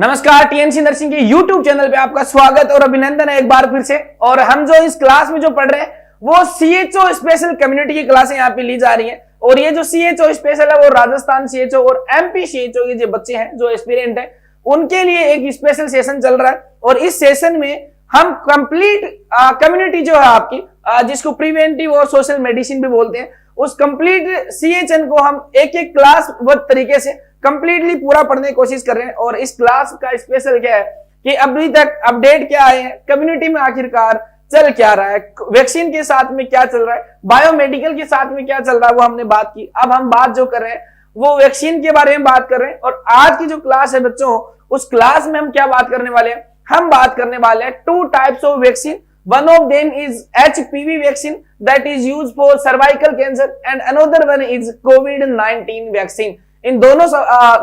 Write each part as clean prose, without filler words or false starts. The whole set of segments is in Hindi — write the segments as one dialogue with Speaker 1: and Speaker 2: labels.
Speaker 1: नमस्कार, टीएनसी नर्सिंग के यूट्यूब चैनल पे आपका स्वागत और अभिनंदन है एक बार फिर से। और हम जो इस क्लास में जो पढ़ रहे हैं वो सीएचओ स्पेशल कम्युनिटी की क्लासें यहाँ पे ली जा रही हैं। और ये जो सीएचओ स्पेशल है वो राजस्थान सीएचओ और एमपी सीएचओ के जो बच्चे हैं, जो एस्पिरेंट हैं, उनके लिए एक स्पेशल सेशन चल रहा है। और इस सेशन में हम कंप्लीट कम्युनिटी जो है आपकी, जिसको प्रिवेंटिव और सोशल मेडिसिन भी बोलते हैं, उस कंप्लीट सीएचएन को हम एक एक क्लास तरीके से कंप्लीटली पूरा पढ़ने की कोशिश कर रहे हैं। और इस क्लास का स्पेशल क्या है कि अभी तक अपडेट क्या आए हैं, कम्युनिटी में आखिरकार चल क्या रहा है, वैक्सीन के साथ में क्या चल रहा है, बायोमेडिकल के साथ में क्या चल रहा है, वो हमने बात की। अब हम बात जो कर रहे हैं वो वैक्सीन के बारे में बात कर रहे हैं। और आज की जो क्लास है बच्चों, उस क्लास में हम क्या बात करने वाले हैं, हम बात करने वाले हैं 2 types of vaccine. One of them is HPV vaccine that is used for cervical cancer and another one is COVID-19 vaccine। इन दोनों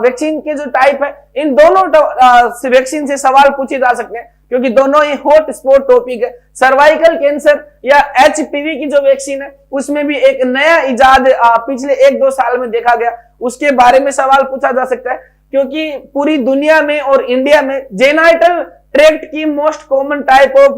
Speaker 1: वैक्सीन के जो टाइप है, इन दोनों वैक्सीन से सवाल पूछे जा सकते हैं क्योंकि दोनों ही हॉट स्पॉट टॉपिक है। सर्वाइकल कैंसर या HPV की जो वैक्सीन है उसमें भी एक नया इजाद पिछले 1-2 साल में देखा गया, उसके बारे में सवाल पूछा जा सकता है क्योंकि पूरी दुनिया में और इंडिया में जेनाइटल ट्रैक्ट की most common type of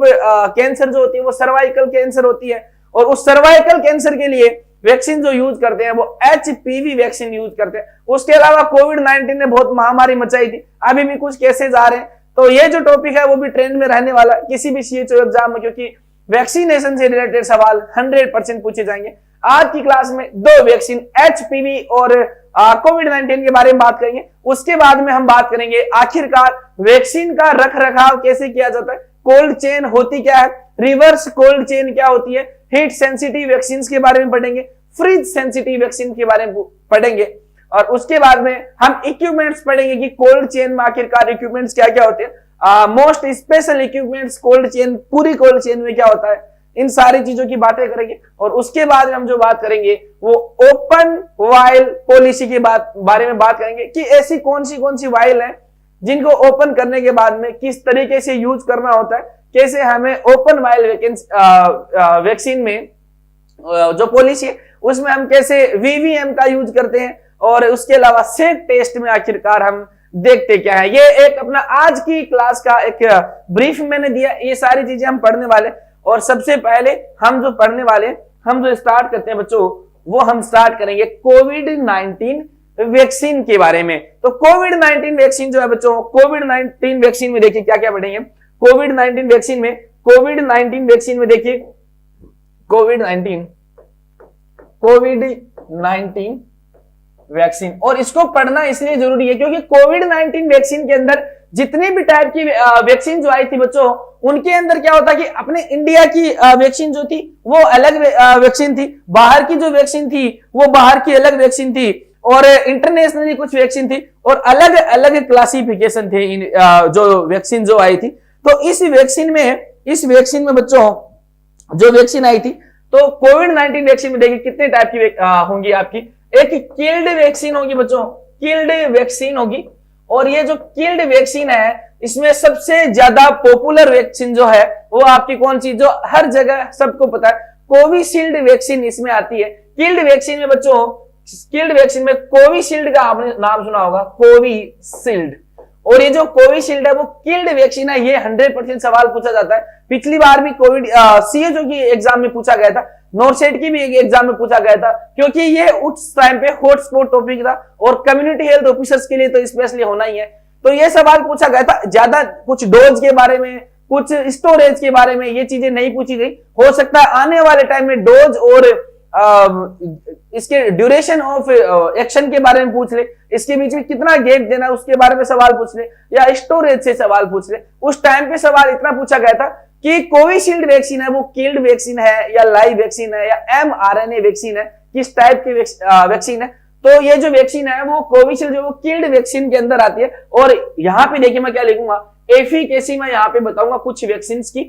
Speaker 1: cancer जो होती है वो सर्वाइकल कैंसर होती है। और उस सर्वाइकल कैंसर के लिए वैक्सीन जो यूज करते हैं वो HPV वैक्सीन यूज करते हैं। उसके अलावा कोविड-19 ने बहुत महामारी मचाई थी, अभी भी कुछ केसेस आ रहे हैं। तो ये जो टॉपिक है वो भी ट्रेंड में रहने वाला है किसी भी सीएचओ एग्जाम में, क्योंकि वैक्सीनेशन से रिलेटेड सवाल 100% पूछे जाएंगे। आज की क्लास में 2 वैक्सीन HPV और कोविड-19 के बारे में बात करेंगे। उसके बाद में हम बात करेंगे आखिरकार वैक्सीन का रख रखाव कैसे किया जाता है, कोल्ड चेन होती क्या है, रिवर्स कोल्ड चेन क्या होती है, हीट सेंसिटिव वैक्सीन के बारे में पढ़ेंगे, फ्रिज सेंसिटिव वैक्सीन के बारे में पढ़ेंगे। और उसके बाद में हम इक्विपमेंट्स पढ़ेंगे कि कोल्ड चेन में आखिरकार इक्विपमेंट्स क्या क्या होते हैं, most special equipments cold chain, पूरी कोल्ड चेन में क्या होता है, इन सारी चीजों की बातें करेंगे। और उसके बाद हम जो बात करेंगे वो ओपन वाइल पॉलिसी के बारे में बात करेंगे कि ऐसी कौन सी वाइल है जिनको ओपन करने के बाद में किस तरीके से यूज करना होता है, कैसे हमें ओपन वाइल वैक्सीन में जो पॉलिसी है उसमें हम कैसे वीवीएम का यूज करते हैं। और उसके अलावा सेफ टेस्ट में आखिरकार हम देखते क्या है। ये एक अपना आज की क्लास का एक ब्रीफ मैंने दिया, ये सारी चीजें हम पढ़ने वाले। और सबसे पहले हम जो पढ़ने वाले, हम जो स्टार्ट करते हैं बच्चों, वो हम स्टार्ट करेंगे कोविड-19 वैक्सीन के बारे में। तो कोविड-19 वैक्सीन जो है बच्चों, कोविड-19 वैक्सीन में देखिए क्या क्या पढ़ेंगे। कोविड-19 वैक्सीन में देखिए कोविड-19 वैक्सीन। और इसको पढ़ना इसलिए जरूरी है क्योंकि कोविड-19 वैक्सीन के अंदर जितनी भी टाइप की वैक्सीन जो आई थी बच्चों, उनके अंदर क्या होता कि अपने इंडिया की वैक्सीन जो थी वो अलग वैक्सीन थी, बाहर की जो वैक्सीन थी वो बाहर की अलग वैक्सीन थी, और इंटरनेशनली कुछ वैक्सीन थी और अलग अलग क्लासिफिकेशन थे जो वैक्सीन जो आई थी। तो इस वैक्सीन में बच्चों जो वैक्सीन आई थी, तो कोविड-19 वैक्सीन में देखिए कितने टाइप की होंगी आपकी। एक किल्ड वैक्सीन होगी बच्चों, किल्ड वैक्सीन होगी। और ये जो किल्ड वैक्सीन है इसमें सबसे ज्यादा पॉपुलर वैक्सीन जो है वो आपकी कौन सी, जो हर जगह सबको पता है, कोविशील्ड वैक्सीन इसमें आती है। किल्ड वैक्सीन में बच्चों, किल्ड वैक्सीन में कोविशील्ड का आपने नाम सुना होगा, कोविशील्ड। और ये जो कोविशील्ड है वो किल्ड वैक्सीन है, ये 100% सवाल पूछा जाता है। पिछली बार भी कोविड सीएचओ की एग्जाम में पूछा गया था, नॉर्सेट की भी एग्जाम में पूछा गया था, क्योंकि ये उस टाइम पे हॉटस्पॉट टॉपिक था और कम्युनिटी हेल्थ ऑफिसर्स के लिए तो स्पेशली होना ही है। तो ये सवाल पूछा गया था। ज्यादा कुछ डोज के बारे में, कुछ स्टोरेज के बारे में ये चीजें नहीं पूछी गई। हो सकता है आने वाले टाइम में डोज और इसके ड्यूरेशन ऑफ एक्शन के बारे में पूछ ले, इसके बीच में कितना गैप देना है उसके बारे में सवाल पूछ ले, या स्टोरेज से सवाल पूछ ले। उस टाइम पे सवाल इतना पूछा गया था कि कोविशील्ड वैक्सीन है वो किल्ड वैक्सीन है या लाइव वैक्सीन है या mRNA वैक्सीन है, किस टाइप की वैक्सीन है। तो ये जो वैक्सीन है वो कोविशील्ड जो वो किल्ड वैक्सीन के अंदर आती है। और यहाँ पे देखिए मैं क्या लिखूंगा, एफिकेसी मैं यहाँ पे बताऊंगा कुछ वैक्सीन की,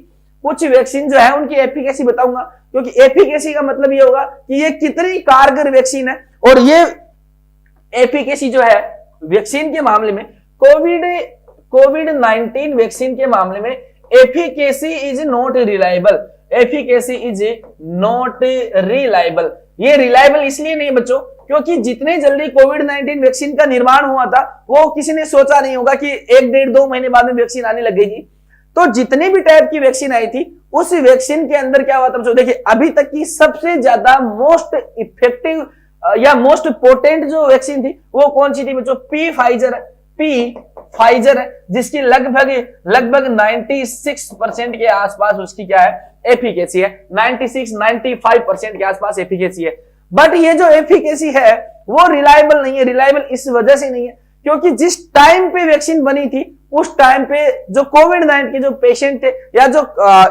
Speaker 1: कुछ वैक्सीन जो है उनकी एफिकेसी बताऊंगा, क्योंकि एफिकेसी का मतलब ये होगा कि ये कितनी कारगर वैक्सीन है। और ये एफिकेसी जो है वैक्सीन के मामले में, कोविड-19 वैक्सीन के मामले में efficacy is not reliable, efficacy is not reliable. ये रिलायबल इसलिए नहीं बच्चों क्योंकि जितने जल्दी कोविड-19 वैक्सीन का निर्माण हुआ था वो किसी ने सोचा नहीं होगा कि 1-1.5-2 महीने बाद में वैक्सीन आने लगेगी। तो जितनी भी टाइप की वैक्सीन आई थी उस वैक्सीन के अंदर क्या हुआ था बच्चों, देखिए अभी तक की सबसे ज्यादा मोस्ट इफेक्टिव या मोस्ट पोटेंट जो वैक्सीन थी वो कौन सी थी बच्चों, पी फाइजर है, जिसकी लगभग 96% के आसपास उसकी क्या है, एफिकेसी है। 96-95% के आसपास एफिकेसी है। बट ये जो एफिकेसी है वो रिलायबल नहीं है। रिलायबल इस वजह से नहीं है क्योंकि जिस टाइम पे वैक्सीन बनी थी उस टाइम पे जो कोविड-19 के जो पेशेंट थे या जो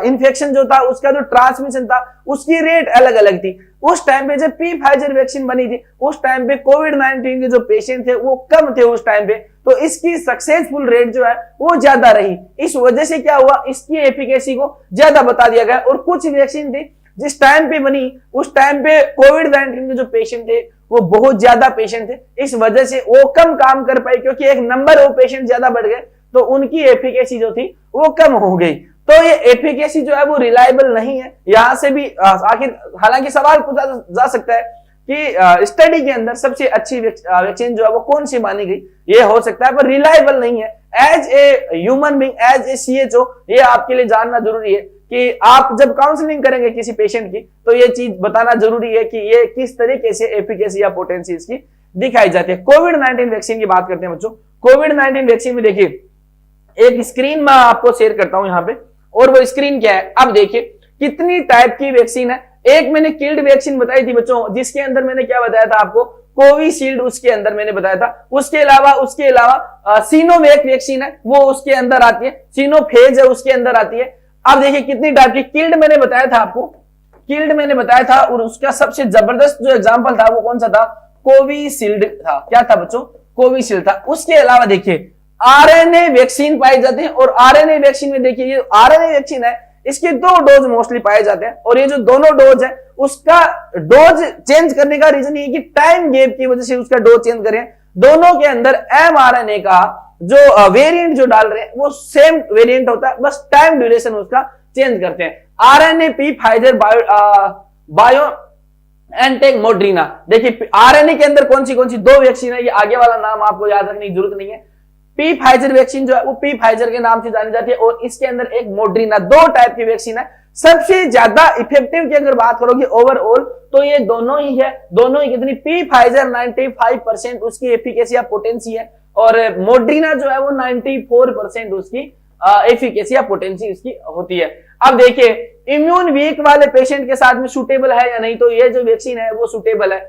Speaker 1: इन्फेक्शन जो था उसका जो ट्रांसमिशन था उसकी रेट अलग अलग थी। उस टाइम पे जब पी फाइजर वैक्सीन बनी थी उस टाइम पे कोविड-19 के जो पेशेंट थे वो कम थे उस टाइम पे, तो इसकी सक्सेसफुल रेट जो है वो ज्यादा रही। इस वजह से क्या हुआ, इसकी एफिकेसी को ज्यादा बता दिया गया। और कुछ वैक्सीन थी जिस टाइम पे बनी उस टाइम पे कोविड-19 के जो पेशेंट थे वो बहुत ज्यादा पेशेंट थे, इस वजह से वो कम काम कर पाए क्योंकि एक नंबर ऑफ पेशेंट ज्यादा बढ़ गए तो उनकी एफिकेसी जो थी वो कम हो गई। तो ये एफिकेसी जो है वो रिलायबल नहीं है। यहां से भी आखिर हालांकि सवाल पूछा जा सकता है कि स्टडी के अंदर सबसे अच्छी वैक्सीन जो है वो कौन सी मानी गई, ये हो सकता है, पर रिलायबल नहीं है। As a human being, as a CHO, ये आपके लिए जानना जरूरी है कि आप जब काउंसलिंग करेंगे किसी पेशेंट की तो ये चीज बताना जरूरी है कि ये किस तरीके से एफिकेसी या पोटेंसी इसकी दिखाई जाती है। कोविड-19 वैक्सीन की बात करते हैं बच्चों। कोविड-19 वैक्सीन में देखिए एक स्क्रीन मैं आपको शेयर करता हूं यहां पे, और वो स्क्रीन क्या है, अब देखिए कितनी टाइप की वैक्सीन है। एक मैंने किल्ड वैक्सीन बताई थी बच्चों, जिसके अंदर मैंने क्या बताया था आपको, कोविशील्ड उसके अंदर मैंने बताया था। उसके अलावा सीनोवैक वैक्सीन है वो उसके अंदर आती है, सीनोफेज है उसके अंदर आती है। अब देखिए कितनी टाइप की किल्ड मैंने बताया था आपको, किल्ड मैंने बताया था, और उसका सबसे जबरदस्त जो एग्जांपल था वो कौन सा था, कोविशील्ड था। क्या था बच्चों, कोविशील्ड था। उसके अलावा देखिए आरएनए वैक्सीन पाई जाती है, और आरएनए वैक्सीन में देखिए ये आरएनए वैक्सीन है, इसके 2 डोज मोस्टली पाए जाते हैं, और ये जो दोनों डोज है उसका डोज चेंज करने का रीजन ये कि टाइम गैप की वजह से उसका डोज चेंज करें। दोनों के अंदर एमआरएनए का जो वेरिएंट जो डाल रहे हैं वो सेम वेरिएंट होता है, बस टाइम ड्यूरेशन उसका चेंज करते हैं। RNA P Pfizer BioNTech Moderna. देखिए आरएनए के अंदर कौन सी 2 वैक्सीन है, ये आगे वाला नाम आपको याद रखने की जरूरत नहीं है। पी फाइजर वैक्सीन जो है वो पी फाइजर के नाम से जानी जाती है, और इसके अंदर एक मोड्रीना, 2 टाइप की वैक्सीन है। सबसे ज्यादा इफेक्टिव की अगर बात करोगे ओवरऑल तो ये दोनों ही है। दोनों ही कितनी, पी फाइजर 95% उसकी एफिकेसी या पोटेंसी है, और मोड्रीना जो है वो 94% उसकी एफिकेसी या पोटेंसी उसकी होती है। अब देखिए इम्यून वीक वाले पेशेंट के साथ में सूटेबल है या नहीं, तो ये जो वैक्सीन है वो सूटेबल है।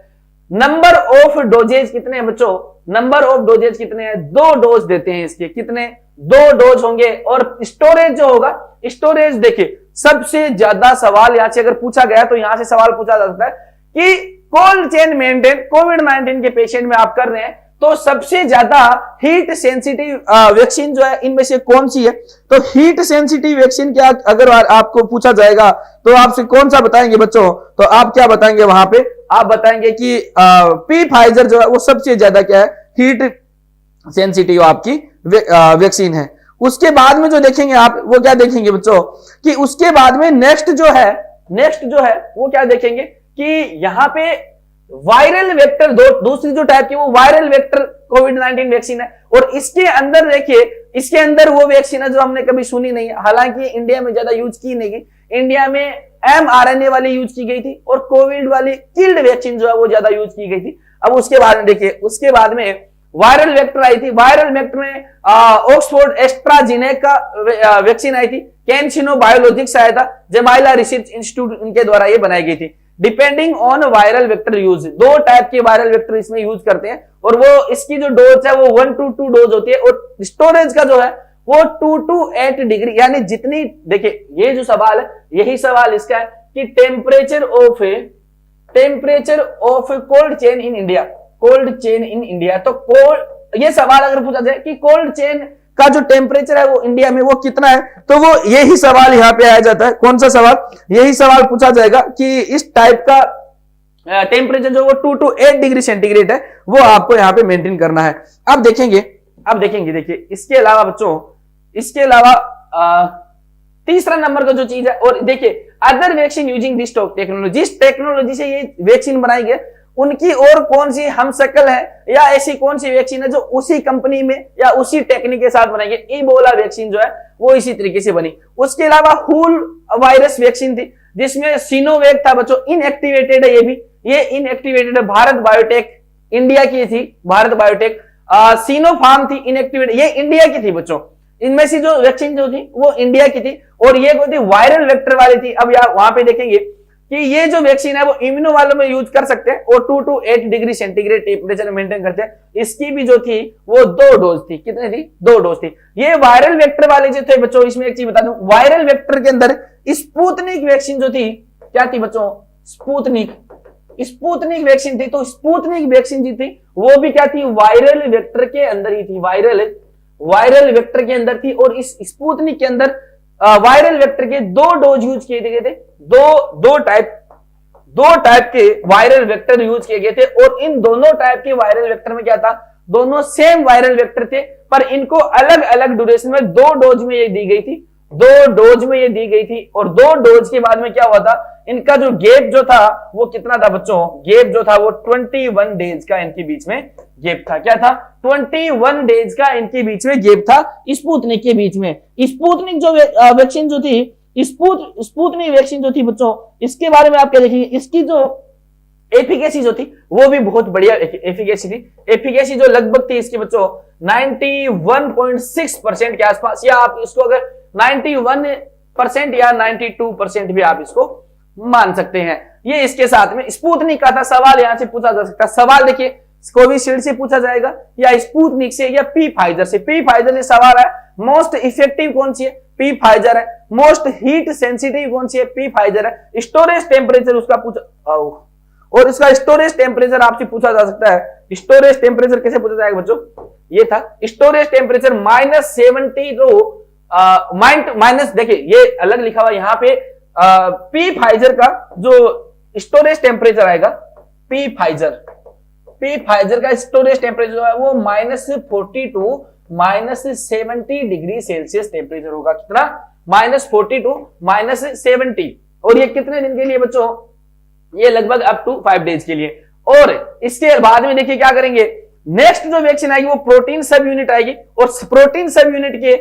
Speaker 1: नंबर ऑफ डोजेज कितने हैं बच्चों, नंबर ऑफ डोजेज कितने हैं, 2 डोज देते हैं इसके, कितने, 2 डोज होंगे। और स्टोरेज जो होगा, स्टोरेज देखिए सबसे ज्यादा सवाल यहां से अगर पूछा गया तो यहां से सवाल पूछा जा सकता है कि कोल्ड चेन मेंटेन कोविड-19 के पेशेंट में आप कर रहे हैं तो सबसे ज्यादा हीट सेंसिटिव वैक्सीन जो है इनमें से कौन सी है। तो हीट सेंसिटिव वैक्सीन क्या अगर आपको पूछा जाएगा तो आपसे कौन सा बताएंगे बच्चों, तो आप क्या बताएंगे वहां पे, आप बताएंगे कि पी फाइजर जो है वो सबसे ज्यादा क्या है, हीट सेंसिटिव आपकी वैक्सीन है। उसके बाद में जो देखेंगे आप वो क्या देखेंगे बच्चों कि उसके बाद में नेक्स्ट जो है वो क्या देखेंगे कि यहां पे वायरल वेक्टर दूसरी जो टाइप की वो वायरल वेक्टर कोविड-19 वैक्सीन है। और इसके अंदर देखिए, इसके अंदर वो वैक्सीन है जो हमने कभी सुनी नहीं है, हालांकि इंडिया में ज्यादा यूज की नहीं गई। इंडिया में एमआरएनए वाली यूज की गई थी और कोविड वाली किल्ड वैक्सीन जो है वो ज्यादा यूज की गई थी। अब उसके बाद में देखिए, उसके बाद में वायरल वेक्टर आई थी। वायरल वेक्टर में ऑक्सफोर्ड एस्ट्राजेनेका वैक्सीन आई थी, कैंसिनो बायोलॉजिक्स आया था, जमाइला रिसर्च इंस्टीट्यूट उनके द्वारा ये बनाई गई थी। Depending on viral vector use, 2 type के वायरल वेक्टर इसमें यूज करते हैं, और वो इसकी जो डोज है वो 1 to 2 डोज होती है, और स्टोरेज का जो है वो 2 to 8 डिग्री, यानी जितनी, देखिए ये जो सवाल है यही सवाल इसका है कि temperature of cold chain in India, cold chain in India. तो कोल्ड, ये सवाल अगर पूछा जाए कि कोल्ड चेन का जो टेम्परेचर है वो इंडिया में वो कितना है, तो वो यही सवाल यहाँ पे आया जाता है। कौन सा सवाल, यही सवाल पूछा जाएगा कि इस टाइप का टेम्परेचर जो वो 2 to 8 डिग्री सेंटीग्रेड है वो आपको यहाँ पे मेंटेन करना है। अब देखेंगे देखिए इसके अलावा बच्चों, इसके अलावा तीसरा नंबर का जो चीज है, और देखिए other vaccine using this technology, जिस टेक्नोलॉजी से ये वैक्सीन बनाई गई उनकी और कौन सी हम शक्ल है या ऐसी कौन सी वैक्सीन है जो उसी कंपनी में या उसी टेक्निक के साथ बनाएंगे। इबोला वैक्सीन जो है वो इसी तरीके से बनी। उसके अलावा हुल वायरस वैक्सीन थी जिसमें सिनोवैक था बच्चों, इनएक्टिवेटेड है ये इनएक्टिवेटेड है, भारत बायोटेक इंडिया की थी, भारत बायोटेक। सिनोफार्म थी इनएक्टिवेट, ये इंडिया की थी बच्चों। इनमें से जो वैक्सीन जो थी वो इंडिया की थी और ये कोई थी वायरल वेक्टर वाली थी। अब यहाँ वहां पे देखेंगे कि ये जो वैक्सीन है वो इम्यूनो वालों में यूज कर सकते हैं और 2 to 8 degree centigrade temperature maintain करते हैं। इसकी भी जो थी वो 2 डोज थी। कितनी थी? 2 डोज थी। ये वायरल वेक्टर वाले जो थे बच्चों, इसमें एक चीज बता दूं, वायरल वेक्टर के अंदर स्पुतनिक वैक्सीन जो थी क्या थी बच्चों? स्पुतनिक वैक्सीन थी। तो स्पुतनिक वैक्सीन जी थी वो भी क्या थी? वायरल वेक्टर के अंदर ही थी, वायरल वेक्टर के अंदर थी। और इस स्पुतनिक के अंदर वायरल वेक्टर के 2 डोज यूज किए गए थे, दो टाइप के वायरल वेक्टर यूज किए गए थे। और इन दोनों टाइप के वायरल वेक्टर में क्या था? दोनों सेम वायरल वेक्टर थे पर इनको अलग अलग ड्यूरेशन में 2 डोज में ये दी गई थी, 2 डोज में ये दी गई थी। और 2 डोज के बाद में क्या हुआ था? इनका जो गैप जो था वो कितना था बच्चों? गैप जो था वो 21 डेज का इनके बीच में गैप था। क्या था? 21 डेज का इनके बीच में गैप था स्पुतनिक के बीच में। स्पुतनिक जो वैक्सीन जो थी, स्पुतनिक वैक्सीन जो थी बच्चों, इसके बारे में आप क्या देखेंगे? इसकी जो एफिकेसी जो थी वो भी बहुत बढ़िया एफिकेसी थी। एफिकेसी जो लगभग थी इसकी बच्चों 91.6% के आसपास, या आप इसको अगर 91% या 92% भी आप इसको मान सकते हैं। ये इसके साथ में स्पुतनिक का था। सवाल यहां से पूछा जा सकता है। सवाल देखिए कोविशील्ड से पूछा जाएगा या स्पुतनिक से या पी फाइजर से। पी फाइजर से सवाल है मोस्ट इफेक्टिव कौन सी है? पी फाइजर है। मोस्ट हीट सेंसिटिव कौन सी है? पी फाइजर है। स्टोरेज टेम्परेचर उसका पूछा, और इसका स्टोरेज टेम्परेचर आपसे पूछा जा सकता है। स्टोरेज टेम्परेचर कैसे पूछा जाएगा बच्चों? ये था स्टोरेज टेम्परेचर -70 माइनस, देखिए ये अलग लिखा हुआ यहां पे। पी फाइजर का जो स्टोरेज टेम्परेचर आएगा, पी फाइजर का स्टोरेज टेम्परेचर जो है वो -40 to -70 डिग्री सेल्सियस टेम्परेचर होगा। कितना? -40 to -70। और ये कितने दिन के लिए बच्चों? ये लगभग अप टू 5 डेज के लिए। और इसके बाद में देखिए क्या करेंगे, नेक्स्ट जो वैक्सीन आएगी वो प्रोटीन सब यूनिट आएगी। और प्रोटीन सब यूनिट के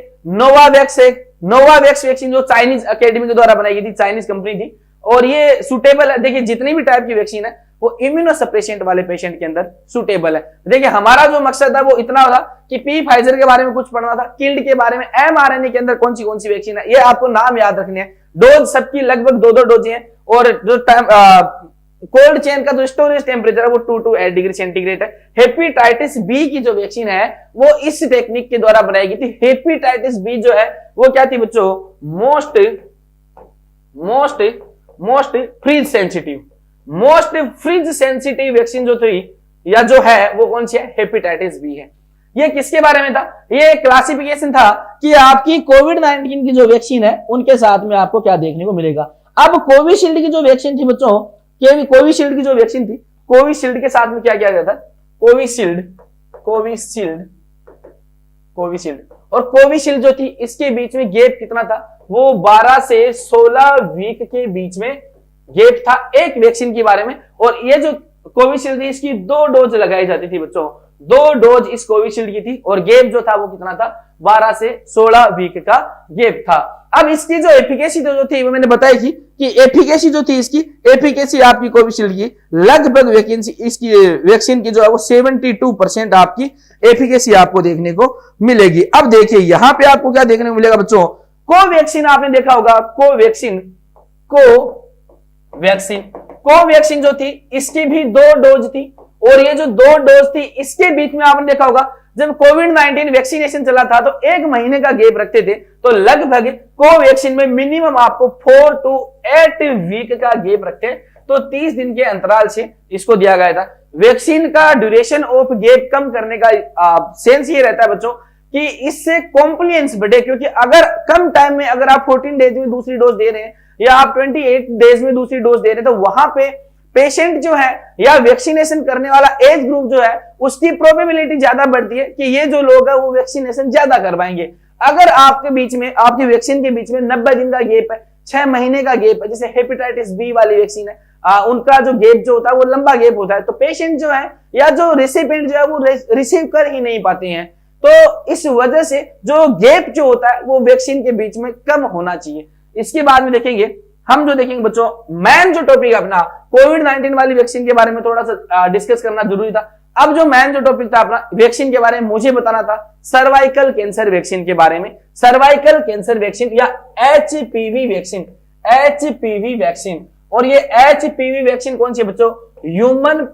Speaker 1: नोवावैक्स वैक्सीन जो चाइनीज अकेडमी के द्वारा बनाई गई थी, चाइनीज कंपनी थी। और ये सुटेबल है। देखिए जितनी भी टाइप की वैक्सीन है वो इम्यूनोसप्रेसेंट वाले पेशेंट के अंदर सुटेबल है। देखिए हमारा जो मकसद था वो इतना था कि पी फाइजर के बारे में कुछ पढ़ना था, किल्ड के बारे में, mRNA के अंदर कौन सी वैक्सीन है, ये आपको नाम याद रखने हैं। डोज सबकी लगभग 2 डोज हैं। और जो कोल्ड चेन का जो स्टोरेज टेम्परेचर है वो 2 to 8 डिग्री सेंटीग्रेड है। हेपेटाइटिस बी की जो वैक्सीन है वो इस टेक्निक के द्वारा बनाई गई थी। हेपेटाइटिस बी जो है वो क्या थी बच्चों? मोस्ट फ्रिज सेंसिटिव वैक्सीन जो थी या जो है वो कौन सी है? हेपेटाइटिस बी है। ये किसके बारे में था? ये क्लासिफिकेशन था कि आपकी कोविड-19 की जो वैक्सीन है उनके साथ में आपको क्या देखने को मिलेगा। अब कोविशील्ड की जो वैक्सीन थी बच्चों, कोविशील्ड की जो वैक्सीन थी, कोविशील्ड के साथ में क्या किया गया था? कोविशील्ड और कोविशील्ड जो थी इसके बीच में गैप कितना था? वो 12 से 16 वीक के बीच में गैप था एक वैक्सीन के बारे में। और ये जो कोविशील्ड थी इसकी 2 डोज लगाई जाती थी बच्चों, 2 डोज इस कोविशील्ड की थी। और गैप जो था वो कितना था? 12 से 16 वीक का गैप था। अब इसकी जो एफिकेसी जो थी वो मैंने बताई थी कि एफिकेसी जो थी इसकी एफिकेसी आपकी कोविशील्ड की लगभग इसकी वैक्सीन की जो है वो 72% आपकी एफिकेसी आपको देखने को मिलेगी। अब देखिए यहां पे आपको क्या देखने को मिलेगा बच्चों? कोवैक्सीन आपने देखा होगा, कोवैक्सीन जो थी इसकी भी 2 डोज थी। और ये जो 2 डोज थी इसके बीच में आपने देखा होगा जब कोविड-19 वैक्सीनेशन चला था तो 1 महीने का गैप रखते थे। तो लगभग कोवैक्सीन में मिनिमम आपको 4 to 8 वीक का गैप रखते हैं। तो 30 दिन के अंतराल से इसको दिया गया था। वैक्सीन का ड्यूरेशन ऑफ गैप कम करने का सेंस ये रहता है बच्चों कि इससे कॉम्प्लियंस बढ़े। क्योंकि अगर कम टाइम में अगर आप 14 डेज में दूसरी डोज दे रहे हैं या आप 28 डेज में दूसरी डोज दे रहे हैं तो वहां पे पेशेंट जो है या वैक्सीनेशन करने वाला एज ग्रुप जो है उसकी प्रोबेबिलिटी ज्यादा बढ़ती है कि ये जो लोग है वो वैक्सीनेशन ज्यादा करवाएंगे। अगर आपके बीच में आपकी वैक्सीन के बीच में 90 दिन का गैप है, 6 महीने का गैप है, जैसे हेपेटाइटिस बी वाली वैक्सीन है, उनका जो गैप जो होता है वो लंबा गैप होता है, तो पेशेंट जो है या जो रेसिपिएंट जो है वो रिसीव कर ही नहीं पाते हैं। तो इस वजह से जो गैप जो होता है वो वैक्सीन के बीच में कम होना चाहिए। इसके बाद में देखेंगे हम जो देखेंगे बच्चों, मैन जो टॉपिक अपना कोविड-19 वाली वैक्सीन के बारे में थोड़ा सा डिस्कस करना जरूरी था। अब जो मैन जो टॉपिक था अपना वैक्सीन के बारे में मुझे बताना था सर्वाइकल कैंसर वैक्सीन के बारे में। सर्वाइकल कैंसर वैक्सीन या एचपीवी वैक्सीन, एचपीवी वैक्सीन। और ये एचपीवी वैक्सीन कौन सी बच्चों? ह्यूमन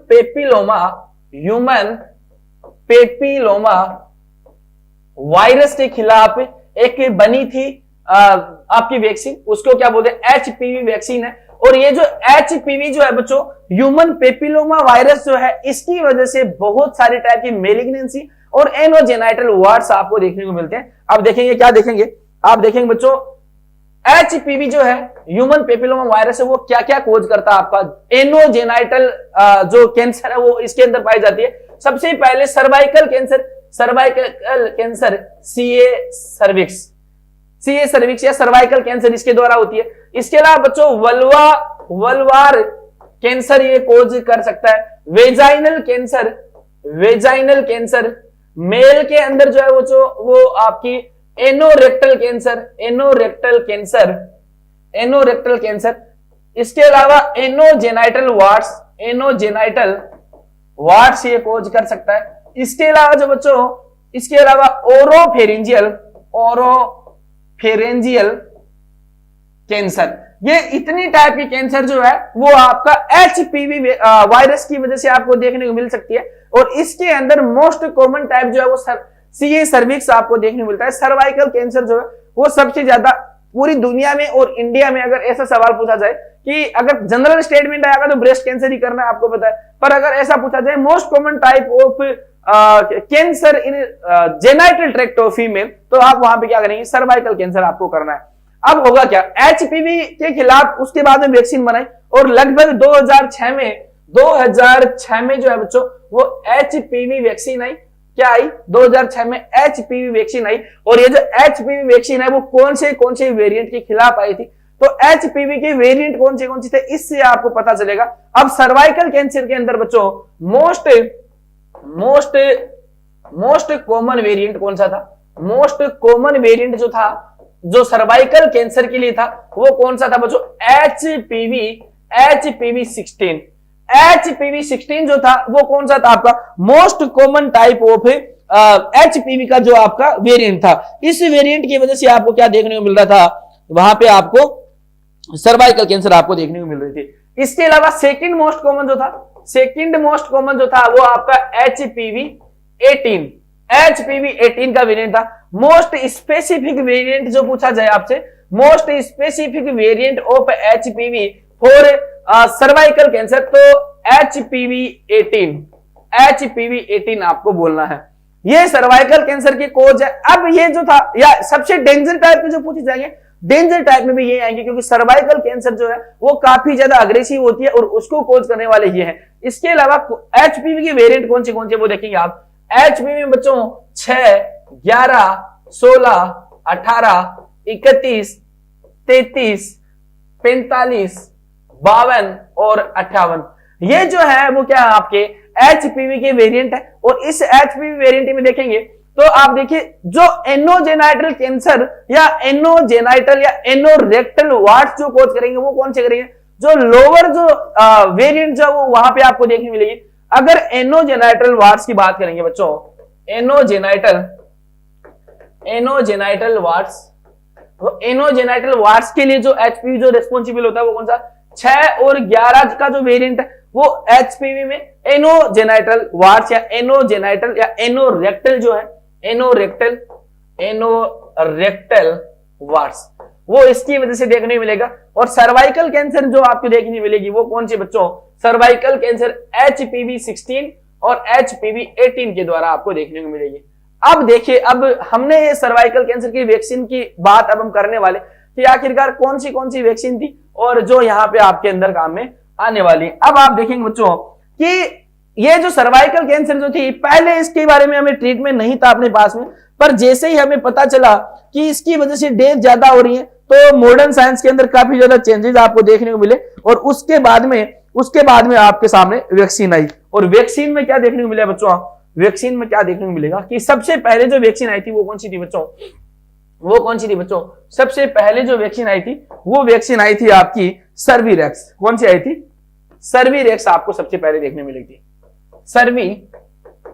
Speaker 1: पेपिलोमा वायरस के खिलाफ एक बनी थी आपकी वैक्सीन, उसको क्या बोलते हैं? एचपीवी वैक्सीन है। और ये जो एचपीवी जो है बच्चों, ह्यूमन पेपिलोमा वायरस जो है, इसकी वजह से बहुत सारे टाइप की मेलिग्नेंसी और एनोजेनाइटल वार्ड्स आपको देखने को मिलते हैं। अब देखेंगे क्या देखेंगे, आप देखेंगे बच्चों एचपीवी जो है ह्यूमन पेपिलोमा वायरस है, वो क्या क्या कोज करता है आपका? एनोजेनाइटल जो कैंसर है वो इसके अंदर पाई जाती है। सबसे पहले सर्वाइकल कैंसर सीए सर्विक्स या सर्वाइकल कैंसर इसके द्वारा होती है। इसके अलावा बच्चों वल्वार कैंसर ये कोज कर सकता है। वेजाइनल कैंसर मेल के अंदर जो है वो आपकी एनोरेक्टल कैंसर। इसके अलावा एनोजेनाइटल वार्ड्स ये कोज कर सकता है। इसके अलावा जो बच्चों, इसके अलावा ओरोफेरेंजियल कैंसर, ये इतनी टाइप की कैंसर जो है वो आपका एचपीवी वायरस की वजह से आपको देखने को मिल सकती है। और इसके अंदर मोस्ट कॉमन टाइप जो है वो सीए सर्विक्स आपको देखने को मिलता है। सर्वाइकल कैंसर जो है वो सबसे ज्यादा पूरी दुनिया में और इंडिया में, अगर ऐसा सवाल पूछा जाए कि अगर जनरल स्टेटमेंट आएगा तो ब्रेस्ट कैंसर ही करना है, आपको पता है, पर अगर ऐसा पूछा जाए most common type of cancer in genital tract of female, तो आप वहां पे क्या करेंगे? सर्वाइकल कैंसर आपको करना है। अब होगा क्या? एचपीवी के खिलाफ उसके बाद में वैक्सीन बनाई और लगभग 2006 में जो है बच्चों वो एचपीवी वैक्सीन आई। क्या आई? 2006 में एचपीवी वैक्सीन आई। और ये जो एचपीवी वैक्सीन है वो कौन से वेरिएंट के खिलाफ आई थी? तो एचपीवी के वेरिएंट कौन से थे, इससे आपको पता चलेगा। अब सर्वाइकल कैंसर के अंदर बच्चों मोस्ट कॉमन वेरिएंट कौन सा था? मोस्ट कॉमन वेरिएंट जो था जो सर्वाइकल कैंसर के लिए था वो कौन सा था बच्चों? एचपीवी 16 जो था वो कौन सा था आपका? Most common type of HPV का जो आपका वेरिएंट था। इस वेरिएंट की वजह से आपको क्या देखने को मिल रहा था? वहां पे आपको सर्वाइकल कैंसर आपको देखने को मिल रही थी। इसके अलावा सेकंड मोस्ट कॉमन जो था वो आपका एचपीवी 18 का वेरिएंट था। मोस्ट स्पेसिफिक वेरिएंट जो पूछा जाए आपसे, most specific variant of HPV for cervical cancer, तो एचपीवी 18 आपको बोलना है। ये सर्वाइकल कैंसर की कोज है। अब ये जो था या सबसे डेंजर टाइप के जो पूछे जाएंगे, डेंजर टाइप में भी ये आएंगे क्योंकि सर्वाइकल कैंसर जो है वो काफी ज्यादा अग्रेसिव होती है और उसको कोज करने वाले ये हैं। इसके अलावा एचपीवी के वेरिएंट कौन से वो देखेंगे आप। एचपीवी में बच्चों 6, 11, 16, 18, 31, 33, 45, 52 और 58, ये जो है वो क्या है आपके एचपीवी के वेरिएंट है। और इस एचपीवी वेरिएंट में देखेंगे तो आप देखिए जो एनोजेनाइटल कैंसर या एनोजेनाइटल या एनोरेक्टल वार्ड्स जो कोज करेंगे वो कौन से करेंगे? जो लोअर जो वेरिएंट जो वो वहां पे आपको देखने मिलेगी। अगर एनोजेनाइटल वार्ड्स की बात करेंगे बच्चों, एनोजेनाइटल वार्ड्स के लिए जो एचपीवी जो रिस्पॉन्सिबल होता है वो कौन सा? 6 और 11 का जो वेरिएंट है वो एचपीवी में एनोजेनाइटल वार्ड्स या एनोजेनाइटल या एनोरेक्टल जो है, एनोरेक्टल वार्ड्स, वो इसकी वजह से देखने को मिलेगा। और सर्वाइकल कैंसर जो आपको देखने मिलेगी वो कौन सी बच्चों? सर्वाइकल कैंसर एचपीवी 16 और एचपीवी 18 के द्वारा आपको देखने को मिलेगी। अब देखिए, अब हमने ये सर्वाइकल कैंसर की वैक्सीन की बात अब हम करने वाले कि आखिरकार कौन सी वैक्सीन थी और जो यहाँ पे आपके अंदर काम में आने वाली। अब आप देखेंगे बच्चों कि ये जो सर्वाइकल कैंसर जो थी, पहले इसके बारे में हमें ट्रीटमेंट नहीं था अपने पास में, पर जैसे ही हमें पता चला कि इसकी वजह से डेथ ज्यादा हो रही है तो मॉडर्न साइंस के अंदर काफी ज्यादा चेंजेस आपको देखने को मिले। और उसके बाद में उसके बाद में आपके सामने वैक्सीन आई। और वैक्सीन में क्या देखने को मिला बच्चों, वैक्सीन में क्या देखने को मिलेगा कि सबसे पहले जो वैक्सीन आई थी वो कौन सी थी बच्चों, वो कौन सी थी बच्चों, सबसे पहले जो वैक्सीन आई थी वो वैक्सीन आई थी आपकी सर्वीरेक्स। कौन सी आई थी, सर्वीरेक्स आपको सबसे पहले देखने मिली थी,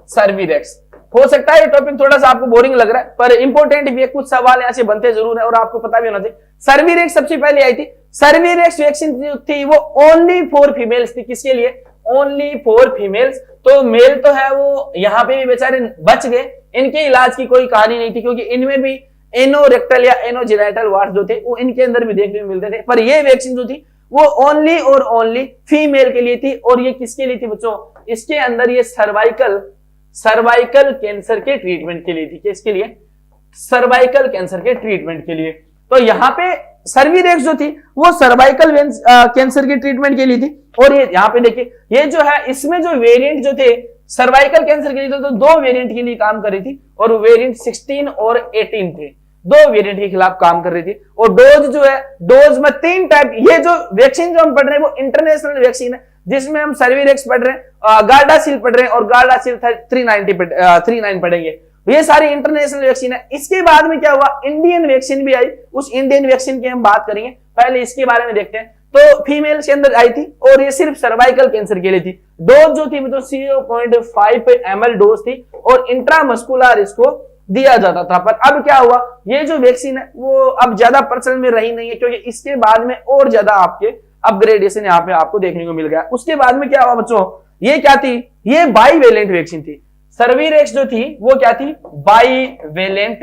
Speaker 1: सर्वीरेक्स। हो सकता है ये टॉपिक थोड़ा सा आपको बोरिंग लग रहा है, पर इंपॉर्टेंट भी है, कुछ सवाल यहां से बनते जरूर है और आपको पता भी होना चाहिए। सर्वीरेक्स सबसे पहले आई थी। सर्वीरेक्स वैक्सीन जो थी वो ओनली फॉर फीमेल्स थी। किसके लिए, ओनली फॉर फीमेल्स। तो मेल तो है वो यहाँ पे भी बेचारे बच गए, इनके इलाज की कोई कहानी नहीं थी, क्योंकि इनमें भी एनोरेक्टल या एनोजेनिटल वार्ड जो थे वो इनके अंदर भी देखने को मिलते थे। पर ये वैक्सीन जो थी वो ओनली और ओनली फीमेल के लिए थी। और ये किसके लिए थी बच्चों, इसके अंदर ये सर्वाइकल कैंसर के ट्रीटमेंट के लिए थी। किसके लिए, सर्वाइकल कैंसर के ट्रीटमेंट के लिए। तो यहाँ पे सर्वीरेक्स जो थी वो सर्वाइकल कैंसर के ट्रीटमेंट के लिए थी। और ये यहाँ पे देखिए, ये जो है इसमें जो वेरिएंट जो थे सर्वाइकल कैंसर के लिए तो दो वेरिएंट के लिए काम कर रही थी, और वेरिएंट 16 और 18 थे, दो वेरिएंट के खिलाफ काम कर रही थी। और डोज जो है, डोज में 3 टाइप, ये जो वैक्सीन जो हम पढ़ रहे हैं वो इंटरनेशनल वैक्सीन है, जिसमें हम सर्वीरेक्स पढ़ रहे हैं, गार्डासिल पढ़ रहे हैं और गार्डासिल 39 पढ़ेंगे। ये सारी इंटरनेशनल वैक्सीन है। इसके बाद में क्या हुआ, इंडियन वैक्सीन भी आई। उस इंडियन वैक्सीन की हम बात करेंगे, पहले इसके बारे में देखते हैं। तो फीमेल के अंदर आई थी और ये सिर्फ सर्वाइकल कैंसर के लिए थी। डोज जो थी वो तो 0.5 ml डोज थी और इंट्रामस्कुलर इसको दिया जाता था। पर अब क्या हुआ, ये जो वैक्सीन है वो अब ज्यादा प्रचलन में रही नहीं है, क्योंकि इसके बाद में और ज्यादा आपके अपग्रेडेशन यहाँ पे आपको देखने को मिल गया। उसके बाद में क्या हुआ बच्चों, ये क्या थी, ये बाईवेलेंट वैक्सीन थी। सर्वीरेक्स जो थी वो क्या थी, बाईवेलेंट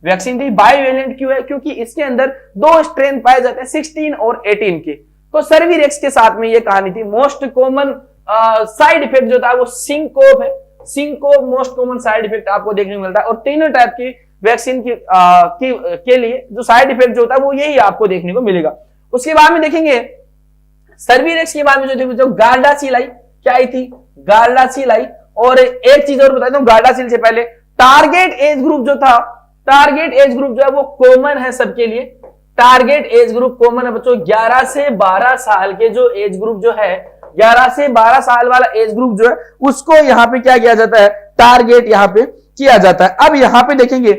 Speaker 1: वैक्सीन थी। बाईवेलेंट क्यों है, क्योंकि इसके अंदर 2 स्ट्रेन पाए जाते हैं, 16 और 18 के। तो सर्वीरेक्स के साथ में ये कहानी थी। मोस्ट कॉमन साइड इफेक्ट जो था वो सिंकोप है। Syncope most common side effect आपको देखने को मिलता है। और तीनों टाइप की वैक्सीन के लिए जो साइड इफेक्ट जो होता है वो यही आपको देखने को मिलेगा। उसके बाद में देखेंगे सर्वीरेक्स के बाद में जो गार्डासिल आई, क्या आई थी, गार्डासिल आई। और एक चीज और बताता हूं, गार्डासिल से पहले टारगेट एज ग्रुप जो था, टारगेट एज ग्रुप जो है वो कॉमन है सबके लिए। टारगेट एज ग्रुप कॉमन है बच्चों। 11 से 12 साल के जो एज ग्रुप जो है, 11 से 12 साल वाला एज ग्रुप जो है उसको यहाँ पे क्या किया जाता है, टारगेट यहाँ पे किया जाता है। अब यहाँ पे देखेंगे,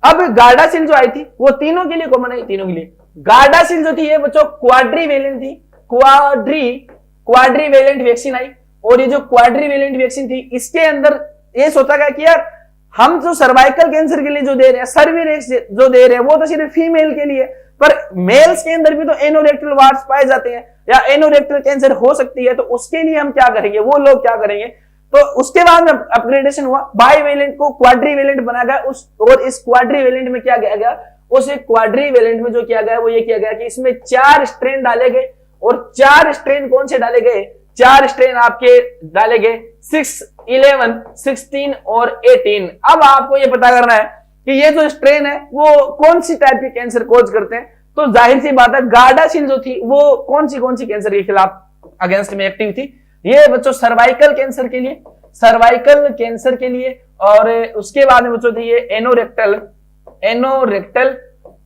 Speaker 1: अब गार्डासिल जो आई थी वो तीनों के लिए कॉमन है, तीनों के लिए। गार्डासिल जो थी ये बच्चों क्वाड्रीवेलेंट थी, क्वाड्रीवेलेंट वैक्सीन आई। और ये जो क्वाड्रीवेलेंट वैक्सीन थी इसके अंदर ये सोचा गया कि यार हम जो सर्वाइकल कैंसर के लिए जो दे रहे हैं, सर्वीरेक्स जो दे रहे हैं वो तो सिर्फ फीमेल के लिए, पर मेल्स के अंदर भी तो एनोरेक्टल वार्ड्स पाए जाते हैं या एनोरेक्टल कैंसर हो सकती है। तो उसके लिए हम क्या करेंगे, वो लोग क्या करेंगे। तो उसके बाद में अपग्रेडेशन हुआ, बाईवेलेंट को क्वाड्रीवेलेंट बना गया। और इस क्वाड्रीवेलेंट में क्या किया गया, उस क्वाड्रीवेलेंट में जो किया गया वो ये किया गया कि इसमें 4 स्ट्रेन डाले गए। और 4 स्ट्रेन कौन से डाले गए, 4 स्ट्रेन आपके डाले गए 6, 11, 16 और 18। अब आपको ये पता करना है कि ये जो स्ट्रेन है वो कौन सी टाइप के कैंसर कोज करते हैं। तो जाहिर सी बात है गार्डासिल जो थी वो कौन सी कैंसर के खिलाफ अगेंस्ट में एक्टिव थी, ये बच्चों सर्वाइकल कैंसर के लिए, सर्वाइकल कैंसर के लिए। और उसके बाद में बच्चों थी ये एनोरेक्टल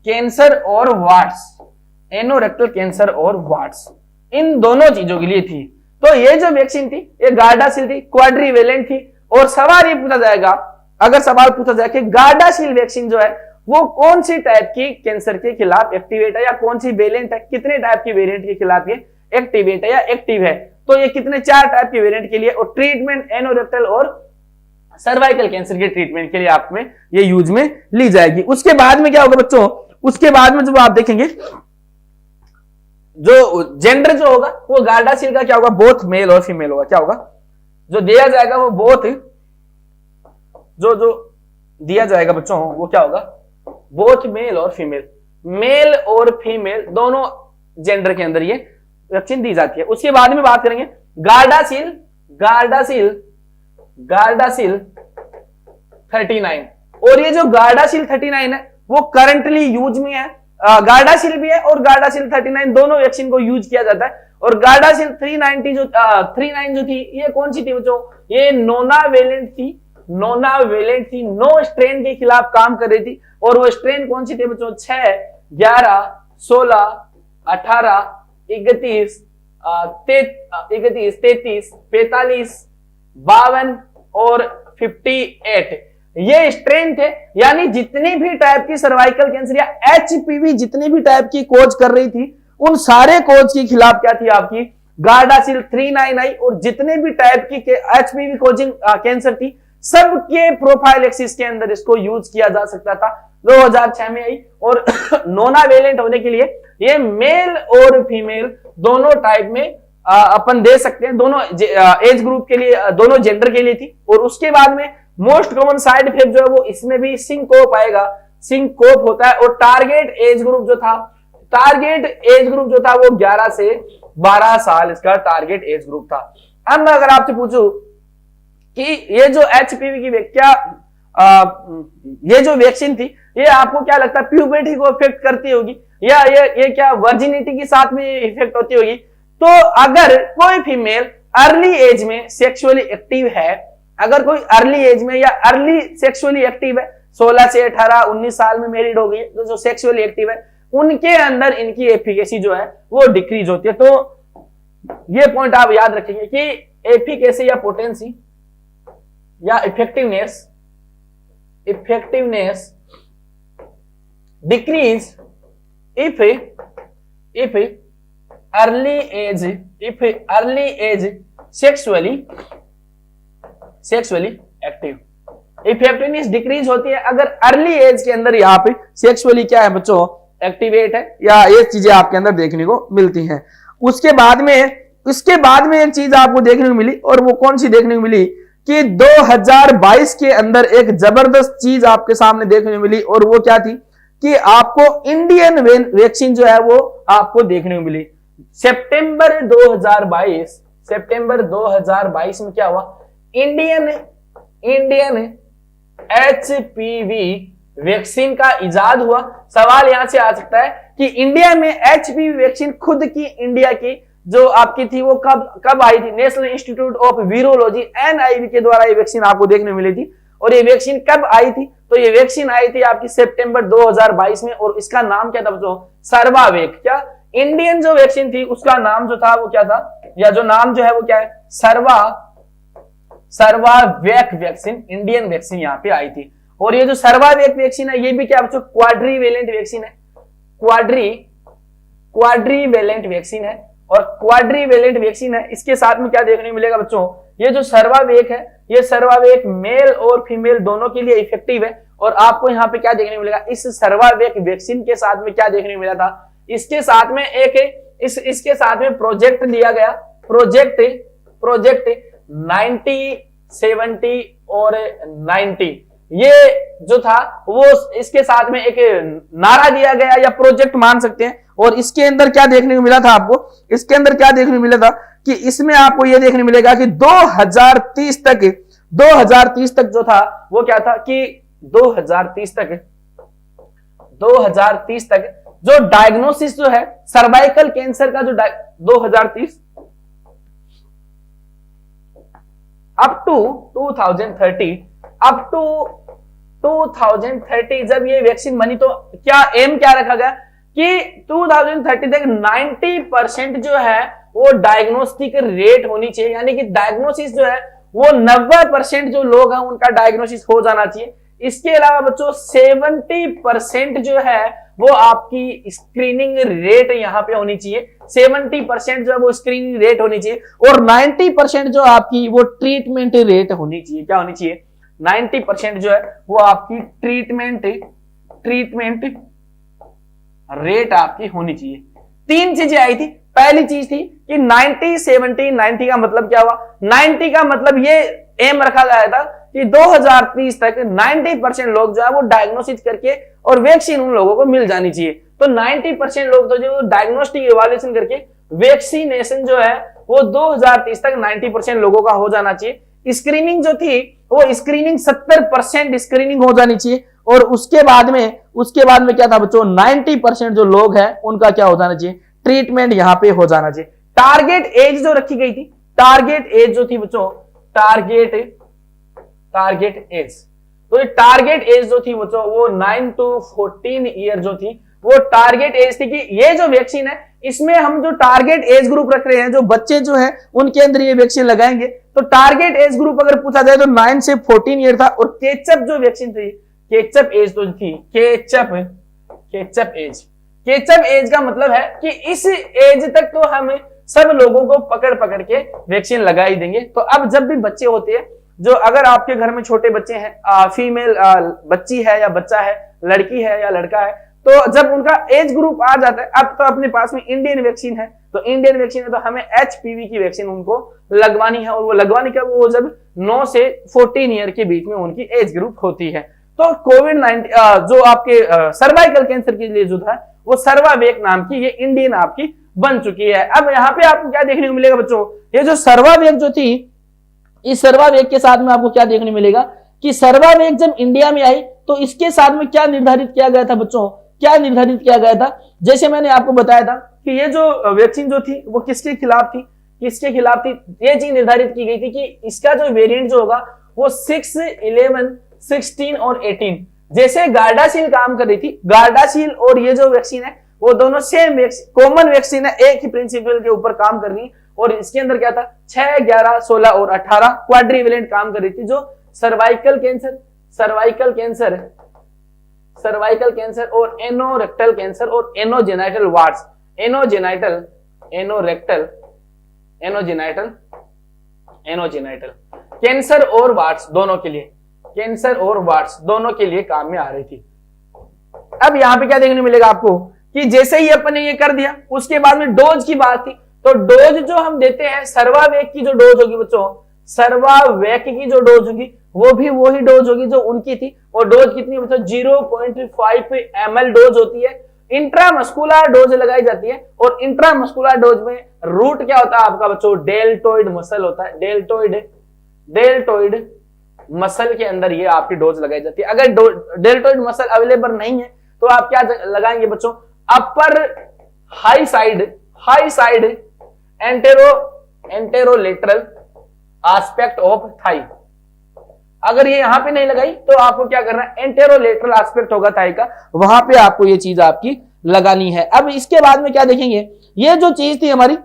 Speaker 1: कैंसर और वार्ड्स, एनोरेक्टल कैंसर और वार्ड्स, इन दोनों चीजों के लिए थी। तो ये जो वैक्सीन थी ये गार्डासिल थी, क्वाड्रीवेलेंट थी। और सवाल ये पूछा जाएगा, अगर सवाल पूछा जाए कि गार्डासिल वैक्सीन जो है वो कौन सी टाइप की कैंसर के खिलाफ एक्टिवेट है या कौन सी वेरिएंट है, कितने टाइप की वेरिएंट के खिलाफ ये एक्टिवेट है या एक्टिव है। तो ये कितने 4 टाइप के वेरिएंट के लिए। और ट्रीटमेंट एनोरेक्टल और सर्वाइकल कैंसर के ट्रीटमेंट के लिए आप में ये यूज में ली जाएगी। उसके बाद में क्या होगा बच्चों, उसके बाद में जब आप देखेंगे जो जेंडर जो होगा वो गार्डासिल का क्या होगा, बोथ मेल और फीमेल होगा। क्या होगा, जो दिया जाएगा वो बोथ, जो दिया जाएगा बच्चों वो क्या होगा, बोथ मेल और फीमेल, मेल और फीमेल दोनों जेंडर के अंदर ये वैक्सीन दी जाती है। उसके बाद में बात करेंगे गार्डासिल 39। और ये जो गार्डासिल 39 है वो करंटली यूज में है। गार्डासिल भी है और गार्डासिल 39 दोनों वैक्सीन को यूज किया जाता है। और गार्डासिल 39 जो थी ये कौन सी थी बच्चों, ये नोनावेलेंट थी, 9 स्ट्रेन के खिलाफ काम कर रही थी। और वो स्ट्रेन कौन सी थी बच्चों, 6, 11, 16, 18, 31, 31, 33, 45, 52 और 58 ये स्ट्रेन थे। यानी जितनी भी टाइप की सर्वाइकल कैंसर या एचपीवी जितनी भी टाइप की खोज कर रही थी, उन सारे खोज के खिलाफ क्या थी आपकी गार्डासिल 399, और जितने भी टाइप की एचपीवी कोजिंग कैंसर थी सबके प्रोफाइलेक्सिस के अंदर इसको यूज किया जा सकता था। 2006 में आई, और नोनावेलेंट होने के लिए ये मेल और फीमेल दोनों टाइप में अपन दे सकते हैं, दोनों एज ग्रुप के लिए, दोनों जेंडर के लिए थी। और उसके बाद में मोस्ट कॉमन साइड इफेक्ट जो है वो इसमें भी सिंकोप आएगा, सिंकोप होता है। और टारगेट एज ग्रुप जो था, टारगेट एज ग्रुप जो था वो 11 से 12 साल इसका टारगेट एज ग्रुप था। अब मैं अगर आपसे पूछूं कि ये जो एचपीवी की क्या ये जो वैक्सीन थी ये आपको क्या लगता है प्यूबर्टी को इफेक्ट करती होगी, या ये क्या वर्जिनिटी के साथ में इफेक्ट होती होगी? तो अगर कोई फीमेल अर्ली एज में सेक्सुअली एक्टिव है, अगर कोई अर्ली एज में या अर्ली सेक्सुअली एक्टिव है, 16 से 18, 19 साल में मैरिड हो गई, तो जो सेक्सुअली एक्टिव है उनके अंदर इनकी एफिकेसी जो है वो डिक्रीज होती है। तो ये पॉइंट आप याद रखेंगे कि एफिकेसी या पोटेंसी या effectiveness decrease if early age sexually active. Effectiveness decrease होती है अगर अर्ली एज के अंदर यहाँ पे सेक्सुअली क्या है बच्चों एक्टिवेट है, या ये चीजें आपके अंदर देखने को मिलती हैं। उसके बाद में एक चीज आपको देखने को मिली, और वो कौन सी देखने को मिली कि 2022 के अंदर एक जबरदस्त चीज आपके सामने देखने को मिली, और वो क्या थी कि आपको इंडियन वैक्सीन जो है वो आपको देखने को मिली। सितंबर 2022 में क्या हुआ, इंडियन एचपीवी वैक्सीन का इजाद हुआ। सवाल यहां से आ सकता है कि इंडिया में एचपीवी वैक्सीन खुद की इंडिया की जो आपकी थी वो कब आई थी? National institute of virology NIV के द्वारा ये वैक्सीन आपको देखने मिली थी। और ये वैक्सीन कब आई थी? तो ये वैक्सीन आई थी आपकी सितंबर 2022 में, और इसका नाम क्या था बच्चों? सर्वावेक। क्या इंडियन जो वैक्सीन थी उसका नाम जो था वो क्या था, या जो नाम जो है वो क्या है? सर्वावेक वैक्सीन, इंडियन वैक्सीन यहाँ पे आई थी। और ये जो सर्वावेक वैक्सीन है ये भी क्या बच्चों क्वाड्रीवेलेंट वैक्सीन है, क्वाड्रीवेलेंट वैक्सीन है, और क्वाड्रीवेलेंट वैक्सीन है। इसके साथ में क्या देखने को मिलेगा बच्चों, ये जो सर्वावेक है ये सर्वावेक मेल और फीमेल दोनों के लिए इफेक्टिव है। और आपको यहाँ पे क्या देखने को मिलेगा, इस सर्वावेक वैक्सीन के साथ में क्या देखने को मिला था, इसके साथ में इसके साथ में प्रोजेक्ट दिया गया, प्रोजेक्ट 90, 70 और 90 ये जो था वो इसके साथ में एक नारा दिया गया या प्रोजेक्ट मान सकते हैं। और इसके अंदर क्या देखने को मिला था आपको, इसके अंदर क्या देखने को मिला था कि इसमें आपको ये देखने मिलेगा कि 2030 तक जो था वो क्या था कि 2030 तक जो डायग्नोसिस जो है सर्वाइकल कैंसर का जो 2030 अप टू 2030 जब ये वैक्सीन बनी तो क्या एम क्या रखा गया कि 2030 तक 90% जो है वो डायग्नोस्टिक रेट होनी चाहिए, यानी कि डायग्नोसिस जो है वो 90% जो लोग हैं उनका डायग्नोसिस हो जाना चाहिए। इसके अलावा बच्चों 70% जो है वो आपकी स्क्रीनिंग रेट यहाँ पे होनी चाहिए, 70% जो है वो स्क्रीनिंग रेट होनी चाहिए, और 90% जो आपकी वो ट्रीटमेंट रेट होनी चाहिए। क्या होनी चाहिए? 90% जो है वो आपकी ट्रीटमेंट रेट आपकी होनी चाहिए। 3 चीजें आई थी। पहली चीज थी कि 90, 70, 90 का मतलब क्या हुआ? 90 का मतलब ये एम रखा गया था कि 2030 तक 90% लोग जो है वो डायग्नोसिस करके और वैक्सीन उन लोगों को मिल जानी चाहिए। तो 90% लोग तो जो डायग्नोस्टिक इवैल्यूएशन करके वैक्सीनेशन जो है वो 2030 तक 90% लोगों का हो जाना चाहिए। स्क्रीनिंग जो थी वो स्क्रीनिंग 70% स्क्रीनिंग हो जानी चाहिए, और उसके बाद में क्या था बच्चों? 90% जो लोग हैं उनका क्या हो जाना चाहिए? ट्रीटमेंट यहां पे हो जाना चाहिए। टारगेट एज जो रखी गई थी, टारगेट एज जो थी बच्चों, टारगेट एज, तो ये टारगेट एज जो थी बच्चों वो 9 to 14 ईयर जो थी वो टारगेट एज थी कि ये जो वैक्सीन है इसमें हम जो टारगेट एज ग्रुप रख रहे हैं, जो बच्चे जो है उनके अंदर ये वैक्सीन लगाएंगे। तो टारगेट एज ग्रुप अगर पूछा जाए तो 9 से 14 ईयर था। और केचप जो वैक्सीन थी, केचप एज तो थी, केचप एज का मतलब है कि इस एज तक तो हम सब लोगों को पकड़ पकड़ के वैक्सीन लगा ही देंगे। तो अब जब भी बच्चे होते हैं, जो अगर आपके घर में छोटे बच्चे हैं, फीमेल बच्ची है या बच्चा है, लड़की है या लड़का है, तो जब उनका एज ग्रुप आ जाता है, अब तो अपने पास में इंडियन वैक्सीन है, तो इंडियन वैक्सीन है तो हमें HPV की वैक्सीन उनको लगवानी है। और वो लगवानी कब, वो जब 9 से 14 ईयर के बीच में उनकी एज ग्रुप होती है। तो कोविड-19 जो आपके सर्वाइकल कैंसर के लिए जो था वो सर्वावेक नाम की ये इंडियन आपकी बन चुकी है। अब यहाँ पे आपको क्या देखने को मिलेगा बच्चों, ये जो सर्वावेक जो थी, इस सर्वावेक के साथ में आपको क्या देखने मिलेगा कि सर्वावेक जब इंडिया में आई तो इसके साथ में क्या निर्धारित किया गया था बच्चों, क्या निर्धारित किया गया था। जैसे मैंने आपको बताया था कि ये जो वैक्सीन जो थी वो किसके खिलाफ थी, किसके खिलाफ थी, ये चीज निर्धारित की गई थी कि इसका जो वेरिएंट जो होगा वो 6, 11, 16 और 18, जैसे गार्डासिल काम कर रही थी, गार्डासिल और ये जो वैक्सीन है वो दोनों सेम कॉमन वैक्सीन है, एक ही प्रिंसिपल के ऊपर काम कर रही है। और इसके अंदर क्या था, 6, 11, 16 और 18 क्वाड्रीवेलेंट काम कर रही थी, जो सर्वाइकल कैंसर और एनोरेक्टल कैंसर और एनोजेनाइटल वार्ड्स, एनोजेनाइटल कैंसर और वार्ड्स दोनों के लिए काम में आ रही थी। अब यहां पे क्या देखने मिलेगा आपको कि जैसे ही अपन ने ये कर दिया, उसके बाद में डोज की बात थी। तो डोज जो हम देते हैं, सर्वावेक की जो डोज होगी बच्चों, सर्वावेक की जो डोज होगी वो भी वही डोज होगी जो उनकी थी। और डोज कितनी बच्चों, 0.5 ml डोज होती है। इंट्रामस्कुलर डोज लगाई जाती है और इंट्रामस्कुलर डोज में रूट क्या होता है आपका बच्चों, डेल्टोइड मसल होता है। डेल्टोइड मसल के अंदर ये आपकी डोज लगाई जाती है। अगर डेल्टोइड मसल अवेलेबल नहीं है तो आप क्या लगाएंगे बच्चों, अपर high side anterolateral aspect of thigh. अगर ये यहां पे नहीं लगाई तो आपको क्या करना है, एंटेरोलेटरल एस्पेक्ट होगा थाई का, वहां पे आपको ये चीज आपकी लगानी है। अब इसके बाद में क्या देखेंगे, ये जो चीज थी हमारी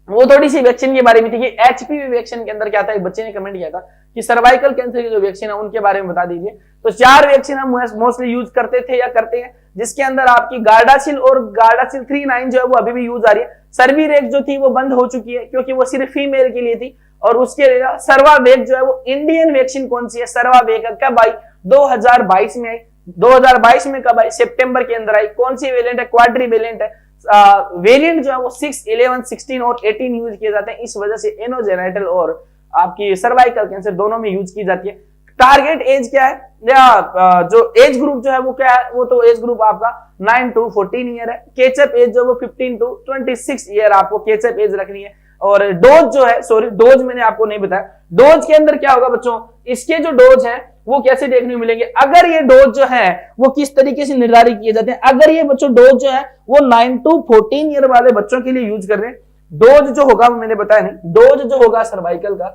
Speaker 1: वो थोड़ी सी वैक्सीन के बारे में थी कि HPV वैक्सीन के अंदर क्या था, एक बच्चे ने कमेंट किया था कि सर्वाइकल कैंसर की जो वैक्सीन है उनके बारे में बता दीजिए। तो 4 वैक्सीन हम मोस्टली यूज करते थे या करते हैं, जिसके अंदर आपकी गार्डासिल और गार्डासिल 3-9 जो है वो अभी भी यूज आ रही है। सर्वीरेक जो थी वो बंद हो चुकी है क्योंकि वो सिर्फ फीमेल के लिए थी। और उसके अलावा सर्वावेक जो है वो इंडियन वैक्सीन कौन सी है, सर्वावेक कब आई, 2022 में आई। 2022 में कब आई, सितंबर के अंदर आई। कौन सी वेरिएंट है, क्वाड्रीवेलेंट है। वेरिएंट जो है वो 6, 11, 16 और 18 यूज किए जाते हैं। इस वजह से एनोजेनाइटल और आपकी सर्वाइकल कैंसर दोनों में यूज की जाती है। टारगेट एज क्या है, या जो एज ग्रुप जो है वो क्या है, वो तो एज ग्रुप आपका 9 to 14 ईयर है। केचप एज जो वो 15 to 26 ईयर आपको केचप एज रखनी है। और डोज जो है, सॉरी डोज मैंने आपको नहीं बताया, डोज के अंदर क्या होगा बच्चों, इसके जो डोज है वो कैसे देखने को मिलेंगे। अगर ये डोज जो है वो किस तरीके से निर्धारित किए जाते हैं, अगर ये बच्चों डोज जो है वो 9 to 14 ईयर वाले बच्चों के लिए यूज कर रहे हैं, डोज जो होगा मैंने बताया नहीं, डोज जो होगा सर्वाइकल का,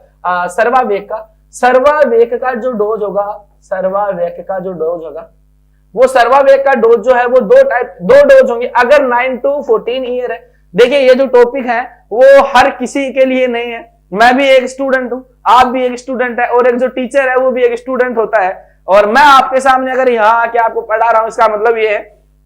Speaker 1: सर्वावेक का जो डोज होगा, वो सर्वावेक का डोज जो है वो दो डोज होंगे अगर 9 to 14 ईयर है। देखिए ये जो टॉपिक है वो हर किसी के लिए नहीं है। मैं भी एक स्टूडेंट हूं, आप भी एक स्टूडेंट है, और एक जो टीचर है वो भी एक स्टूडेंट होता है। और मैं आपके सामने अगर यहाँ आके आपको पढ़ा रहा हूं, इसका मतलब ये है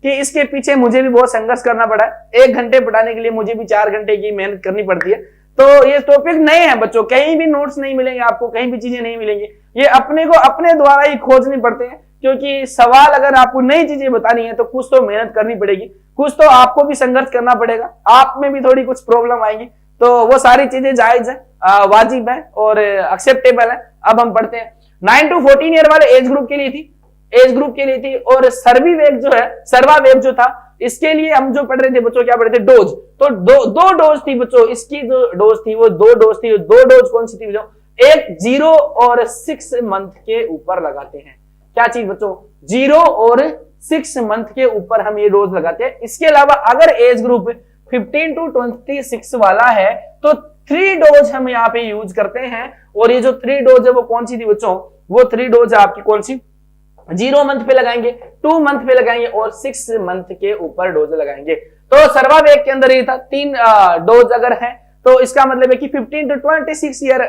Speaker 1: कि इसके पीछे मुझे भी बहुत संघर्ष करना पड़ा है। 1 घंटे पढ़ाने के लिए मुझे भी 4 घंटे की मेहनत करनी पड़ती है। तो ये टॉपिक नए हैं बच्चों, कहीं भी नोट्स नहीं मिलेंगे आपको, कहीं भी चीजें नहीं मिलेंगी, ये अपने को अपने द्वारा ही खोजनी पड़ते हैं। क्योंकि सवाल अगर आपको नई चीजें बतानी है तो कुछ तो मेहनत करनी पड़ेगी, कुछ तो आपको भी संघर्ष करना पड़ेगा, आप में भी थोड़ी कुछ प्रॉब्लम आएगी। तो वो सारी चीजें जायज है, वाजिब है और एक्सेप्टेबल है। अब हम पढ़ते हैं 9 to 14 ईयर वाले एज ग्रुप के लिए थी। और सर्वावेक जो है, सर्वावेक जो था, इसके लिए हम जो पढ़ रहे थे बच्चों, क्या पढ़ रहे थे, डोज। तो दो डोज थी बच्चों, इसकी जो डोज थी वो 2 डोज थी। 2 डोज कौन सी थी बच्चों, एक 0 और 6 मंथ के ऊपर लगाते हैं। क्या चीज बच्चों, 0 और 6 मंथ के ऊपर हम ये डोज लगाते हैं। इसके अलावा अगर एज ग्रुप 15 to 26 वाला है तो 3 डोज हम यहाँ पे यूज करते हैं। और ये जो 3 डोज है वो कौन सी थी बच्चों, वो 3 डोज है आपकी कौन सी, 0 मंथ पे लगाएंगे, 2 मंथ पे लगाएंगे और 6 मंथ के ऊपर डोज लगाएंगे। तो सर्वावेक के अंदर ये था 3 डोज अगर है तो इसका मतलब है कि 15 to 26 ईयर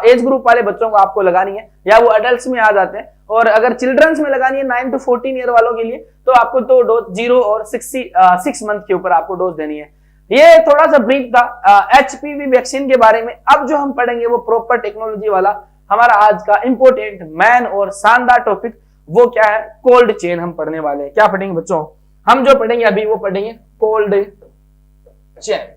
Speaker 1: एज ग्रुप वाले बच्चों को आपको लगानी है, या वो अडल्ट में आ जाते हैं। और अगर चिल्ड्रंस में लगानी है 9 to 14 ईयर वालों के लिए तो आपको तो डोज 0 और 6 मंथ के ऊपर आपको डोज देनी है। ये थोड़ा सा ब्रीफ था एचपीवी वैक्सीन के बारे में। अब जो हम पढ़ेंगे वो प्रॉपर टेक्नोलॉजी वाला हमारा आज का इंपोर्टेंट मैन और शानदार टॉपिक, वो क्या है, कोल्ड चेन हम पढ़ने वाले हैं। क्या पढ़ेंगे बच्चों, हम जो पढ़ेंगे अभी वो पढ़ेंगे कोल्ड चेन।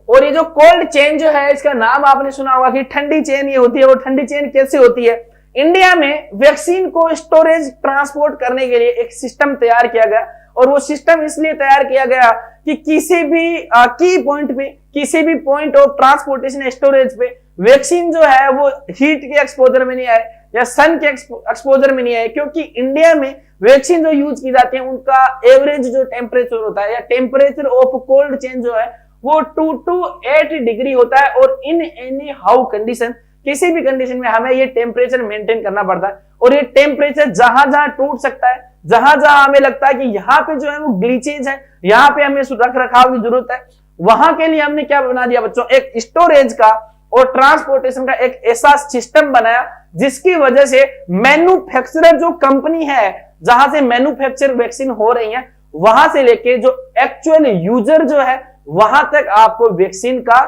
Speaker 1: और ये जो कोल्ड चेन जो है इसका नाम आपने सुना होगा कि ठंडी चेन ये होती है। वो ठंडी चेन कैसे होती है, इंडिया में वैक्सीन को स्टोरेज ट्रांसपोर्ट करने के लिए एक सिस्टम तैयार किया गया। और वो सिस्टम इसलिए तैयार किया गया कि किसी भी की पॉइंट पे, किसी भी पॉइंट ऑफ ट्रांसपोर्टेशन स्टोरेज पे वैक्सीन जो है वो हीट के एक्सपोजर में नहीं आए या सन के एक्सपोजर में नहीं आए। क्योंकि इंडिया में वैक्सीन जो यूज की जाती है उनका एवरेज जो टेम्परेचर होता है या टेम्परेचर ऑफ कोल्ड चेन जो है वो 2 to 8 डिग्री होता है। और इन एनी हाउ कंडीशन, किसी भी कंडीशन में हमें ये टेम्परेचर मेंटेन करना पड़ता है। और ये टेम्परेचर जहां जहां टूट सकता है, जहां जहां हमें लगता है कि यहाँ पे जो है वो ग्लिचेज है, यहाँ पे हमें रख रखाव की जरूरत है, वहां के लिए हमने क्या बना दिया बच्चों, एक स्टोरेज का और ट्रांसपोर्टेशन का एक ऐसा सिस्टम बनाया जिसकी वजह से मैन्युफैक्चरर जो कंपनी है जहां से मैन्युफैक्चर वैक्सीन हो रही है वहां से लेके जो एक्चुअल यूजर जो है वहां तक आपको वैक्सीन का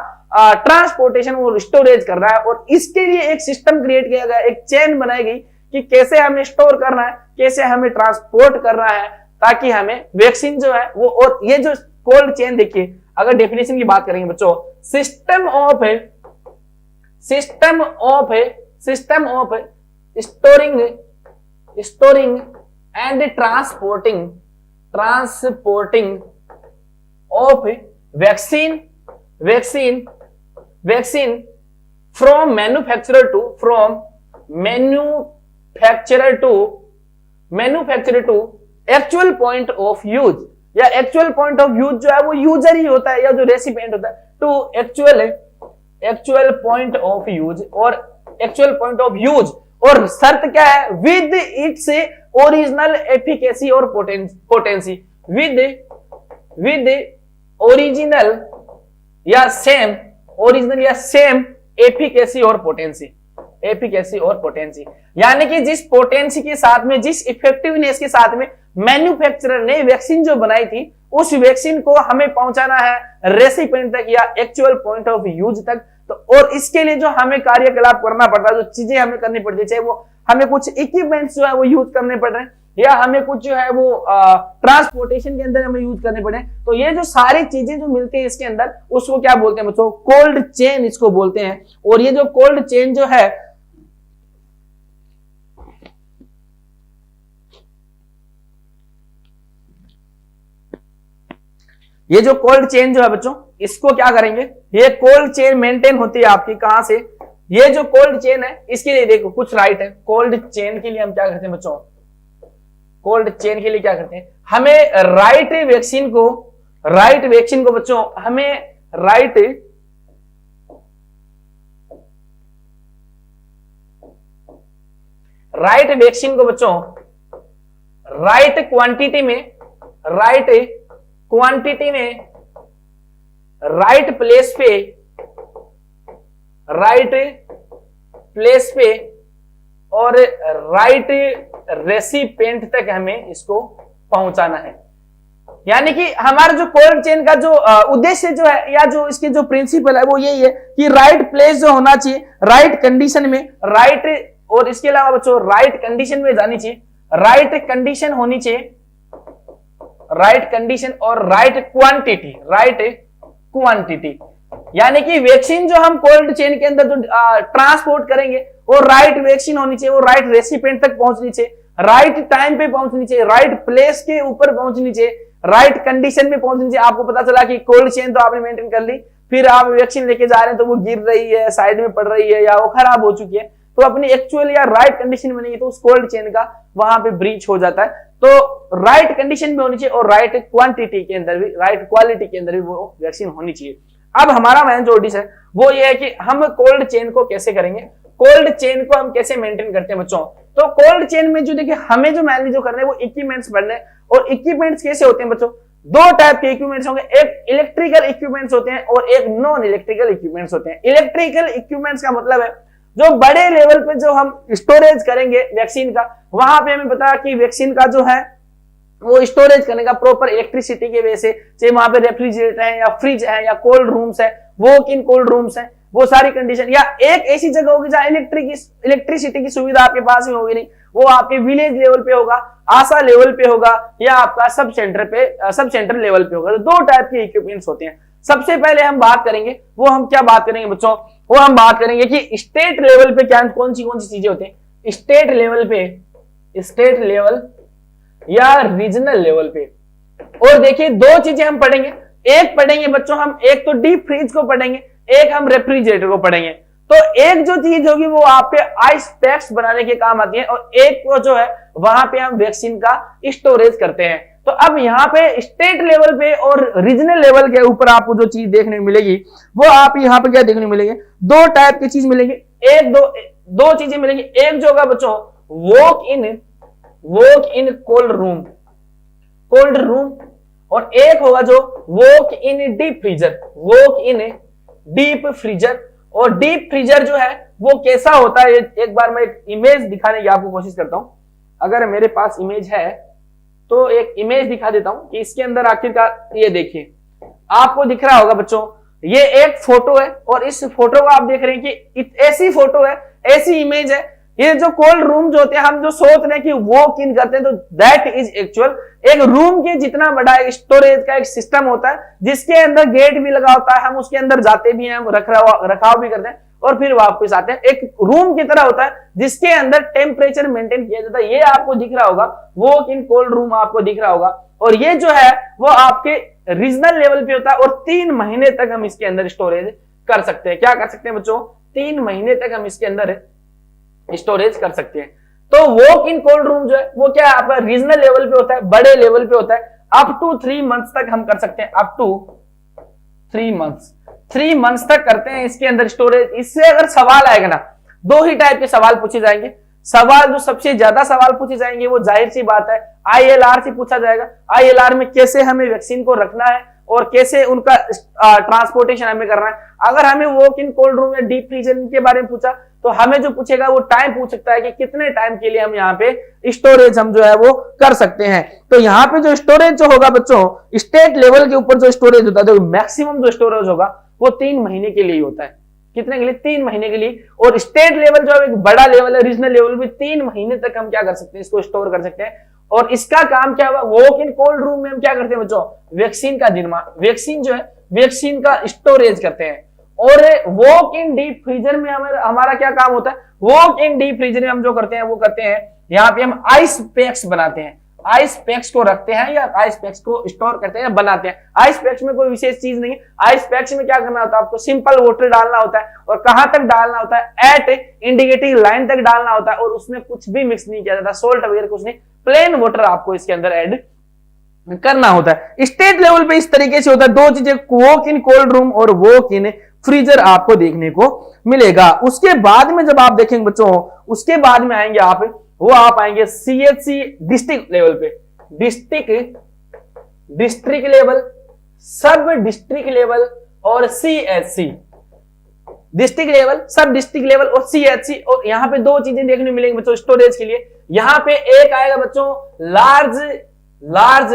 Speaker 1: ट्रांसपोर्टेशन और स्टोरेज करना है। और इसके लिए एक सिस्टम क्रिएट किया गया, एक चेन बनाई गई कि कैसे हमें स्टोर करना है, कैसे हमें ट्रांसपोर्ट करना है, ताकि हमें वैक्सीन जो है वो। और ये जो कोल्ड चेन देखिए, अगर डेफिनेशन की बात करेंगे बच्चों, system of storing and transporting of vaccine from manufacturer to actual point of use, या एक्चुअल पॉइंट ऑफ यूज जो है वो यूजर ही होता है या जो रेसिपिएंट होता है, to actual point of use. और एक्चुअल पॉइंट ऑफ यूज और शर्त क्या है, विद इट्स ओरिजिनल एफिकेसी और पोटेंसी, विद ओरिजिनल या सेम एफिकेसी और पोटेंसी, यानी कि जिस पोटेंसी के साथ में, जिस इफेक्टिवनेस के साथ में मैन्युफैक्चरर ने वैक्सीन जो बनाई थी उस वैक्सीन को हमें पहुंचाना है रेसिपिएंट तक या एक्चुअल पॉइंट ऑफ यूज तक। तो और इसके लिए जो हमें कार्यकलाप करना पड़ता है, जो चीजें हमें करनी पड़ती है, चाहे वो हमें कुछ इक्विपमेंट्स जो है वो यूज करने पड़ रहे हैं या हमें कुछ जो है वो ट्रांसपोर्टेशन के अंदर हमें यूज करने पड़े, तो ये जो सारी चीजें जो मिलती है इसके अंदर उसको क्या बोलते हैं बच्चों, कोल्ड चेन इसको बोलते हैं। और ये जो कोल्ड चेन जो है बच्चों, इसको क्या करेंगे, ये कोल्ड चेन मेंटेन होती है आपकी कहां से, ये जो कोल्ड चेन है इसके लिए देखो कुछ राइट है। कोल्ड चेन के लिए हम क्या करते हैं बच्चों, कोल्ड चेन के लिए क्या करते हैं, हमें राइट वैक्सीन को बच्चों, हमें राइट वैक्सीन को बच्चों राइट क्वांटिटी में, राइट प्लेस पे और राइट रेसिपिएंट तक हमें इसको पहुंचाना है। यानी कि हमारा जो कोल्ड चेन का जो उद्देश्य जो है या जो इसके जो प्रिंसिपल है वो यही है कि राइट प्लेस जो होना चाहिए, राइट कंडीशन में, राइट, और इसके अलावा बच्चों राइट कंडीशन में जानी चाहिए, राइट कंडीशन होनी चाहिए, राइट कंडीशन और राइट क्वांटिटी। यानी कि वैक्सीन जो हम कोल्ड चेन के अंदर जो ट्रांसपोर्ट करेंगे वो राइट वैक्सीन होनी चाहिए, वो राइट रेसिपिएंट तक पहुंचनी चाहिए, राइट टाइम पे पहुंचनी चाहिए, राइट प्लेस के ऊपर पहुंचनी चाहिए, राइट कंडीशन में पहुंचनी चाहिए। आपको पता चला कि कोल्ड चेन तो आपने मेंटेन कर ली, फिर आप वैक्सीन लेके जा रहे हैं तो वो गिर रही है, साइड में पड़ रही है या वो खराब हो चुकी है, तो अपनी एक्चुअल या राइट कंडीशन में नहीं, तो उस कोल्ड चेन का वहां पे ब्रीच हो जाता है। तो राइट कंडीशन में होनी चाहिए और राइट क्वांटिटी के अंदर भी, राइट क्वालिटी के अंदर भी वो वैक्सीन होनी चाहिए। अब हमारा मेन जो डिश है वो ये है कि हम कोल्ड चेन को कैसे करेंगे, कोल्ड चेन को हम कैसे मेंटेन करते हैं बच्चों। तो कोल्ड चेन में जो देखिए हमें जो मैनली जो करना है वो इक्विपमेंट्स पढ़ने, और इक्विपमेंट्स कैसे होते हैं बच्चों, दो टाइप के इक्विपमेंट्स होंगे, एक इलेक्ट्रिकल इक्विपमेंट्स होते हैं और एक नॉन इलेक्ट्रिकल इक्विपमेंट्स होते हैं। इलेक्ट्रिकल इक्विपमेंट्स का मतलब है जो बड़े लेवल पे जो हम स्टोरेज करेंगे वैक्सीन का, वहां पे हमें पता कि वैक्सीन का जो है वो स्टोरेज करने का प्रॉपर इलेक्ट्रिसिटी के वजह से, चाहे वहां पे रेफ्रिजरेटर है या फ्रिज है या कोल्ड रूम्स है, वॉक इन कोल्ड रूम्स है, वो सारी कंडीशन, या एक ऐसी जगह होगी जहां इलेक्ट्रिसिटी की सुविधा आपके पास में होगी नहीं, वो आपके विलेज लेवल पे होगा, आशा लेवल पे होगा, या आपका सब सेंटर लेवल पे होगा। तो दो टाइप के इक्विपमेंट्स होते हैं। सबसे पहले हम बात करेंगे, वो हम क्या बात करेंगे बच्चों, वो हम बात करेंगे कि स्टेट लेवल पे क्या कौन सी चीजें होती हैं। स्टेट लेवल या रीजनल लेवल पे। और देखिए दो चीजें हम पढ़ेंगे, एक पढ़ेंगे बच्चों हम, एक तो डीप फ्रीज को पढ़ेंगे, एक हम रेफ्रिजरेटर को पढ़ेंगे। तो एक जो चीज होगी वो आप पे आइस पैक्स बनाने के काम आती है, और एक को जो है वहां पे हम वैक्सीन का स्टोरेज करते हैं। तो अब यहाँ पे स्टेट लेवल पे और रीजनल लेवल के ऊपर आपको जो चीज देखने को मिलेगी वो आप यहाँ पे क्या देखने को मिलेंगे, दो टाइप की चीज मिलेंगी। दो चीजें मिलेंगी, एक जो होगा बच्चों वॉक इन कोल्ड रूम, और एक होगा जो वॉक इन डीप फ्रीजर। और डीप फ्रीजर जो है वो कैसा होता है, एक बार मैं एक इमेज दिखाने की आपको कोशिश करता हूं। अगर मेरे पास इमेज है तो एक इमेज दिखा देता हूं कि इसके अंदर आखिरकार, ये देखिए आपको दिख रहा होगा बच्चों, ये एक फोटो है, और इस फोटो को आप देख रहे हैं कि ऐसी फोटो है, ऐसी इमेज है। ये जो कोल्ड रूम जो होते हैं, हम जो सोच रहे हैं कि वॉक इन करते हैं, तो दैट इज एक्चुअल एक रूम के जितना बड़ा स्टोरेज का एक सिस्टम होता है, जिसके अंदर गेट भी लगा होता है, हम उसके अंदर जाते भी हैं, रखाव भी करते हैं और फिर वापस आते हैं। एक रूम की तरह होता है जिसके अंदर टेम्परेचर मेंटेन किया जाता है। ये आपको दिख रहा होगा, वॉक इन कोल्ड रूम आपको दिख रहा होगा, और ये जो है वो आपके रीजनल लेवल पे होता है, और 3 महीने तक हम इसके अंदर स्टोरेज कर सकते हैं। क्या कर सकते हैं बच्चों, 3 महीने तक हम इसके अंदर स्टोरेज कर सकते हैं। तो वॉक इन कोल्ड रूम जो है वो क्या है, आपका रीजनल लेवल पे होता है, बड़े लेवल पे होता है, अप टू 3 मंथ्स तक हम कर सकते हैं, अप टू 3 मंथ्स तक करते हैं इसके अंदर स्टोरेज। इससे अगर सवाल आएगा ना, दो ही टाइप के सवाल पूछे जाएंगे। सवाल जो सबसे ज्यादा सवाल पूछे जाएंगे वो जाहिर सी बात है ILR से पूछा जाएगा। ILR में कैसे हमें वैक्सीन को रखना है और कैसे उनका ट्रांसपोर्टेशन हमें करना है। अगर हमें वॉक इन कोल्ड रूम या डीप फ्रीजर के बारे में पूछा तो हमें जो पूछेगा वो टाइम पूछ सकता है कि कितने टाइम के लिए हम यहाँ पे स्टोरेज हम जो है वो कर सकते हैं। तो यहाँ पे जो स्टोरेज जो होगा बच्चों, स्टेट लेवल के ऊपर जो स्टोरेज होता है, तो मैक्सिमम जो स्टोरेज होगा वो 3 महीने के लिए होता है। कितने के लिए, 3 महीने के लिए। और स्टेट लेवल जो एक बड़ा लेवल है, रीजनल लेवल भी 3 महीने तक हम क्या कर सकते हैं, इसको स्टोर कर सकते हैं। और इसका काम क्या हुआ, वॉक इन कोल्ड रूम में हम क्या करते हैं बच्चों, वैक्सीन का निर्माण, वैक्सीन जो है वैक्सीन का स्टोरेज करते हैं। और वॉक इन डीप फ्रीजर में हमारा क्या काम होता है, वॉक इन डीप फ्रीजर में हम जो करते हैं वो करते हैं, यहाँ पे हम आइस पैक्स बनाते हैं, आइस पैक्स को रखते हैं या आइस पैक्स को स्टोर करते हैं या बनाते हैं। आइस पैक्स में कोई विशेष चीज नहीं है। आइस पैक्स में क्या करना होता है, आपको सिंपल वाटर डालना होता है, और कहां तक डालना होता है, एट इंडिकेटिंग लाइन तक डालना होता है, और उसमें कुछ भी मिक्स नहीं किया जाता, सोल्ट वगैरह कुछ नहीं, प्लेन वाटर आपको इसके अंदर ऐड करना होता है। स्टेट लेवल पे इस तरीके से होता है। दो चीजें, वॉक इन कोल्ड रूम और वॉक इन फ्रीजर आपको देखने को मिलेगा। उसके बाद में जब आप देखेंगे बच्चों, उसके बाद में आएंगे आप आएंगे CHC डिस्ट्रिक्ट लेवल पे, डिस्ट्रिक्ट लेवल, सब डिस्ट्रिक्ट लेवल और CHC, डिस्ट्रिक्ट लेवल, सब डिस्ट्रिक्ट लेवल और CHC। और यहां पे दो चीजें देखने को मिलेंगी बच्चों स्टोरेज के लिए। यहां पे एक आएगा बच्चों लार्ज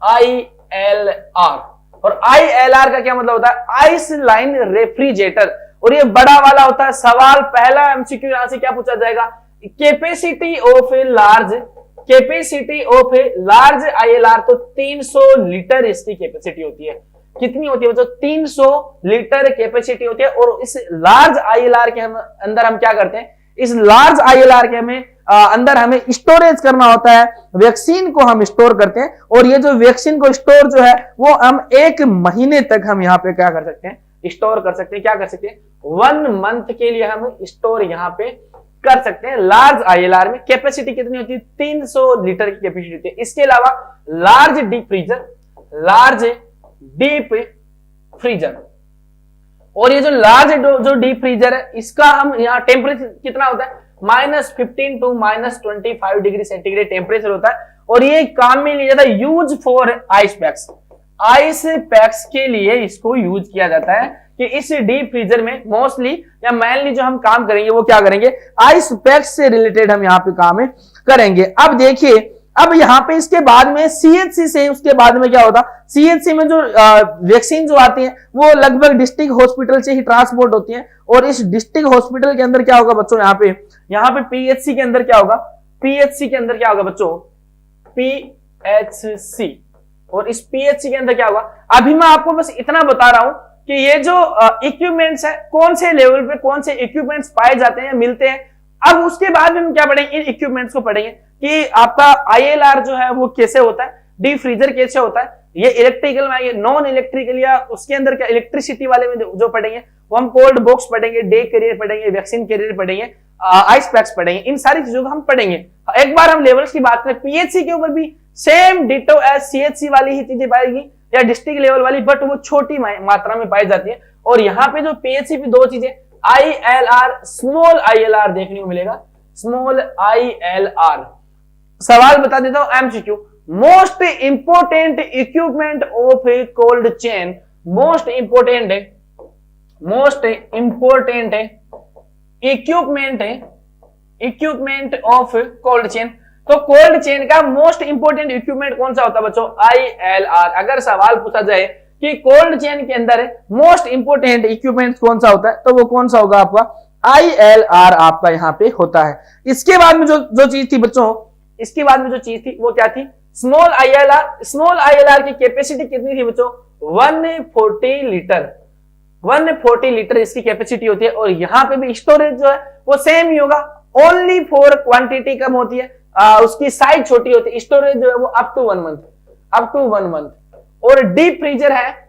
Speaker 1: ILR, और ILR का क्या मतलब होता है, आइस लाइन रेफ्रिजरेटर। और ये बड़ा वाला होता है। सवाल पहला MCQ यहां से क्या पूछा जाएगा, capacity of a large ILR, तो 300 लीटर इसकी कैपेसिटी होती है। कितनी होती है बच्चों, 300 लीटर कैपेसिटी होती है। और इस लार्ज ILR के अंदर हम क्या करते हैं, इस लार्ज ILR के अंदर हमें स्टोरेज करना होता है, वैक्सीन को हम स्टोर करते हैं। और ये जो वैक्सीन को स्टोर जो है वो हम 1 महीने तक हम यहाँ पे क्या कर सकते हैं, स्टोर कर सकते हैं। क्या कर सकते हैं, 1 मंथ के लिए हम स्टोर यहाँ पे कर सकते हैं। लार्ज ILR में कैपेसिटी कितनी होती है, 300 लीटर की कैपेसिटी होती है। इसके अलावा लार्ज डीप फ्रीजर, और ये जो लार्ज जो डीप फ्रीजर है, इसका हम यहाँ टेम्परेचर कितना होता है, -15 to -25 डिग्री सेंटीग्रेड टेम्परेचर होता है। और ये काम में लिया जाता है use for ice packs. Ice packs के लिए इसको यूज किया जाता है कि इस डीप फ्रीजर में मोस्टली या मेनली जो हम काम करेंगे वो क्या करेंगे, आइस पैक्स से रिलेटेड हम यहाँ पे काम करेंगे। अब देखिए, अब यहाँ पे इसके बाद में सीएचसी से उसके बाद में क्या होता, सीएचसी में जो वैक्सीन जो आती है वो लगभग डिस्ट्रिक्ट हॉस्पिटल से ही ट्रांसपोर्ट होती है, और इस डिस्ट्रिक्ट हॉस्पिटल के अंदर क्या होगा बच्चों, यहाँ पे पीएचसी के अंदर क्या होगा, पीएचसी के अंदर क्या होगा बच्चों, पीएचसी, और इस पीएचसी के अंदर क्या होगा, अभी मैं आपको बस इतना बता रहा हूं कि ये जो इक्विपमेंट्स है कौन से लेवल पे कौन से इक्विपमेंट्स पाए जाते हैं, मिलते हैं। अब उसके बाद हम क्या पढ़ेंगे, इन इक्विपमेंट्स को पढ़ेंगे कि आपका आईएलआर जो है वो कैसे होता है, डीप फ्रीजर कैसे होता है, ये इलेक्ट्रिकल में आएंगे, नॉन इलेक्ट्रिकल या उसके अंदर क्या इलेक्ट्रिसिटी वाले में जो पढ़ेंगे वो हम कोल्ड बॉक्स पढ़ेंगे, डे कैरियर पढ़ेंगे, वैक्सीन कैरियर पढ़ेंगे, आइस पैक्स पढ़ेंगे, इन सारी चीजों को हम पढ़ेंगे। एक बार हम लेवल्स की बात करें, पीएचसी के ऊपर भी सेम डिटो एज सीएचसी वाली ही चीजें पाएगी या डिस्ट्रिक्ट लेवल वाली, बट वो छोटी मात्रा में पाई जाती है। और यहाँ पे जो पीएचसी पे दो चीजें आईएलआर, स्मॉल आईएलआर देखने को मिलेगा, स्मॉल आईएलआर। सवाल बता देता हूं MCQ, most important equipment of A cold chain, most important equipment of cold chain. तो कोल्ड चेन का मोस्ट इंपोर्टेंट इक्विपमेंट कौन सा होता है बच्चों, आईएलआर। अगर सवाल पूछा जाए कि कोल्ड चेन के अंदर मोस्ट इंपोर्टेंट इक्विपमेंट कौन सा होता है, तो वो कौन सा होगा आपका, आईएलआर आपका यहाँ पे होता है। इसके बाद में जो चीज थी बच्चों, इसके बाद में जो चीज थी वो क्या थी, स्मॉल आईएलआर। स्मॉल आईएलआर की कैपेसिटी कितनी थी बच्चों, 140 लीटर, 140 लीटर इसकी कैपेसिटी होती है। और यहाँ पे भी स्टोरेज जो है वो सेम ही होगा, ओनली फॉर क्वांटिटी कम होती है, उसकी साइज छोटी होती है, स्टोरेज जो है वो अप टू 1 मंथ। और डीप फ्रीजर है,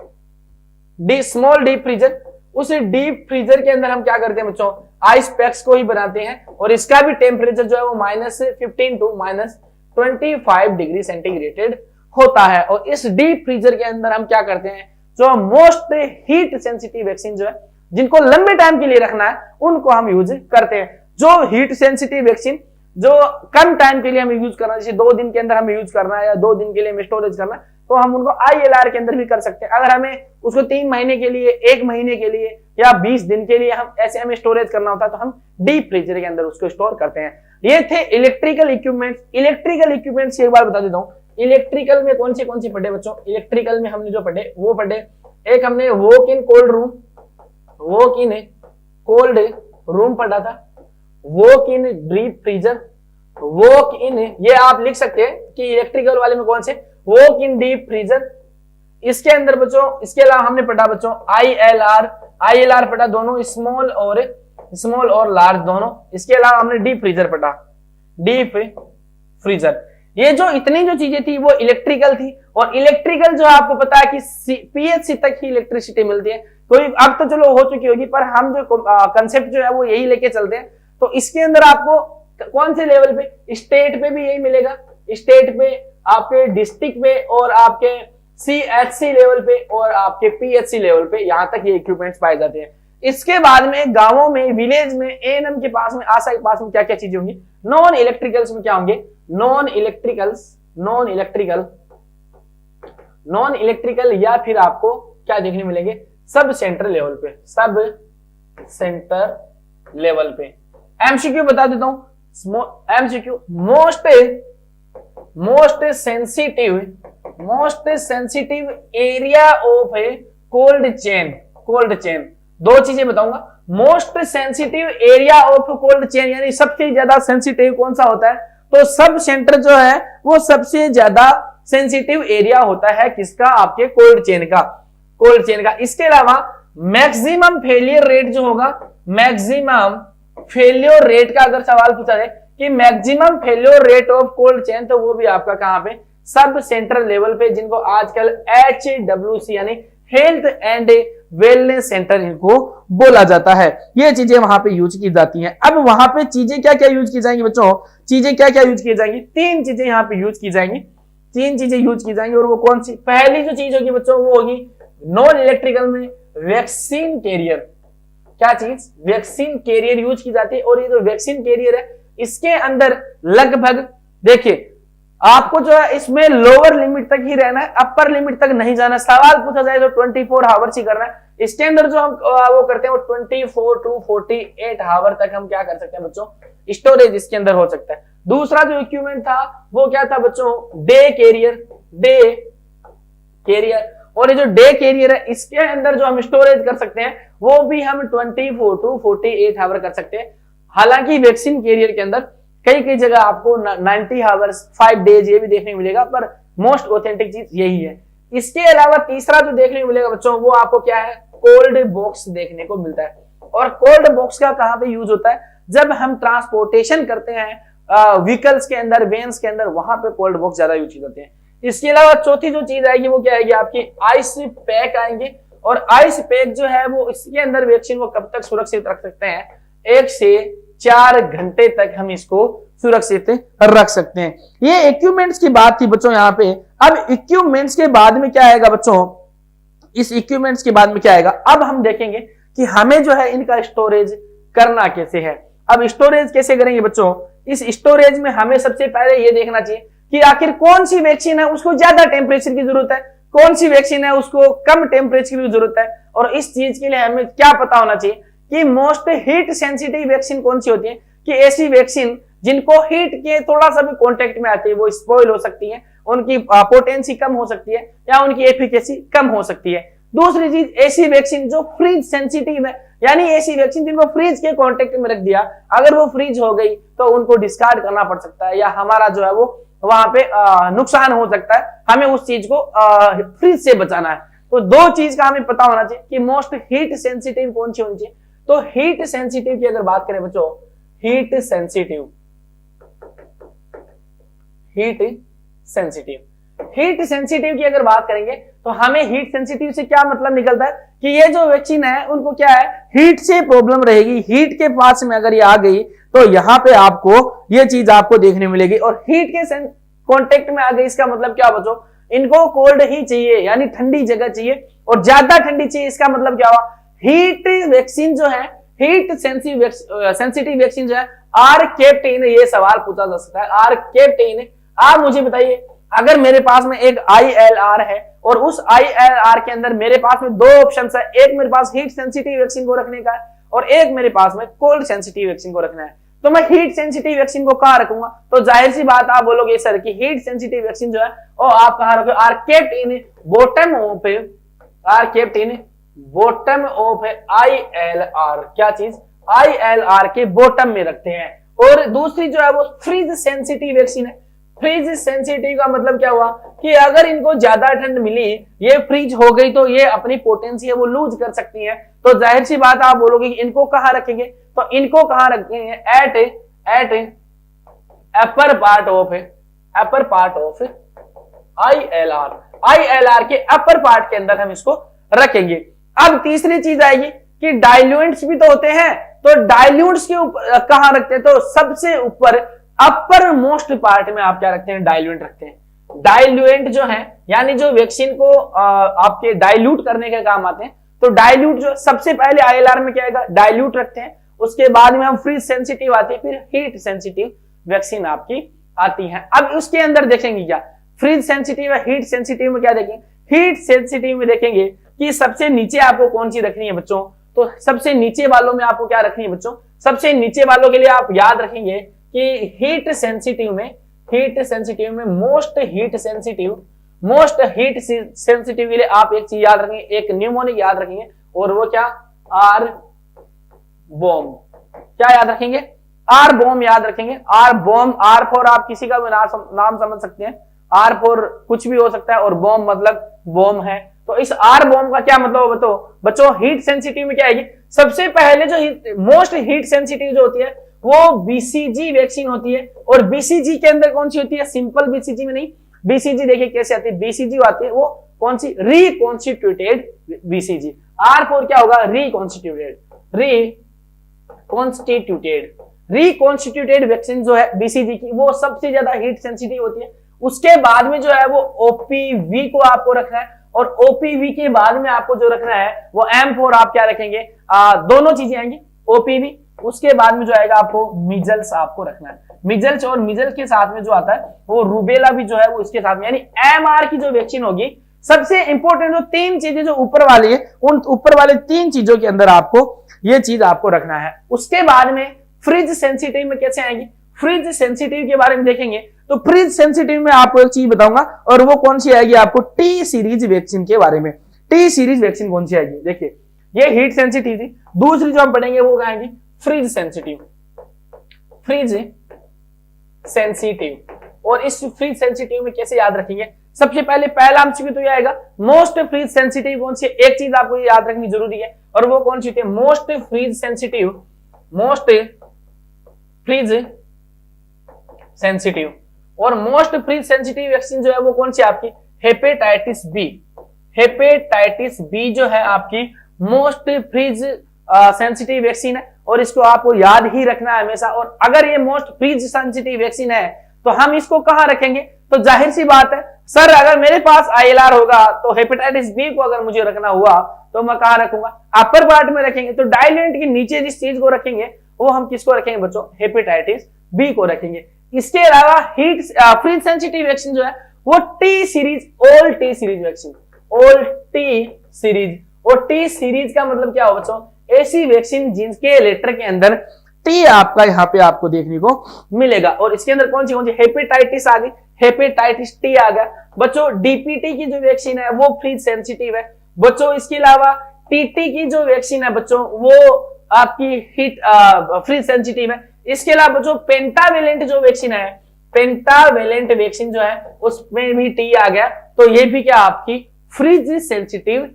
Speaker 1: स्मॉल डीप फ्रीजर, उस डीप फ्रीजर के अंदर हम क्या करते हैं बच्चों, आइस पैक्स को ही बनाते हैं, और इसका भी टेम्परेचर जो है वो -15 टू -25 डिग्री सेंटीग्रेड होता है। और इस डीप फ्रीजर के अंदर हम क्या करते हैं, जो मोस्ट हीट सेंसिटिव वैक्सीन जो है जिनको लंबे टाइम के लिए रखना है उनको हम यूज करते हैं। जो हीट सेंसिटिव वैक्सीन जो कम टाइम के लिए हमें यूज करना है, जैसे 2 दिन के अंदर हमें यूज करना है या 2 दिन के लिए हमें स्टोरेज करना है, तो हम उनको आईएलआर के अंदर भी कर सकते हैं। अगर हमें उसको 3 महीने के लिए, 1 महीने के लिए या 20 दिन के लिए हम ऐसे हमें स्टोरेज करना होता है, तो हम डीप फ्रीजर के अंदर उसको स्टोर करते हैं। ये थे इलेक्ट्रिकल इक्विपमेंट्स। इलेक्ट्रिकल इक्विपमेंट्स एक बार बता देता हूँ, इलेक्ट्रिकल में कौन सी पढ़े बच्चों, इलेक्ट्रिकल में हमने जो पढ़े वो पढ़े, एक हमने वॉक इन कोल्ड रूम पढ़ा था, walk in deep freezer, walk in, ये आप लिख सकते हैं कि इलेक्ट्रिकल वाले में कौन से, वॉक इन डीप फ्रीजर। इसके अंदर बच्चों, इसके अलावा हमने पढ़ा बच्चों आईएलआर पढ़ा, दोनों स्मॉल और लार्ज दोनों। इसके अलावा हमने डीप फ्रीजर पढ़ा, डीप फ्रीजर। ये जो इतनी जो चीजें थी वो इलेक्ट्रिकल थी, और इलेक्ट्रिकल जो आपको पता है कि पीएचसी तक ही इलेक्ट्रिसिटी मिलती है, कोई अब तो चलो हो चुकी होगी, पर हम जो कंसेप्ट जो है वो यही लेके चलते हैं। तो इसके अंदर आपको कौन से लेवल पे, स्टेट पे भी यही मिलेगा, स्टेट पे, आपके डिस्ट्रिक्ट पे, और आपके सीएचसी लेवल पे, और आपके पीएचसी लेवल पे, यहां तक ये इक्विपमेंट्स पाए जाते हैं। इसके बाद में गांवों में, विलेज में, एएनएम के पास में, आशा के पास में क्या क्या चीजें होंगी, नॉन इलेक्ट्रिकल्स में क्या होंगे, नॉन इलेक्ट्रिकल या फिर आपको क्या देखने मिलेंगे, सब सेंटर लेवल पे। एमसीक्यू बता देता हूं, MCQ, most sensitive area of A cold chain. 2 चीजें बताऊंगा, most sensitive area of cold chain यानी सबसे ज्यादा सेंसिटिव कौन सा होता है, तो सब सेंटर जो है वो सबसे ज्यादा सेंसिटिव एरिया होता है किसका, आपके कोल्ड चेन का। इसके अलावा मैक्सिमम फेलियर रेट जो होगा, मैक्सिमम फेलियर रेट का अगर सवाल पूछा जाए कि maximum failure rate of cold chain, तो वो भी आपका कहां पे, सब सेंटर लेवल पे, जिनको आजकल HWC यानी हेल्थ एंड वेलनेस सेंटर इनको बोला जाता है। ये चीजें वहां पे यूज की जाती हैं। अब वहां पे चीजें क्या क्या यूज की जाएंगी बच्चों, चीजें क्या क्या यूज की जाएंगी, 3 चीजें यहाँ पे यूज की जाएंगी, 3 चीजें यूज की जाएंगी। और वो कौन सी, पहली जो चीज होगी बच्चों वो होगी नॉन इलेक्ट्रिकल में वैक्सीन कैरियर। क्या चीज, वैक्सीन कैरियर यूज की जाती है। और ये जो वैक्सीन कैरियर है इसके अंदर लगभग देखिए आपको जो है इसमें लोअर लिमिट तक ही रहना है, अपर लिमिट तक नहीं जाना। सवाल पूछा जाए तो 24 आवर्स ही करना है। इसके अंदर जो हम वो करते हैं वो 24 to 48 आवर तक हम क्या कर सकते हैं बच्चों, स्टोरेज इसके अंदर हो सकता है। दूसरा जो इक्विपमेंट था वो क्या था बच्चों, डे कैरियर। और ये जो डे कैरियर है इसके अंदर जो हम स्टोरेज कर सकते हैं वो भी हम 24 to 48 आवर कर सकते हैं। हालांकि वैक्सीन कैरियर के अंदर कई जगह आपको 90 आवर्स 5 डेज ये भी देखने को मिलेगा, पर मोस्ट ऑथेंटिक चीज यही है। इसके अलावा तीसरा जो देखने को मिलेगा बच्चों वो आपको क्या है, कोल्ड बॉक्स देखने को मिलता है। और कोल्ड बॉक्स का कहां पे यूज होता है, जब हम ट्रांसपोर्टेशन करते हैं व्हीकल्स के अंदर, वेन्स के अंदर, वहां पे कोल्ड बॉक्स ज्यादा यूज होते हैं। इसके अलावा चौथी जो चीज आएगी वो क्या आएगी, आपकी आइस पैक आएंगे। और आइस पैक जो है वो इसके अंदर वैक्सीन को कब तक सुरक्षित रख सकते हैं, 1 से 4 घंटे तक हम इसको सुरक्षित रख सकते हैं। ये इक्विपमेंट्स की बात थी बच्चों यहाँ पे। अब इक्विपमेंट्स के बाद में क्या आएगा बच्चों, इस इक्विपमेंट्स के बाद में क्या आएगा, अब हम देखेंगे कि हमें जो है इनका स्टोरेज करना कैसे है। अब स्टोरेज कैसे करेंगे बच्चों, इस स्टोरेज में हमें सबसे पहले ये देखना चाहिए कि आखिर कौन सी वैक्सीन है उसको ज्यादा टेम्परेचर की जरूरत है, कौन सी वैक्सीन है उसको कम टेम्परेचर की जरूरत है। और इस चीज के लिए हमें क्या पता होना चाहिए कि मोस्ट हीट सेंसिटिव वैक्सीन कौन सी होती है, कि ऐसी वैक्सीन जिनको हीट के थोड़ा सा भी कांटेक्ट में आती है वो स्पॉइल हो सकती है, उनकी पोटेंसी कम हो सकती है या उनकी एफिकेसी कम हो सकती है। दूसरी चीज, ऐसी वैक्सीन जो फ्रीज सेंसिटिव है, यानी ऐसी वैक्सीन जिनको फ्रीज के कांटेक्ट में रख दिया, अगर वो फ्रीज हो गई तो उनको डिस्कार्ड करना पड़ सकता है या हमारा जो है वो वहां पे नुकसान हो सकता है, हमें उस चीज को फ्रीज से बचाना है। तो दो चीज का हमें पता होना चाहिए कि मोस्ट हीट सेंसिटिव कौन सी होनी चाहिए। तो हीट सेंसिटिव की अगर बात करें बच्चों, हीट सेंसिटिव की अगर बात करेंगे तो हमें हीट सेंसिटिव से क्या मतलब निकलता है कि ये जो वैक्सीन है उनको क्या है, हीट से प्रॉब्लम रहेगी। हीट के पास में अगर ये आ गई तो यहाँ पे आपको ये चीज आपको देखने मिलेगी। और हीट के कांटेक्ट में आ गई इसका मतलब क्या बच्चों, इनको कोल्ड ही चाहिए, यानी ठंडी जगह चाहिए और ज्यादा ठंडी चाहिए। इसका मतलब क्या हुआ, हीट वैक्सीन जो है, हीट सेंसिटिव वैक्सीन जो है, आर केप्ट इन, ये सवाल पूछा जा सकता है, आर केप्ट इन। आप मुझे बताइए, अगर मेरे पास में एक ILR है और उस ILR के अंदर मेरे पास में दो ऑप्शन है, एक मेरे पास हीट सेंसिटिव वैक्सीन को रखने का है और एक मेरे पास में कोल्ड सेंसिटिव वैक्सीन को रखना है, तो मैं हीट सेंसिटिव वैक्सीन को कहां रखूंगा। तो जाहिर सी बात आप बोलोगे सर कि हीट सेंसिटिव वैक्सीन जो है वो आप कहां रखोगे, are kept in bottom of, are kept in bottom of ILR, क्या चीज, ILR के बॉटम में रखते हैं। और दूसरी जो है वो फ्रीज सेंसिटिव वैक्सीन है। फ्रीज सेंसिटिव का मतलब क्या हुआ कि अगर इनको ज्यादा ठंड मिली, ये फ्रीज हो गई, तो ये अपनी पोटेंसी है वो लूज कर सकती है। तो जाहिर सी बात आप बोलोगे कि इनको कहां रखेंगे, तो इनको कहां रखेंगे, at upper part of ILR के अपर पार्ट के अंदर हम इसको रखेंगे। अब तीसरी चीज आएगी कि डाइल्यूएंट्स भी तो होते हैं, तो डाइल्यूएंट्स के ऊपर कहां रखते हैं, तो सबसे ऊपर अपर मोस्ट पार्ट में आप क्या रखते हैं, डाइल्यूएंट रखते हैं। डाइल्यूएंट जो है यानी जो वैक्सीन को आपके डाइल्यूट करने के काम आते हैं, तो डाइल्यूट जो सबसे पहले ILR में क्या आएगा, डाइल्यूट रखते हैं। उसके बाद में हम फ्रीज सेंसिटिव आती है, फिर हीट सेंसिटिव वैक्सीन आपकी आती है। अब उसके अंदर देखेंगे क्या, फ्रीज सेंसिटिव है, हीट सेंसिटिव में क्या देखेंगे, हीट सेंसिटिव में देखेंगे कि सबसे नीचे आपको कौन सी रखनी है बच्चों, तो सबसे नीचे वालों में आपको क्या रखनी है बच्चों, सबसे नीचे वालों के लिए आप याद रखेंगे कि हीट सेंसिटिव में मोस्ट हीट सेंसिटिव के लिए आप एक चीज याद रखेंगे, एक न्यूमोनिक याद रखेंगे, और वो क्या, आर बॉम। क्या याद रखेंगे, आर बॉम याद रखेंगे। आर बॉम, आर फॉर आप किसी का भी नाम समझ सकते हैं, आर फॉर कुछ भी हो सकता है और बॉम मतलब बॉम है। तो इस आर बॉम का क्या मतलब हो बच्चों, हीट सेंसिटिव में क्या आएगी, सबसे पहले जो मोस्ट हीट सेंसिटिव जो होती है वो BCG वैक्सीन होती है। और BCG के अंदर कौन सी होती है, सिंपल BCG में नहीं, BCG देखिए कैसे आती है, BCG आती है वो कौन सी, रिकॉन्स्टिट्यूटेड BCG। आर फोर क्या होगा, रिकॉन्स्टिट्यूटेड वैक्सीन जो है BCG की, वो सबसे ज्यादा हीट सेंसिटिव होती है। उसके बाद में जो है वो OPV को आपको रखना है, और OPV के बाद में आपको जो रखना है वो M4 आप क्या रखेंगे, दोनों चीजें आएंगी, OPV, उसके बाद में जो आएगा आपको मीजल्स आपको रखना है। मिजल्स, और मिजल के साथ में जो आता है वो रूबेला भी जो है वो इसके साथ में, यानी MR की जो वैक्सीन होगी, सबसे इंपॉर्टेंट जो 3 चीजें जो ऊपर वाली है, उन ऊपर वाले 3 चीजों के अंदर आपको ये चीज आपको रखना है। उसके बाद में फ्रिज सेंसिटिव में कैसे आएंगे, फ्रिज सेंसिटिव के बारे में देखेंगे। तो फ्रिज सेंसिटिव में आपको एक चीज बताऊंगा, और वो कौन सी आएगी आपको, टी सीरीज वैक्सीन के बारे में। टी सीरीज वैक्सीन कौन सी आएगी, देखिए ये हीट सेंसिटिव थी, दूसरी जो हम पढ़ेंगे वो आएगी फ्रिज सेंसिटिव, फ्रिज सेंसिटिव। और इस फ्रिज सेंसिटिव में कैसे याद रखेंगे, सबसे पहले पहला एमसीक्यू तो ये आएगा, मोस्ट फ्रीज सेंसिटिव कौन सी, एक चीज आपको याद रखनी जरूरी है, और वो कौन सी थी, most freeze sensitive, most freeze sensitive. और मोस्ट फ्रीज सेंसिटिव वैक्सीन जो है वो कौन सी आपकी, हेपेटाइटिस बी, हेपेटाइटिस बी जो है आपकी मोस्ट फ्रीज सेंसिटिव वैक्सीन है, और इसको आपको याद ही रखना है हमेशा। और अगर ये मोस्ट फ्रीज सेंसिटिव वैक्सीन है तो हम इसको कहां रखेंगे, तो जाहिर सी बात है सर, अगर मेरे पास ILR होगा तो हेपेटाइटिस बी को अगर मुझे रखना हुआ तो मैं कहां रखूंगा, अपर पार्ट में रखेंगे। तो डायलेंट के नीचे जिस चीज को रखेंगे वो हम किसको रखेंगे बच्चों, हेपेटाइटिस बी को रखेंगे। इसके अलावा हीट फ्रीज सेंसिटिव वैक्सीन जो है वो T series, all T series vaccine, all T series. और टी सीरीज का मतलब क्या हो बच्चों, ऐसी वैक्सीन जिनके लेटर के अंदर टी आपका यहाँ पे आपको देखने को मिलेगा। और इसके अंदर कौन सी हेपेटाइटिस आ गई, हेपेटाइटिस टी आ गया बच्चों। डीपीटी की जो वैक्सीन है वो फ्रीज सेंसिटिव है बच्चों। इसके अलावा टीटी की जो वैक्सीन है बच्चों वो आपकी हीट फ्रीज सेंसिटिव है। इसके अलावा बच्चों पेंटावेलेंट जो वैक्सीन है, पेंटावेलेंट वैक्सीन जो है उसमें भी टी आ गया, तो ये भी क्या आपकी फ्रीज सेंसिटिव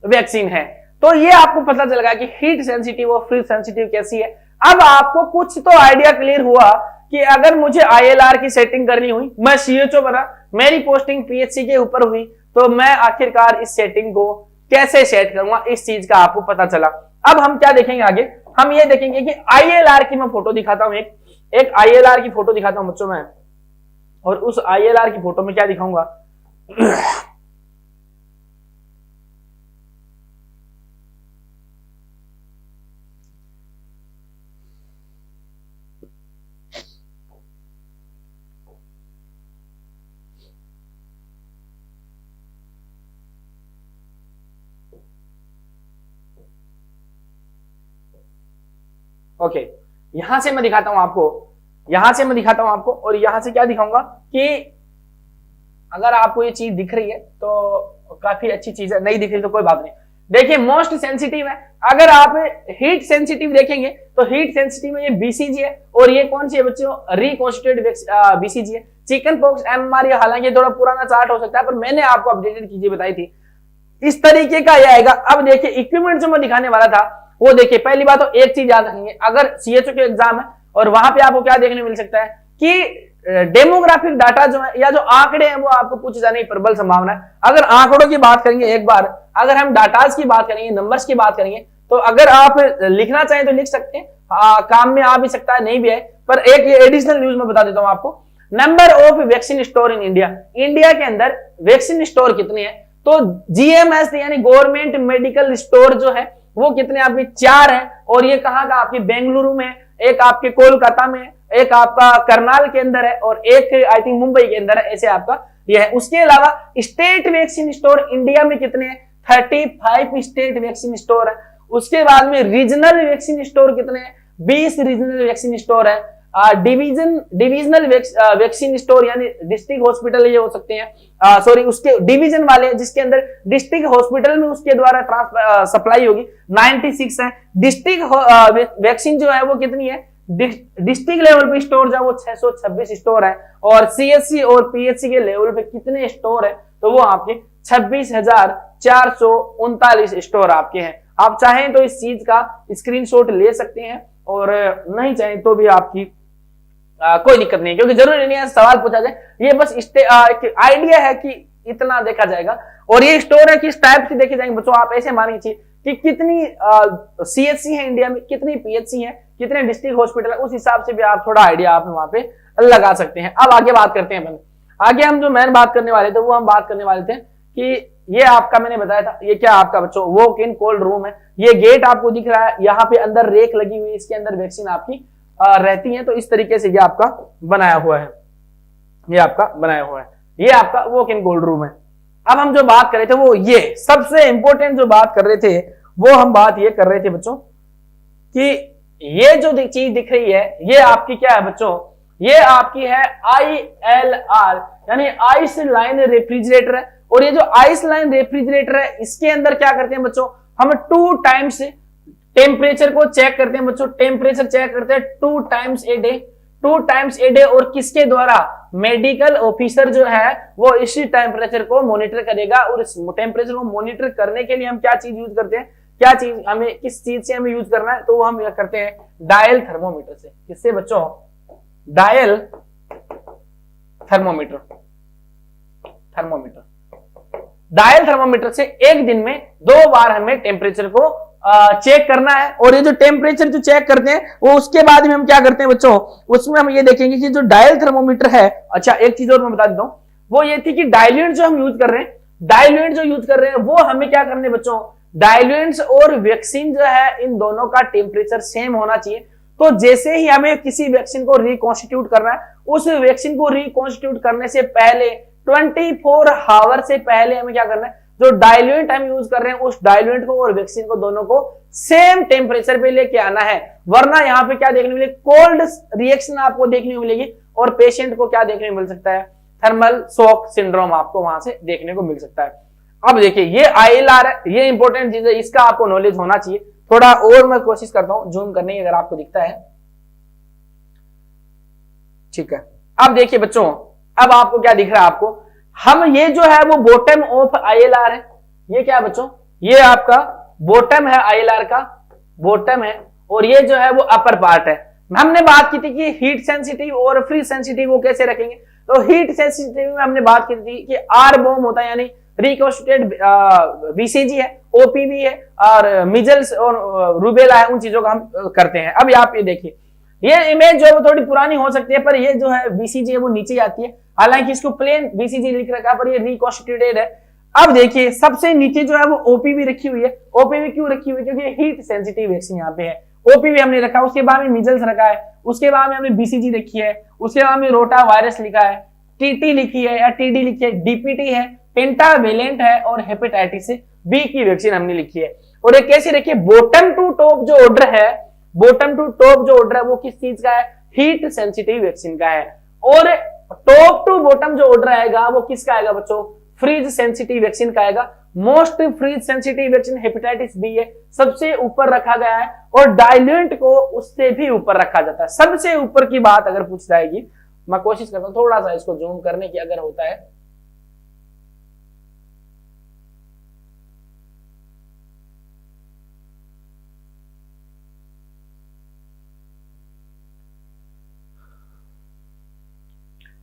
Speaker 1: वैक्सीन है। तो ये आपको पता चल गया कि हीट सेंसिटिव और फ्रीज सेंसिटिव कैसी है। अब आपको कुछ तो आइडिया क्लियर हुआ कि अगर मुझे ILR की सेटिंग करनी हुई, मैं CHO बना, मेरी पोस्टिंग PHC के ऊपर हुई, तो मैं आखिरकार इस सेटिंग को कैसे सेट करूंगा, इस चीज का आपको पता चला। अब हम क्या देखेंगे आगे, हम ये देखेंगे कि ILR की मैं फोटो दिखाता हूं, एक ILR की फोटो दिखाता हूं बच्चों मैं, और उस ILR की फोटो में क्या दिखाऊंगा ओके, यहां से मैं दिखाता हूं आपको, यहां से मैं दिखाता हूं आपको, और यहां से क्या दिखाऊंगा कि अगर आपको ये चीज दिख रही है तो काफी अच्छी चीज है, नहीं दिख रही तो कोई बात नहीं। देखिए मोस्ट सेंसिटिव है, अगर आप हीट सेंसिटिव देखेंगे तो हीट सेंसिटिव में ये BCG है, और ये कौन सी है बच्चों, रिकॉन्स्टिट्यूटेड BCG है। चिकन पॉक्स MMR, ये हालांकि थोड़ा पुराना चार्ट हो सकता है, पर मैंने आपको अपडेटेड चीजें बताई थी, इस तरीके का ये आएगा। अब देखिए इक्विपमेंट जो मैं दिखाने वाला था वो देखिए, पहली बात तो एक चीज याद रखेंगे, अगर CHO के एग्जाम है और वहां पे आपको क्या देखने मिल सकता है कि डेमोग्राफिक डाटा जो है या जो आंकड़े हैं वो आपको पूछे जाने की प्रबल संभावना है। अगर आंकड़ों की बात करेंगे एक बार, अगर हम डाटाज की बात करेंगे, नंबर्स की बात करेंगे, तो अगर आप लिखना चाहें तो लिख सकते हैं, काम में आ भी सकता है, नहीं भी है। पर एक एडिशनल न्यूज में बता देता हूं आपको, number of vaccine store in India, India के अंदर वैक्सीन स्टोर कितने हैं, तो GMS यानी गवर्नमेंट मेडिकल स्टोर जो है वो कितने आपके 4 है। और ये कहां का, आपके बेंगलुरु में, एक आपके कोलकाता में, एक आपका करनाल के अंदर है, और एक आई थिंक मुंबई के अंदर है, ऐसे आपका ये है। उसके अलावा स्टेट वैक्सीन स्टोर इंडिया में कितने हैं, 35 स्टेट वैक्सीन स्टोर है। उसके बाद में रीजनल वैक्सीन स्टोर कितने हैं, 20 रीजनल वैक्सीन स्टोर है। डिविजनल वैक्सीन स्टोर यानी डिस्ट्रिक्ट हॉस्पिटल ये हो सकते हैं, सॉरी उसके डिवीजन वाले जिसके अंदर डिस्ट्रिक्ट हॉस्पिटल में उसके द्वारा सप्लाई होगी, 96 है। डिस्ट्रिक्ट वैक्सीन जो है वो कितनी है, डिस्ट्रिक्ट लेवल पे स्टोर जो वो 626 स्टोर है। और CHC और PHC के लेवल पे कितने स्टोर है, तो वो आपके 26,439 स्टोर आपके हैं। आप चाहें तो इस चीज का स्क्रीनशॉट ले सकते हैं, और नहीं चाहें तो भी आपकी कोई दिक्कत नहीं, क्योंकि जरूरी नहीं है सवाल पूछा जाए, ये बस आइडिया है कि इतना देखा जाएगा। और ये स्टोर है किस टाइप से देखे जाएंगे बच्चों, आप ऐसे मान लीजिए कि कितनी CHC है इंडिया में, कितनी PHC है, कितने डिस्ट्रिक्ट हॉस्पिटल है, उस हिसाब से भी आप थोड़ा आइडिया आप वहां पे लगा सकते हैं। अब आगे बात करते हैं, आगे हम जो मेन बात करने वाले थे वो हम बात करने वाले थे कि ये आपका मैंने बताया था, ये क्या आपका बच्चों वॉक इन कोल्ड रूम है। ये गेट आपको दिख रहा है, यहाँ पे अंदर रेक लगी हुई है, इसके अंदर वैक्सीन आपकी रहती हैं। तो इस तरीके से ये आपका बनाया हुआ है, ये आपका बनाया हुआ है, ये आपका वॉक इन कोल्ड रूम है। अब हम जो बात कर रहे थे वो ये सबसे इंपॉर्टेंट जो बात कर रहे थे वो हम बात ये कर रहे थे बच्चों कि ये जो चीज दिख रही है ये आपकी क्या है बच्चों, ये आपकी है ILR यानी आइस लाइन रेफ्रिजरेटर है। और ये जो आइस लाइन रेफ्रिजरेटर है इसके अंदर क्या करते हैं बच्चों, हम 2 टाइम्स टेम्परेचर को चेक करते हैं बच्चों, टेम्परेचर चेक करते हैं 2 times a day, 2 times a day. और किसके द्वारा, मेडिकल ऑफिसर जो है वो इसी टेम्परेचर को मॉनिटर करेगा। और इस टेम्परेचर को मॉनिटर करने के लिए हम क्या चीज यूज करते हैं, क्या चीज हमें किस चीज से हमें यूज करना है, तो हम यह करते हैं डायल थर्मोमीटर से। किससे बच्चों, डायल थर्मोमीटर, डायल थर्मोमीटर से एक दिन में 2 बार हमें टेम्परेचर को चेक करना है। और ये जो टेम्परेचर जो चेक करते हैं वो उसके बाद में हम क्या करते हैं बच्चों, उसमें हम ये देखेंगे कि जो डायल थर्मोमीटर है, अच्छा एक चीज और मैं बता देता हूं, वो ये थी कि डाइल्यूएंट जो हम यूज कर रहे हैं, डाइल्यूएंट जो यूज कर रहे हैं वो हमें क्या करने बच्चों, डाइल्यूएंट्स और वैक्सीन जो है इन दोनों का टेम्परेचर सेम होना चाहिए। तो जैसे ही हमें किसी वैक्सीन को रिकॉन्स्टिट्यूट करना है, उस वैक्सीन को रिकॉन्स्टिट्यूट करने से पहले 24 आवर से पहले हमें क्या करना है, जो डाइल्यूएंट हम यूज कर रहे हैं उस डाइल्यूएंट को और वैक्सीन को दोनों को सेम टेम्परेचर पे लेके आना है। वरना यहाँ पे क्या देखने मिलेगी, कोल्ड रिएक्शन आपको देखने को मिलेगी और पेशेंट को क्या देखने को मिल सकता है, थर्मल शॉक सिंड्रोम आपको वहां से देखने को मिल सकता है। अब देखिए ये ILR है, ये इंपॉर्टेंट चीज है, इसका आपको नॉलेज होना चाहिए। थोड़ा और मैं कोशिश करता हूं जूम करने की, अगर आपको दिखता है ठीक है। अब देखिए बच्चों, अब आपको क्या दिख रहा है, आपको हम ये जो है वो बॉटम ऑफ ILR है, ये क्या है बच्चों, ये आपका बॉटम है ILR का, बॉटम है। और ये जो है वो अपर पार्ट है। हमने बात की थी कि हीट सेंसिटिव और फ्री सेंसिटिव वो कैसे रखेंगे, तो हीट सेंसिटिव में हमने बात की थी कि RBOM होता है यानी रिकॉन्स्टिट्यूटेड BCG है, OPV है और मिजल्स और रूबेला है, उन चीजों का हम करते हैं। अब आप ये देखिए, ये इमेज जो है वो थोड़ी पुरानी हो सकती है, पर ये जो है BCG है वो नीचे आती है, हालांकि इसको प्लेन BCG लिख रखा है पर ये रिकॉन्स्टिट्यूटेड है। अब देखिए सबसे नीचे जो है वो OPV रखी हुई है। OPV क्यों रखी हुई है, क्योंकि हीट सेंसिटिव वैक्सीन यहाँ पे है। OPV हमने रखा, उसके बाद में मिजल्स रखा है, उसके बाद में हमने BCG रखी है, उसके बाद में रोटा वायरस लिखा है, TT लिखी है या TD लिखी है, DPT है, पेंटावेलेंट है और हेपेटाइटिस बी की वैक्सीन हमने लिखी है। और एक कैसी रखिए, बॉटम टू टॉप जो ऑर्डर है, बॉटम टू टॉप जो ऑर्डर है वो किस चीज का है, हीट सेंसिटिव वैक्सीन का है। और टॉप टू बॉटम जो ऑर्डर आएगा वो किसका आएगा बच्चों, फ्रीज सेंसिटिव वैक्सीन का आएगा। Most freeze sensitive vaccine hepatitis B है, सबसे ऊपर रखा गया है। और डाइल्यूएंट को उससे भी ऊपर रखा जाता है। सबसे ऊपर की बात अगर पूछ जाएगी, मैं कोशिश करता हूं थोड़ा सा इसको जूम करने की, अगर होता है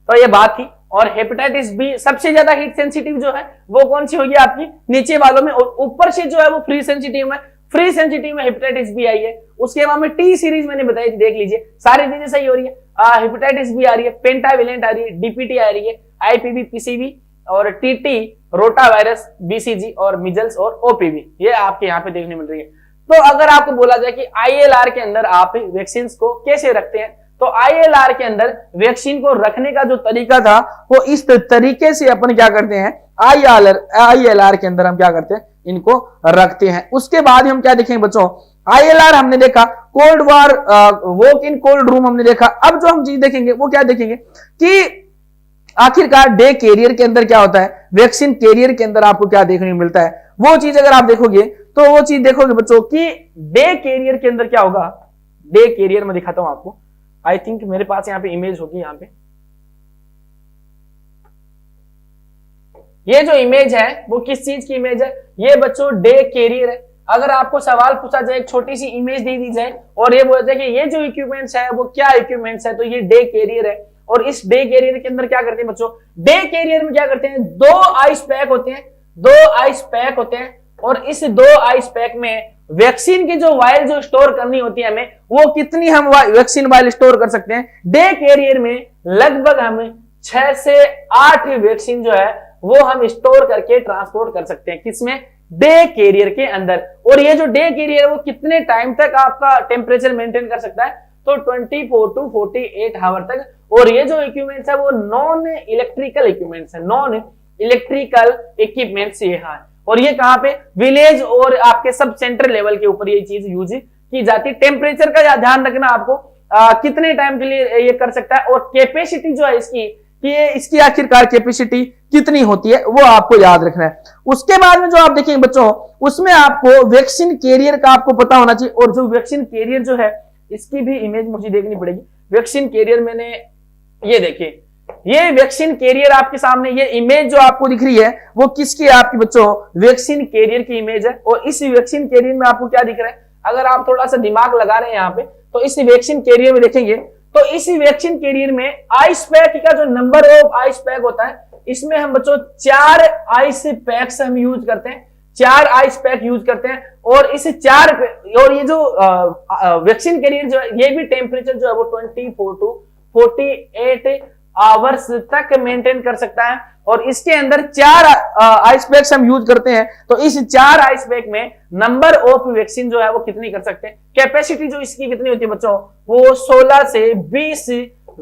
Speaker 1: तो ये बात थी। और हेपेटाइटिस बी सबसे ज्यादा हीट सेंसिटिव जो है वो कौन सी होगी आपकी, नीचे वालों में। और ऊपर से जो है वो फ्री सेंसिटिव में, फ्री सेंसिटिव में हेपेटाइटिस बी आई है। उसके बाद में T सीरीज मैंने बताई थी, देख लीजिए सारी चीजें सही हो रही है। हेपेटाइटिस बी आ रही है, पेंटावेलेंट आ रही है, DPT आ रही है, IPV PCV और TT रोटा वायरस, BCG और मिजल्स और OPV ये आपके यहाँ पे देखने मिल रही है। तो अगर आपको बोला जाए कि ILR के अंदर आप वैक्सीन को कैसे रखते हैं, तो ILR के अंदर वैक्सीन को रखने का जो तरीका था वो इस तरीके से अपन क्या करते हैं, ILR के अंदर हम क्या करते हैं, इनको रखते हैं। उसके बाद हम क्या देखेंगे बच्चों, ILR हमने देखा, cold war walk in cold room हमने देखा। अब जो हम चीज देखेंगे वो क्या देखेंगे कि आखिरकार डे कैरियर के अंदर क्या होता है, वैक्सीन कैरियर के अंदर आपको क्या देखने को मिलता है। वो चीज अगर आप देखोगे तो वो चीज देखोगे बच्चों कि डे कैरियर के अंदर क्या होगा। डे कैरियर में दिखाता हूं आपको, आई थिंक मेरे पास यहाँ पे इमेज होगी। यहाँ पे ये जो इमेज है वो किस चीज की इमेज है, ये बच्चों डे कैरियर है। अगर आपको सवाल पूछा जाए, एक छोटी सी इमेज दे दी जाए और ये बोला जाए कि ये जो इक्विपमेंट्स है वो क्या इक्विपमेंट्स है, तो ये डे कैरियर है। और इस डे कैरियर के अंदर क्या करते हैं बच्चों, डे कैरियर में क्या करते हैं, 2 आइस पैक होते हैं, 2 आइस पैक होते हैं। और इस 2 आइस पैक में वैक्सीन की जो वायल जो स्टोर करनी होती है हमें, वो कितनी हम वैक्सीन वायल स्टोर कर सकते हैं, डे कैरियर में लगभग हम 6 से 8 वैक्सीन जो है वो हम स्टोर करके ट्रांसपोर्ट कर सकते हैं। किसमें, डे कैरियर के अंदर। और ये जो डे कैरियर है वो कितने टाइम तक आपका टेम्परेचर मेंटेन कर सकता है, तो 24 टू 48 आवर तक। और ये जो इक्विपमेंट्स है वो नॉन इलेक्ट्रिकल इक्विपमेंट्स है, नॉन इलेक्ट्रिकल इक्विपमेंट्स ये है। और ये कहाँ पे, विलेज और आपके सब सेंटर लेवल के ऊपर ये चीज यूज की जाती है। टेम्परेचर का ध्यान रखना आपको, कितने टाइम के लिए ये कर सकता है, और कैपेसिटी जो है इसकी, कि ये इसकी आखिरकार कैपेसिटी कितनी होती है वो आपको याद रखना है। उसके बाद में जो आप देखेंगे बच्चों, उसमें आपको वैक्सीन कैरियर का आपको पता होना चाहिए। और जो वैक्सीन कैरियर जो है इसकी भी इमेज मुझे देखनी पड़ेगी। वैक्सीन कैरियर मैंने ये देखिए, ये वैक्सीन कैरियर आपके सामने, ये इमेज जो आपको दिख रही है वो किसकी है आपकी बच्चों, वैक्सीन कैरियर की इमेज है। और इस वैक्सीन कैरियर में आपको क्या दिख रहा है, अगर आप थोड़ा सा दिमाग लगा रहे हैं यहाँ पे, तो इस वैक्सीन कैरियर में देखेंगे तो इस वैक्सीन कैरियर में आइस पैक का जो नंबर ऑफ आइस पैक होता है, इसमें हम बच्चों 4 आइस पैक्स हम यूज करते हैं, 4 आइस पैक यूज करते हैं। और इस 4 और ये जो वैक्सीन कैरियर जो है ये भी टेम्परेचर जो है वो 24 टू 48 आवर्स तक मेंटेन कर सकता है। और इसके अंदर 4 आइस पैक्स हम यूज करते हैं। तो इस 4 आइस पैक में नंबर ऑफ वैक्सीन जो है वो कितनी कर सकते हैं, कैपेसिटी जो इसकी कितनी होती है बच्चों, वो 16 से 20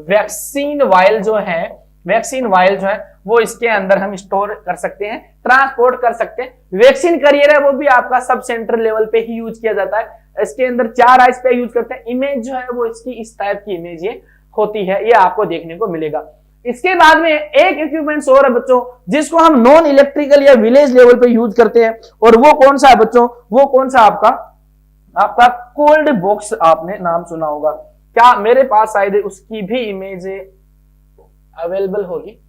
Speaker 1: वैक्सीन वायल जो है, वैक्सीन वायल जो है वो इसके अंदर हम स्टोर कर सकते हैं, ट्रांसपोर्ट कर सकते हैं। वैक्सीन कैरियर है वो भी आपका सब सेंटर लेवल पे ही यूज किया जाता है। इसके अंदर 4 आइस पैक यूज करते हैं। इमेज जो है वो इसकी इस टाइप की इमेज ये होती है, ये आपको देखने को मिलेगा। इसके बाद में एक इक्विपमेंट्स और है बच्चों जिसको हम नॉन इलेक्ट्रिकल या विलेज लेवल पे यूज करते हैं, और वो कौन सा है बच्चों, वो कौन सा आपका कोल्ड बॉक्स, आपने नाम सुना होगा क्या, मेरे पास शायद उसकी भी इमेज अवेलेबल होगी।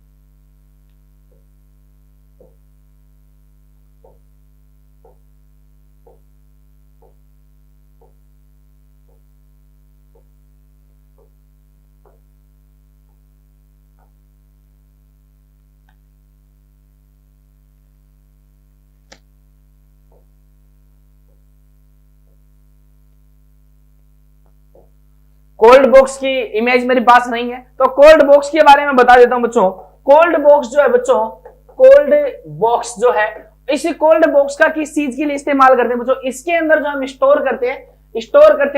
Speaker 1: कोल्ड बॉक्स की इमेज मेरे पास नहीं है, तो कोल्ड बॉक्स के बारे में बता देता हूं बच्चों। कोल्ड बॉक्स जो है बच्चों, कोल्ड बॉक्स जो है, इस कोल्ड बॉक्स का किस चीज के लिए इस्तेमाल करते हैं बच्चों, इसके अंदर जो हम स्टोर करते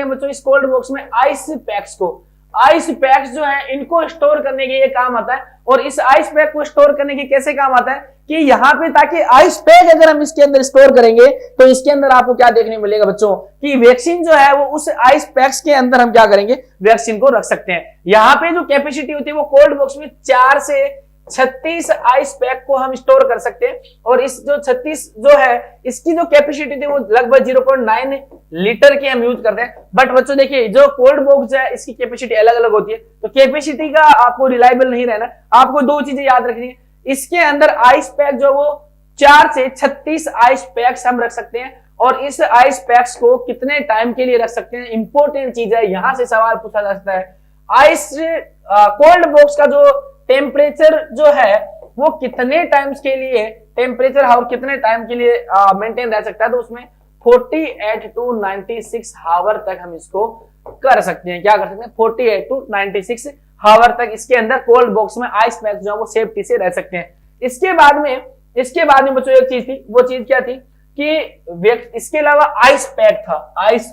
Speaker 1: हैं बच्चों इस कोल्ड बॉक्स में आइस पैक्स को। आइस पैक्स जो है इनको स्टोर करने के लिए काम आता है। और इस आइस पैक को स्टोर करने के कैसे काम आता है कि यहाँ पे, ताकि आइस पैक अगर हम इसके अंदर स्टोर करेंगे तो इसके अंदर आपको क्या देखने को मिलेगा बच्चों, कि वैक्सीन जो है वो उस आइस पैक्स के अंदर हम क्या करेंगे, वैक्सीन को रख सकते हैं। यहाँ पे जो कैपेसिटी होती है वो कोल्ड बॉक्स में 4 से 36 आइस पैक को हम स्टोर कर सकते हैं। और इस जो 36 जो है इसकी जो कैपेसिटी थी वो लगभग 0.9 लीटर की हम यूज करते हैं। बट बच्चों देखिए जो कोल्ड बॉक्स है इसकी कैपेसिटी अलग अलग होती है, तो कैपेसिटी का आपको रिलायबल नहीं रहना। आपको 2 चीजें याद रखनी है, इसके अंदर आइस पैक जो वो 4 से 36 आइस पैक्स हम रख सकते हैं। और इस आइस पैक्स को कितने टाइम के लिए रख सकते हैं, इंपॉर्टेंट चीज है, यहां से सवाल पूछा जा सकता है। आइस कोल्ड बॉक्स का जो टेम्परेचर जो है वो कितने टाइम्स के लिए, टेम्परेचर और कितने टाइम के लिए मेंटेन रह सकता है, तो उसमें 48 टू 96 आवर तक हम इसको कर सकते हैं। क्या कर सकते हैं, 48 टू 96 आवर तक इसके अंदर कोल्ड बॉक्स में आइस पैक जो है वो सेफ्टी से रह सकते हैं। इसके बाद में बच्चों एक चीज थी, वो चीज क्या थी कि इसके अलावा आइस पैक था, आइस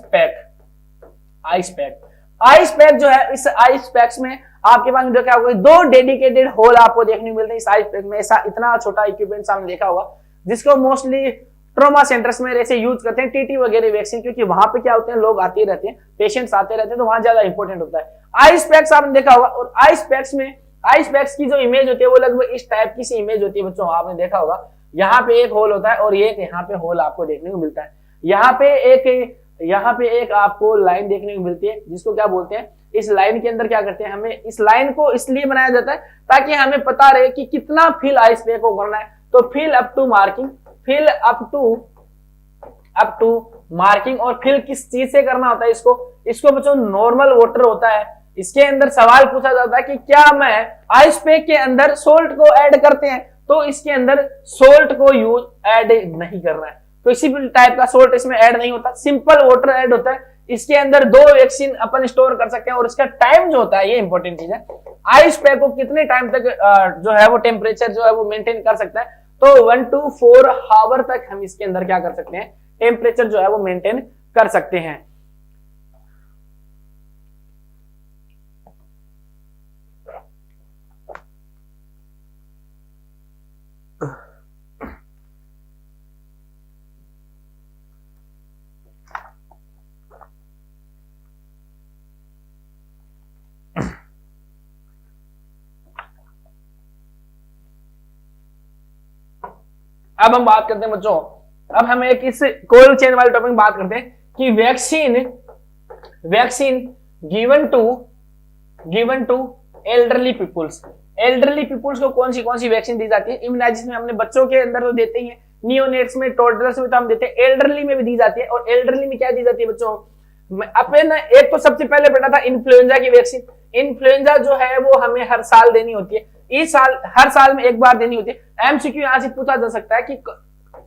Speaker 1: पैक जो है, इस आइस पैक्स में आपके पास क्या होगा, 2 डेडिकेटेड होल आपको देखने को मिलते हैं इस आइस पैक में। ऐसा इतना छोटा इक्विपमेंट आपने देखा होगा जिसको मोस्टली ट्रॉमा सेंटर्स में ऐसे यूज करते हैं, टीटी वगैरह वैक्सीन, क्योंकि वहां पे क्या होते हैं, लोग आते रहते हैं, पेशेंट्स आते रहते हैं, तो वहां ज्यादा इंपॉर्टेंट होता है। आइस पैक्स आपने देखा होगा, और आइस पैक्स की जो इमेज होती है वो लगभग इस टाइप की सी इमेज होती है बच्चों, आपने देखा होगा। यहाँ पे एक होल होता है और एक यहाँ पे होल आपको देखने को मिलता है। यहाँ पे एक आपको लाइन देखने को मिलती है जिसको क्या बोलते हैं, इस लाइन के अंदर क्या करते हैं, हमें इस लाइन को इसलिए बनाया जाता है ताकि हमें पता रहे कि कितना फिल आइस पैक को करना है। तो फिल अप टू मार्किंग, और फिल किस चीज से करना होता है इसको बच्चों नॉर्मल वाटर होता है। इसके अंदर सवाल पूछा जाता है कि क्या मैं आइस पैक के अंदर सोल्ट को ऐड करते हैं, तो इसके अंदर सोल्ट को ऐड नहीं करना है, किसी भी टाइप का सोल्ट इसमें ऐड नहीं होता, सिंपल वाटर ऐड होता है। इसके अंदर 2 वैक्सीन अपन स्टोर कर सकते हैं, और इसका टाइम जो होता है ये इंपॉर्टेंट चीज है, आइस पैक को कितने टाइम तक जो है वो टेम्परेचर जो है वो मेंटेन कर सकता है, तो 1 to 4 आवर तक हम इसके अंदर क्या कर सकते हैं, टेम्परेचर जो है वो मेंटेन कर सकते हैं। अब हम बात करते हैं बच्चों, अब हम एक इस कोल्ड चेन वाले टॉपिक में बात करते हैं कि vaccine given to elderly peoples. Elderly peoples को कौन सी वैक्सीन दी जाती है? इम्यूनाइजेशन में हमने बच्चों के अंदर तो देते ही है, नियोनेट्स में, टोडलर्स में तो हम देते हैं, एल्डरली में भी दी जाती है। और एल्डरली में क्या दी जाती है बच्चों? अपन एक तो सबसे पहले पढ़ा था इन्फ्लुएंजा की वैक्सीन। इन्फ्लुएंजा जो है वो हमें हर साल देनी होती है, इस साल हर साल में एक बार देनी होती है। एमसीक्यू यहां से पूछा जा सकता है कि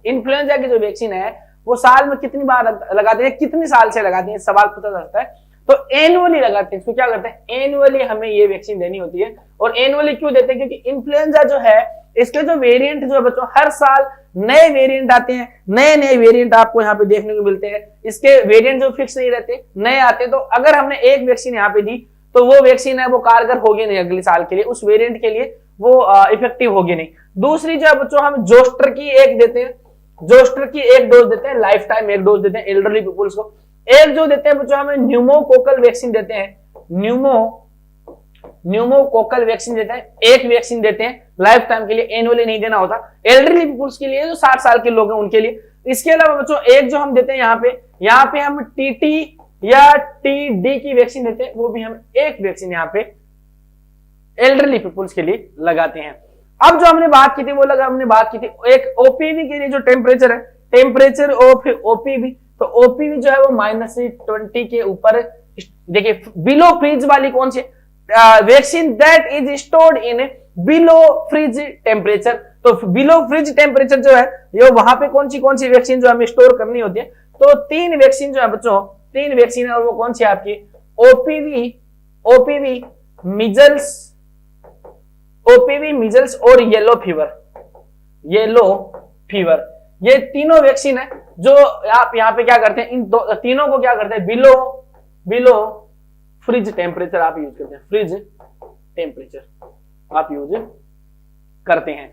Speaker 1: इन्फ्लुएंजा की जो वैक्सीन है वो साल में कितनी बार लगाते हैं, कितने साल से लगाते हैं, सवाल पूछा जा सकता है। तो एनुअली लगाते हैं, इसको क्या करते हैं, एनुअली हमें ये वैक्सीन देनी होती है। और एनुअली क्यों देते हैं? क्योंकि इन्फ्लुएंजा जो है इसके जो वेरिएंट जो है बच्चों, हर साल नए वेरिएंट आते हैं, नए वेरिएंट आपको यहाँ पे देखने को मिलते हैं। इसके वेरिएंट जो फिक्स नहीं रहते, नए आते हैं। तो अगर हमने एक वैक्सीन यहाँ पे दी तो वो वैक्सीन है वो कारगर होगी नहीं अगले साल के लिए, उस वेरिएंट के लिए वो इफेक्टिव होगी नहीं। दूसरी जो है बच्चों, हम जोस्टर की एक देते हैं, जोस्टर की एक डोज देते हैं, लाइफ टाइम एक डोज देते हैं एल्डरली पीपुल्स को। एक जो देते हैं बच्चों हमें न्यूमोकोकल वैक्सीन देते हैं, न्यूमोकोकल वैक्सीन देते हैं, एक वैक्सीन देते हैं लाइफ टाइम के लिए, एनुअली नहीं देना होता एल्डरली पीपुल्स के लिए जो 60 साल के लोग हैं उनके लिए। इसके अलावा बच्चों एक जो हम देते हैं यहाँ पे हम टीटी या टीडी की वैक्सीन देते हैं, वो भी हम एक वैक्सीन यहाँ पे एल्डरली पीपुल्स के लिए लगाते हैं। अब जो हमने बात की थी वो हमने बात की थी एक ओपीवी के लिए जो टेम्परेचर है, टेम्परेचर ऑफ ओपीवी, तो ओपीवी जो है वो -20 के ऊपर, देखिए बिलो फ्रीज वाली कौन सी vaccine that is stored in below freeze temperature. तो बिलो फ्रीज टेम्परेचर जो है ये वहां पे कौन सी वैक्सीन जो हमें स्टोर करनी होती है। तो 3 वैक्सीन जो है बच्चों, 3 वैक्सीन है और वो कौन सी आपकी ओपीवी मिजल्स और येलो फीवर। ये तीनों वैक्सीन है जो आप यहाँ पे क्या करते हैं, इन तीनों को क्या करते हैं, बिलो फ्रिज टेम्परेचर आप यूज करते हैं, फ्रिज टेम्परेचर आप यूज करते हैं।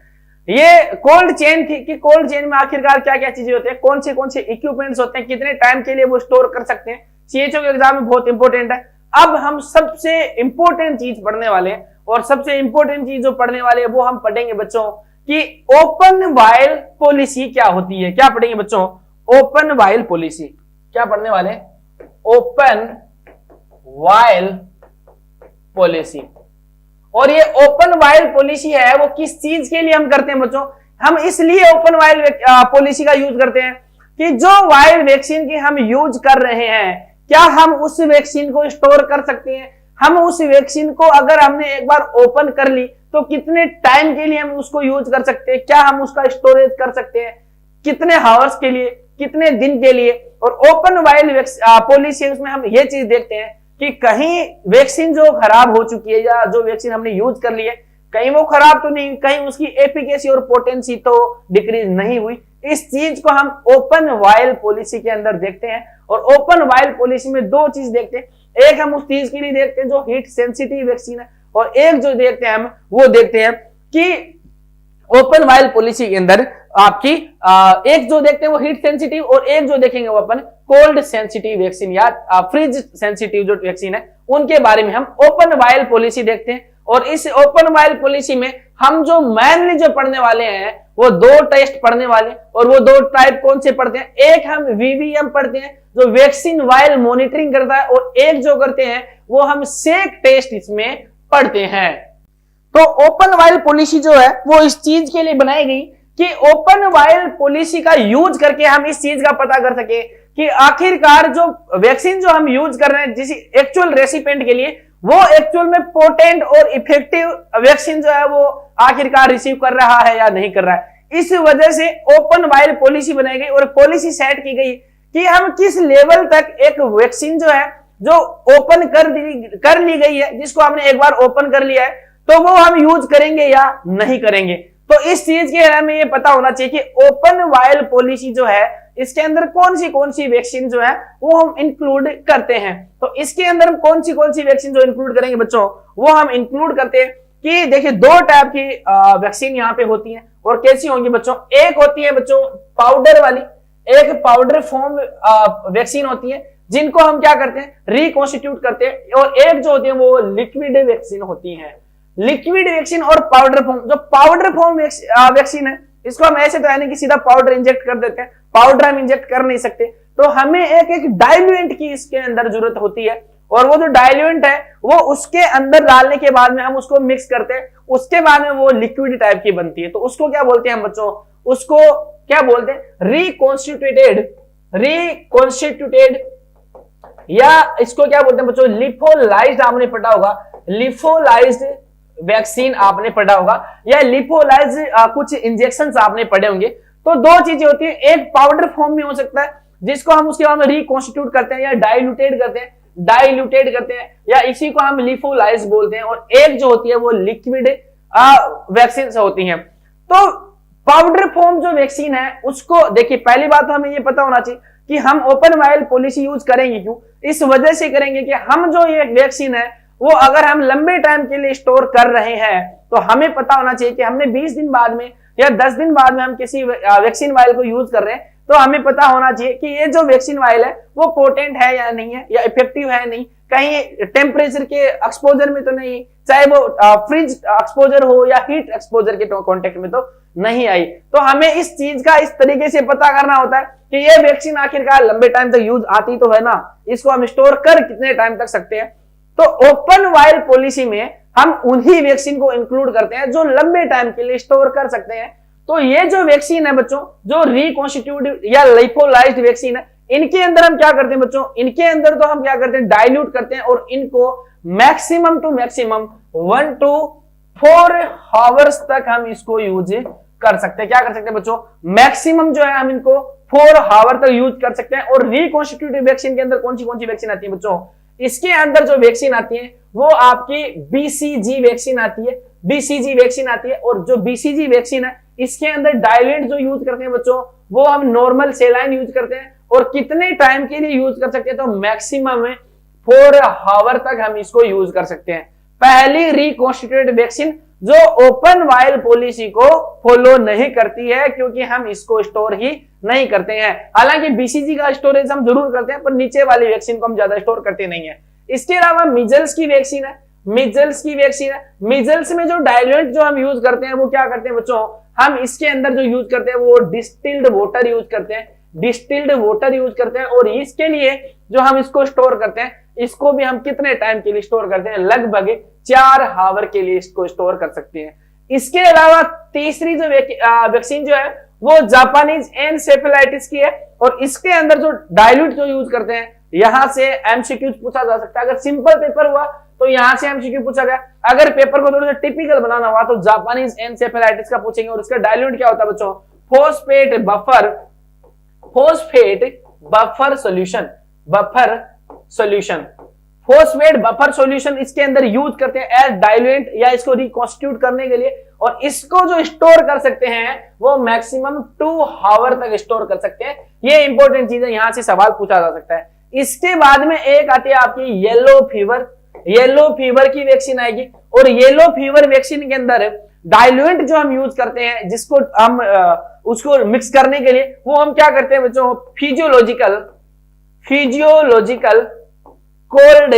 Speaker 1: ये कोल्ड चेन थी कि कोल्ड चेन में आखिरकार क्या क्या चीजें होती है, कौन से इक्विपमेंट्स होते हैं, कितने टाइम के लिए वो स्टोर कर सकते हैं। सीएचओ के एग्जाम में बहुत इंपॉर्टेंट है। अब हम सबसे इंपॉर्टेंट चीज पढ़ने वाले हैं, और सबसे इंपॉर्टेंट चीज जो पढ़ने वाले हैं वो हम पढ़ेंगे बच्चों कि ओपन वाइल पॉलिसी क्या होती है। क्या पढ़ेंगे बच्चों? Open while policy. क्या पढ़ने वाले? Open while policy. और ये ओपन वाइल पॉलिसी है वो किस चीज के लिए हम करते हैं बच्चों? हम इसलिए ओपन वाइल पॉलिसी का यूज करते हैं कि जो वाइल वैक्सीन की हम यूज कर रहे हैं, क्या हम उस वैक्सीन को स्टोर कर सकते हैं? हम उस वैक्सीन को अगर हमने एक बार ओपन कर ली तो कितने टाइम के लिए हम उसको यूज कर सकते हैं? क्या हम उसका स्टोरेज कर सकते हैं? कितने हावर्स के लिए, कितने दिन के लिए? और ओपन वाइल पॉलिसी उसमें हम ये चीज देखते हैं कि कहीं वैक्सीन जो खराब हो चुकी है या जो वैक्सीन हमने यूज कर ली है, कहीं वो खराब तो नहीं, कहीं उसकी एफिकेसी और पोटेंसी तो डिक्रीज नहीं हुई। इस चीज को हम ओपन वाइल पॉलिसी के अंदर देखते हैं। और ओपन वाइल पॉलिसी में 2 चीज देखते हैं, एक हम उस चीज के लिए देखते हैं जो हीट सेंसिटिव वैक्सीन है, और एक जो देखते हैं हम वो देखते हैं कि ओपन वाइल पॉलिसी के अंदर आपकी एक जो देखते हैं वो हीट सेंसिटिव, और एक जो देखेंगे वो अपन कोल्ड सेंसिटिव वैक्सीन या फ्रिज सेंसिटिव जो वैक्सीन है उनके बारे में हम ओपन वाइल पॉलिसी देखते हैं। और इस ओपन वाइल पॉलिसी में हम जो मेनली जो पढ़ने वाले हैं वो 2 टेस्ट पढ़ने वाले हैं, और वो 2 टाइप कौन से पढ़ते हैं? एक हम वीवीएम पढ़ते हैं जो वैक्सीन वाइल मॉनिटरिंग करता है, और एक जो करते हैं वो हम सेक टेस्ट इसमें पढ़ते हैं। तो ओपन वाइल पॉलिसी जो है वो इस चीज के लिए बनाई गई कि ओपन वाइल पॉलिसी का यूज करके हम इस चीज का पता कर सके कि आखिरकार जो वैक्सीन जो हम यूज कर रहे हैं जिस एक्चुअल रेसिपिएंट के लिए, वो एक्चुअल में पोटेंट और इफेक्टिव वैक्सीन जो है वो आखिरकार रिसीव कर रहा है या नहीं कर रहा है। इस वजह से ओपन वाइल पॉलिसी बनाई गई और पॉलिसी सेट की गई कि हम किस लेवल तक एक वैक्सीन जो है जो ओपन कर ली गई है, जिसको हमने एक बार ओपन कर लिया है, तो वो हम यूज करेंगे या नहीं करेंगे। तो इस चीज के हमें ये पता होना चाहिए कि ओपन वाइल पॉलिसी जो है इसके अंदर कौन सी वैक्सीन जो है वो हम इंक्लूड करते हैं। तो इसके अंदर हम कौन सी वैक्सीन जो इंक्लूड करेंगे बच्चों, वो हम इंक्लूड करते हैं कि देखिए 2 टाइप की वैक्सीन यहाँ पे होती है। और कैसी होंगी बच्चों? एक होती है बच्चों पाउडर वाली, एक पाउडर फॉर्म वैक्सीन होती है जिनको हम क्या करते हैं, रिकॉन्स्टिट्यूट करते हैं, और एक जो होती है वो लिक्विड वैक्सीन होती है। लिक्विड वैक्सीन और पाउडर फॉर्म, जो पाउडर फॉर्म वैक्सीन है इसको हम ऐसे तो है नहीं कि सीधा पाउडर इंजेक्ट कर देते हैं, पाउडर हम इंजेक्ट कर नहीं सकते, तो हमें एक डाइल्यूएंट की इसके अंदर जरूरत होती है, और वो जो डाइल्यूएंट है वो उसके अंदर डालने के बाद में हम उसको मिक्स करते हैं, उसके बाद में वो लिक्विड टाइप की बनती है। तो उसको क्या बोलते हैं हम बच्चों, उसको क्या बोलते हैं, रिकॉन्स्टिट्यूटेड या इसको क्या बोलते हैं बच्चों, लिपोलाइज्ड। आपने पढ़ा होगा लिपोलाइज्ड वैक्सीन, आपने पढ़ा होगा, या लिपोलाइज्ड कुछ इंजेक्शंस आपने पढ़े होंगे। तो दो चीजें होती है, एक पाउडर फॉर्म में हो सकता है जिसको हम उसके बाद में रिकॉन्स्टिट्यूट करते हैं या डाइल्यूटेड करते हैं या इसी को हम लिपोलाइज बोलते हैं, और एक जो होती है वो लिक्विड वैक्सीन होती हैं। तो पाउडर फॉर्म जो वैक्सीन है उसको देखिए, पहली बात तो हमें ये पता होना चाहिए कि हम ओपन वायल पॉलिसी यूज करेंगे क्यों, इस वजह से करेंगे कि हम जो ये वैक्सीन है वो अगर हम लंबे टाइम के लिए स्टोर कर रहे हैं तो हमें पता होना चाहिए कि हमने 20 दिन बाद में या 10 दिन बाद में हम किसी वैक्सीन वायल को यूज कर रहे हैं, तो हमें पता होना चाहिए कि ये जो वैक्सीन वायल है वो पोटेंट है या नहीं है, या इफेक्टिव है नहीं, कहीं टेम्परेचर के एक्सपोजर में तो नहीं, चाहे वो फ्रिज एक्सपोजर हो या हीट एक्सपोजर के कांटेक्ट में तो नहीं आई। तो हमें इस चीज का इस तरीके से पता करना होता है कि ये वैक्सीन आखिरकार लंबे टाइम तक यूज आती तो है ना, इसको हम स्टोर कर कितने टाइम तक सकते हैं। तो ओपन वायल पॉलिसी में हम उन्हीं वैक्सीन को इंक्लूड करते हैं जो लंबे टाइम के लिए स्टोर कर सकते हैं। तो ये जो वैक्सीन है बच्चों, जो रिकॉन्स्टिट्यूटेड या लिपोलाइज्ड वैक्सीन है, इनके अंदर हम क्या करते हैं बच्चों, इनके अंदर तो हम क्या करते हैं, डाइल्यूट करते हैं और इनको maximum to maximum 1 to 4 hours तक हम इसको यूज कर सकते हैं। क्या कर सकते हैं बच्चों, मैक्सिमम जो है हम इनको 4 आवर तक यूज कर सकते हैं। और रिकॉन्स्टिट्यूटिव वैक्सीन के अंदर कौन सी वैक्सीन आती है बच्चों, इसके अंदर जो वैक्सीन आती है वो आपकी बीसीजी वैक्सीन आती है, बीसीजी वैक्सीन आती है। और जो बीसीजी वैक्सीन है इसके अंदर डाइल्यूएंट जो यूज करते हैं बच्चों वो हम नॉर्मल सेलाइन यूज करते हैं। और कितने टाइम के लिए यूज कर सकते हैं, तो मैक्सिमम में 4 आवर तक हम इसको यूज कर सकते हैं। पहली रिकॉन्स्टिट्यूटेड वैक्सीन जो ओपन वायल पॉलिसी को फॉलो नहीं करती है, क्योंकि हम इसको स्टोर ही नहीं करते हैं। हालांकि बीसीजी का स्टोरेज हम जरूर करते हैं, पर नीचे वाली वैक्सीन को हम ज्यादा स्टोर करते नहीं है। इसके अलावा मिजल्स की वैक्सीन है, मिजल्स में जो डाइल्यूएंट जो हम यूज करते हैं वो क्या करते हैं बच्चों, हम इसके अंदर जो यूज करते हैं वो डिस्टिल्ड वाटर यूज करते हैं। और इसके लिए जो हम इसको स्टोर करते हैं, इसको भी हम कितने टाइम के लिए स्टोर करते हैं, लगभग 4 आवर के लिए इसको स्टोर कर सकते हैं। इसके अलावा तीसरी जो वैक्सीन जो है वो जापानीज एनसेफेलाइटिस की है, और इसके अंदर जो डाइल्यूट जो यूज करते हैं, यहां से एमसीक्यू पूछा जा सकता है। अगर सिंपल पेपर हुआ तो यहां से एमसीक्यू पूछा गया, अगर पेपर को थोड़ा सा टिपिकल बनाना हुआ तो जापानीज एनसेफेलाइटिस का पूछेंगे। और इसका डाइल्यूट क्या होता है बच्चों, फोस्फेट बफर सॉल्यूशन इसके अंदर यूज करते हैं एज डाइल्यूएंट या इसको रिकॉन्स्टिट्यूट करने के लिए। और इसको जो स्टोर कर सकते हैं वो मैक्सिमम 2 आवर तक स्टोर कर सकते हैं। ये इंपॉर्टेंट चीज है, यहां से सवाल पूछा जा सकता है। इसके बाद में एक आती है आपकी येलो फीवर की वैक्सीन आएगी। और येलो फीवर वैक्सीन के अंदर डाइल्यूएंट जो हम यूज करते हैं, जिसको हम उसको मिक्स करने के लिए वो हम क्या करते हैं बच्चों, फिजियोलॉजिकल कोल्ड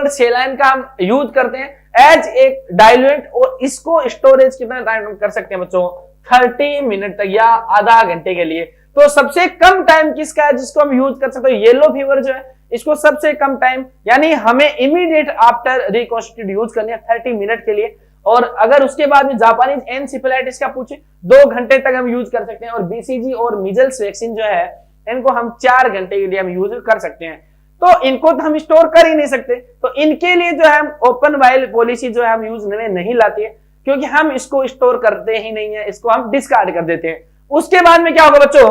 Speaker 1: सेलाइन का हम यूज करते हैं एज एक डाइल्यूएंट। और इसको स्टोरेज कितना टाइम कर सकते हैं बच्चों, 30 मिनट तक या आधा घंटे के लिए। तो सबसे कम टाइम किसका है जिसको हम यूज कर सकते हैं, येलो फीवर जो है इसको सबसे कम टाइम, यानी हमें इमीडिएट आफ्टर रिकॉन्स्टिट्यूट यूज करनी है 30 मिनट के लिए। और अगर उसके बाद में जापानीज एनसेफेलाइटिस का पूछे 2 घंटे तक हम यूज कर सकते हैं। और बीसीजी और मिजल्स वैक्सीन जो है इनको हम 4 घंटे के लिए हम यूज कर सकते हैं। तो इनको तो हम स्टोर कर ही नहीं सकते, तो इनके लिए जो है हम ओपन वायल पॉलिसी जो है हम यूज में नहीं लाते हैं, क्योंकि हम इसको स्टोर करते ही नहीं है, इसको हम डिस्कार्ड कर देते हैं। उसके बाद में क्या होगा बच्चों,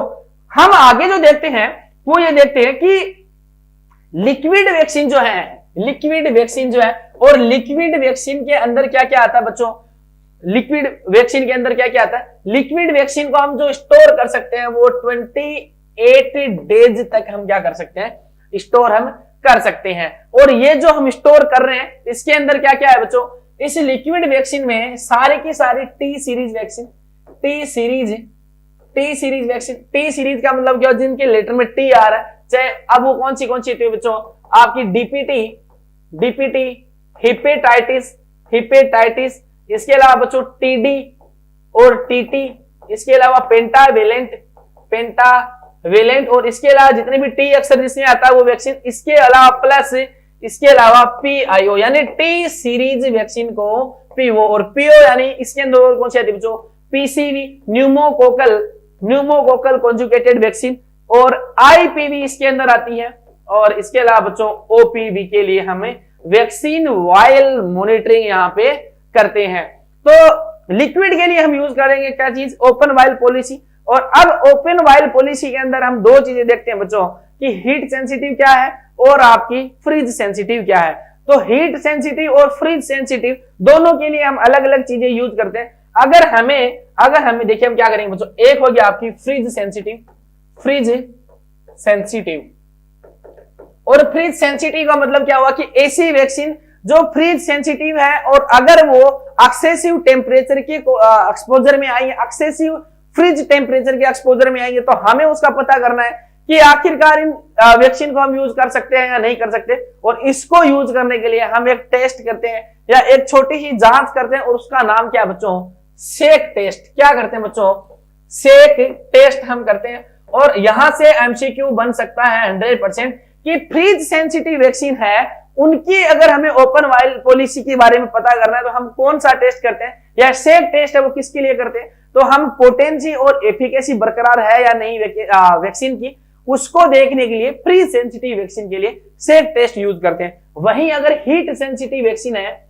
Speaker 1: हम आगे जो देखते हैं वो ये देखते हैं कि लिक्विड वैक्सीन जो है, और लिक्विड वैक्सीन के अंदर क्या क्या आता है बच्चों, लिक्विड वैक्सीन के अंदर क्या क्या आता है, लिक्विड वैक्सीन को हम जो स्टोर कर सकते हैं वो 28 डेज तक हम क्या कर सकते हैं, स्टोर हम कर सकते हैं। और ये जो हम स्टोर कर रहे हैं इसके अंदर क्या क्या है बच्चों, इस लिक्विड वैक्सीन में सारे की सारी टी सीरीज का मतलब क्या, जिनके लेटर में टी आ रहा है, चाहे अब वो कौन सी होती है बच्चों, आपकी डीपीटी, हेपेटाइटिस, हिपेटाइटिस, इसके अलावा बच्चों टीडी और टीटी, इसके अलावा पेंटावेलेंट और इसके अलावा जितने भी टी अक्षर जिसमें आता है वो वैक्सीन, इसके अलावा प्लस इसके अलावा पीआईओ यानी टी सीरीज वैक्सीन को पीओ और पीओ यानी इसके अंदर कौन सी आती है बच्चों, पीसीवी न्यूमोकोकल कॉन्जुगेटेड वैक्सीन और आईपीवी इसके अंदर आती है। और इसके अलावा बच्चों ओपीवी के लिए हमें वैक्सीन वायल मॉनिटरिंग यहां पे करते हैं। तो लिक्विड के लिए हम यूज करेंगे क्या चीज, ओपन वायल पॉलिसी। और अब ओपन वायल पॉलिसी के अंदर हम दो चीजें देखते हैं बच्चों कि हीट सेंसिटिव क्या है और आपकी फ्रीज सेंसिटिव क्या है। तो हीट सेंसिटिव और फ्रीज सेंसिटिव दोनों के लिए हम अलग अलग चीजें यूज करते हैं। अगर हमें देखिए हम क्या करेंगे बच्चों, एक हो गया आपकी फ्रीज सेंसिटिव और फ्रीज सेंसिटिव का मतलब क्या हुआ कि ऐसी वैक्सीन जो फ्रीज सेंसिटिव है और अगर वो एक्सेसिव टेम्परेचर के एक्सपोजर में आएंगे, एक्सेसिव फ्रिज टेम्परेचर के एक्सपोजर में आएंगे, तो हमें उसका पता करना है कि आखिरकार इन वैक्सीन को हम यूज कर सकते हैं या नहीं कर सकते। और इसको यूज करने के लिए हम एक टेस्ट करते हैं या एक छोटी सी जांच करते हैं और उसका नाम क्या बच्चों, सेक टेस्ट। क्या करते हैं बच्चों, सेक टेस्ट हम करते हैं। और यहां से एमसीक्यू बन सकता है 100% कि फ्रीज सेंसिटिव वैक्सीन है उनकी अगर हमें ओपन वायल पॉलिसी के बारे में पता करना है तो हम कौन सा टेस्ट करते हैं, या सेक टेस्ट है वो किसके लिए करते हैं, तो हम पोटेंसी और एफिकेसी बरकरार है या नहीं वैक्सीन की, उसको देखने के लिए फ्रीज सेंसिटिव वैक्सीन के लिए सेक टेस्ट यूज करते हैं। वहीं अगर हीट सेंसिटिव वैक्सीन है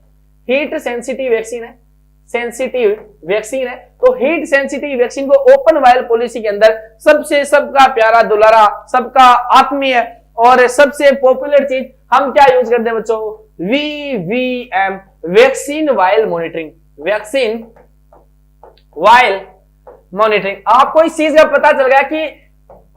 Speaker 1: तो हीट सेंसिटिव वैक्सीन को ओपन वायल पॉलिसी के अंदर सबका प्यारा दुलारा, सबका आत्मीय और सबसे पॉपुलर चीज हम क्या यूज करते हैं बच्चों, वीवीएम, वैक्सीन वायल मॉनिटरिंग। आपको इस चीज का पता चल गया कि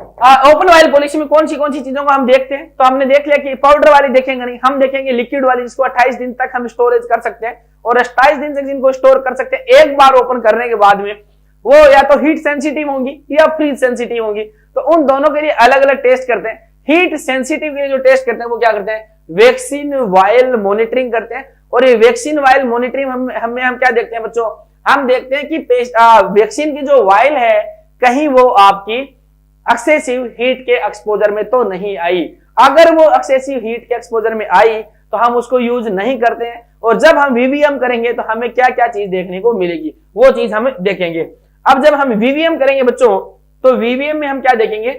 Speaker 1: ओपन वायल पॉलिसी में कौन सी चीजों को हम देखते हैं। तो हमने देख लिया कि पाउडर वाली देखेंगे नहीं, हम देखेंगे लिक्विड वाली जिसको 28 दिन तक हम स्टोरेज कर सकते हैं और 28 दिन तक जिनको स्टोर कर सकते हैं, एक बार ओपन करने के बाद में वो या तो हीट सेंसिटिव होंगी या फ्रीज सेंसिटिव होंगी। तो उन दोनों के लिए अलग अलग टेस्ट करते हैं। हीट सेंसिटिव के लिए जो टेस्ट करते हैं वो क्या करते हैं, वैक्सीन वायल मॉनिटरिंग करते हैं। और ये वैक्सीन वायल मॉनिटरिंग हम क्या देखते हैं बच्चों, हम देखते हैं कि वैक्सीन की जो वायल है कहीं वो आपकी एक्सेसिव हीट के एक्सपोजर में तो नहीं आई। अगर वो एक्सेसिव हीट के एक्सपोजर में आई तो हम उसको यूज नहीं करते हैं। और जब हम वीवीएम करेंगे तो हमें क्या क्या चीज देखने को मिलेगी वो चीज हम देखेंगे। अब जब हम वीवीएम करेंगे बच्चों तो वीवीएम में हम क्या देखेंगे,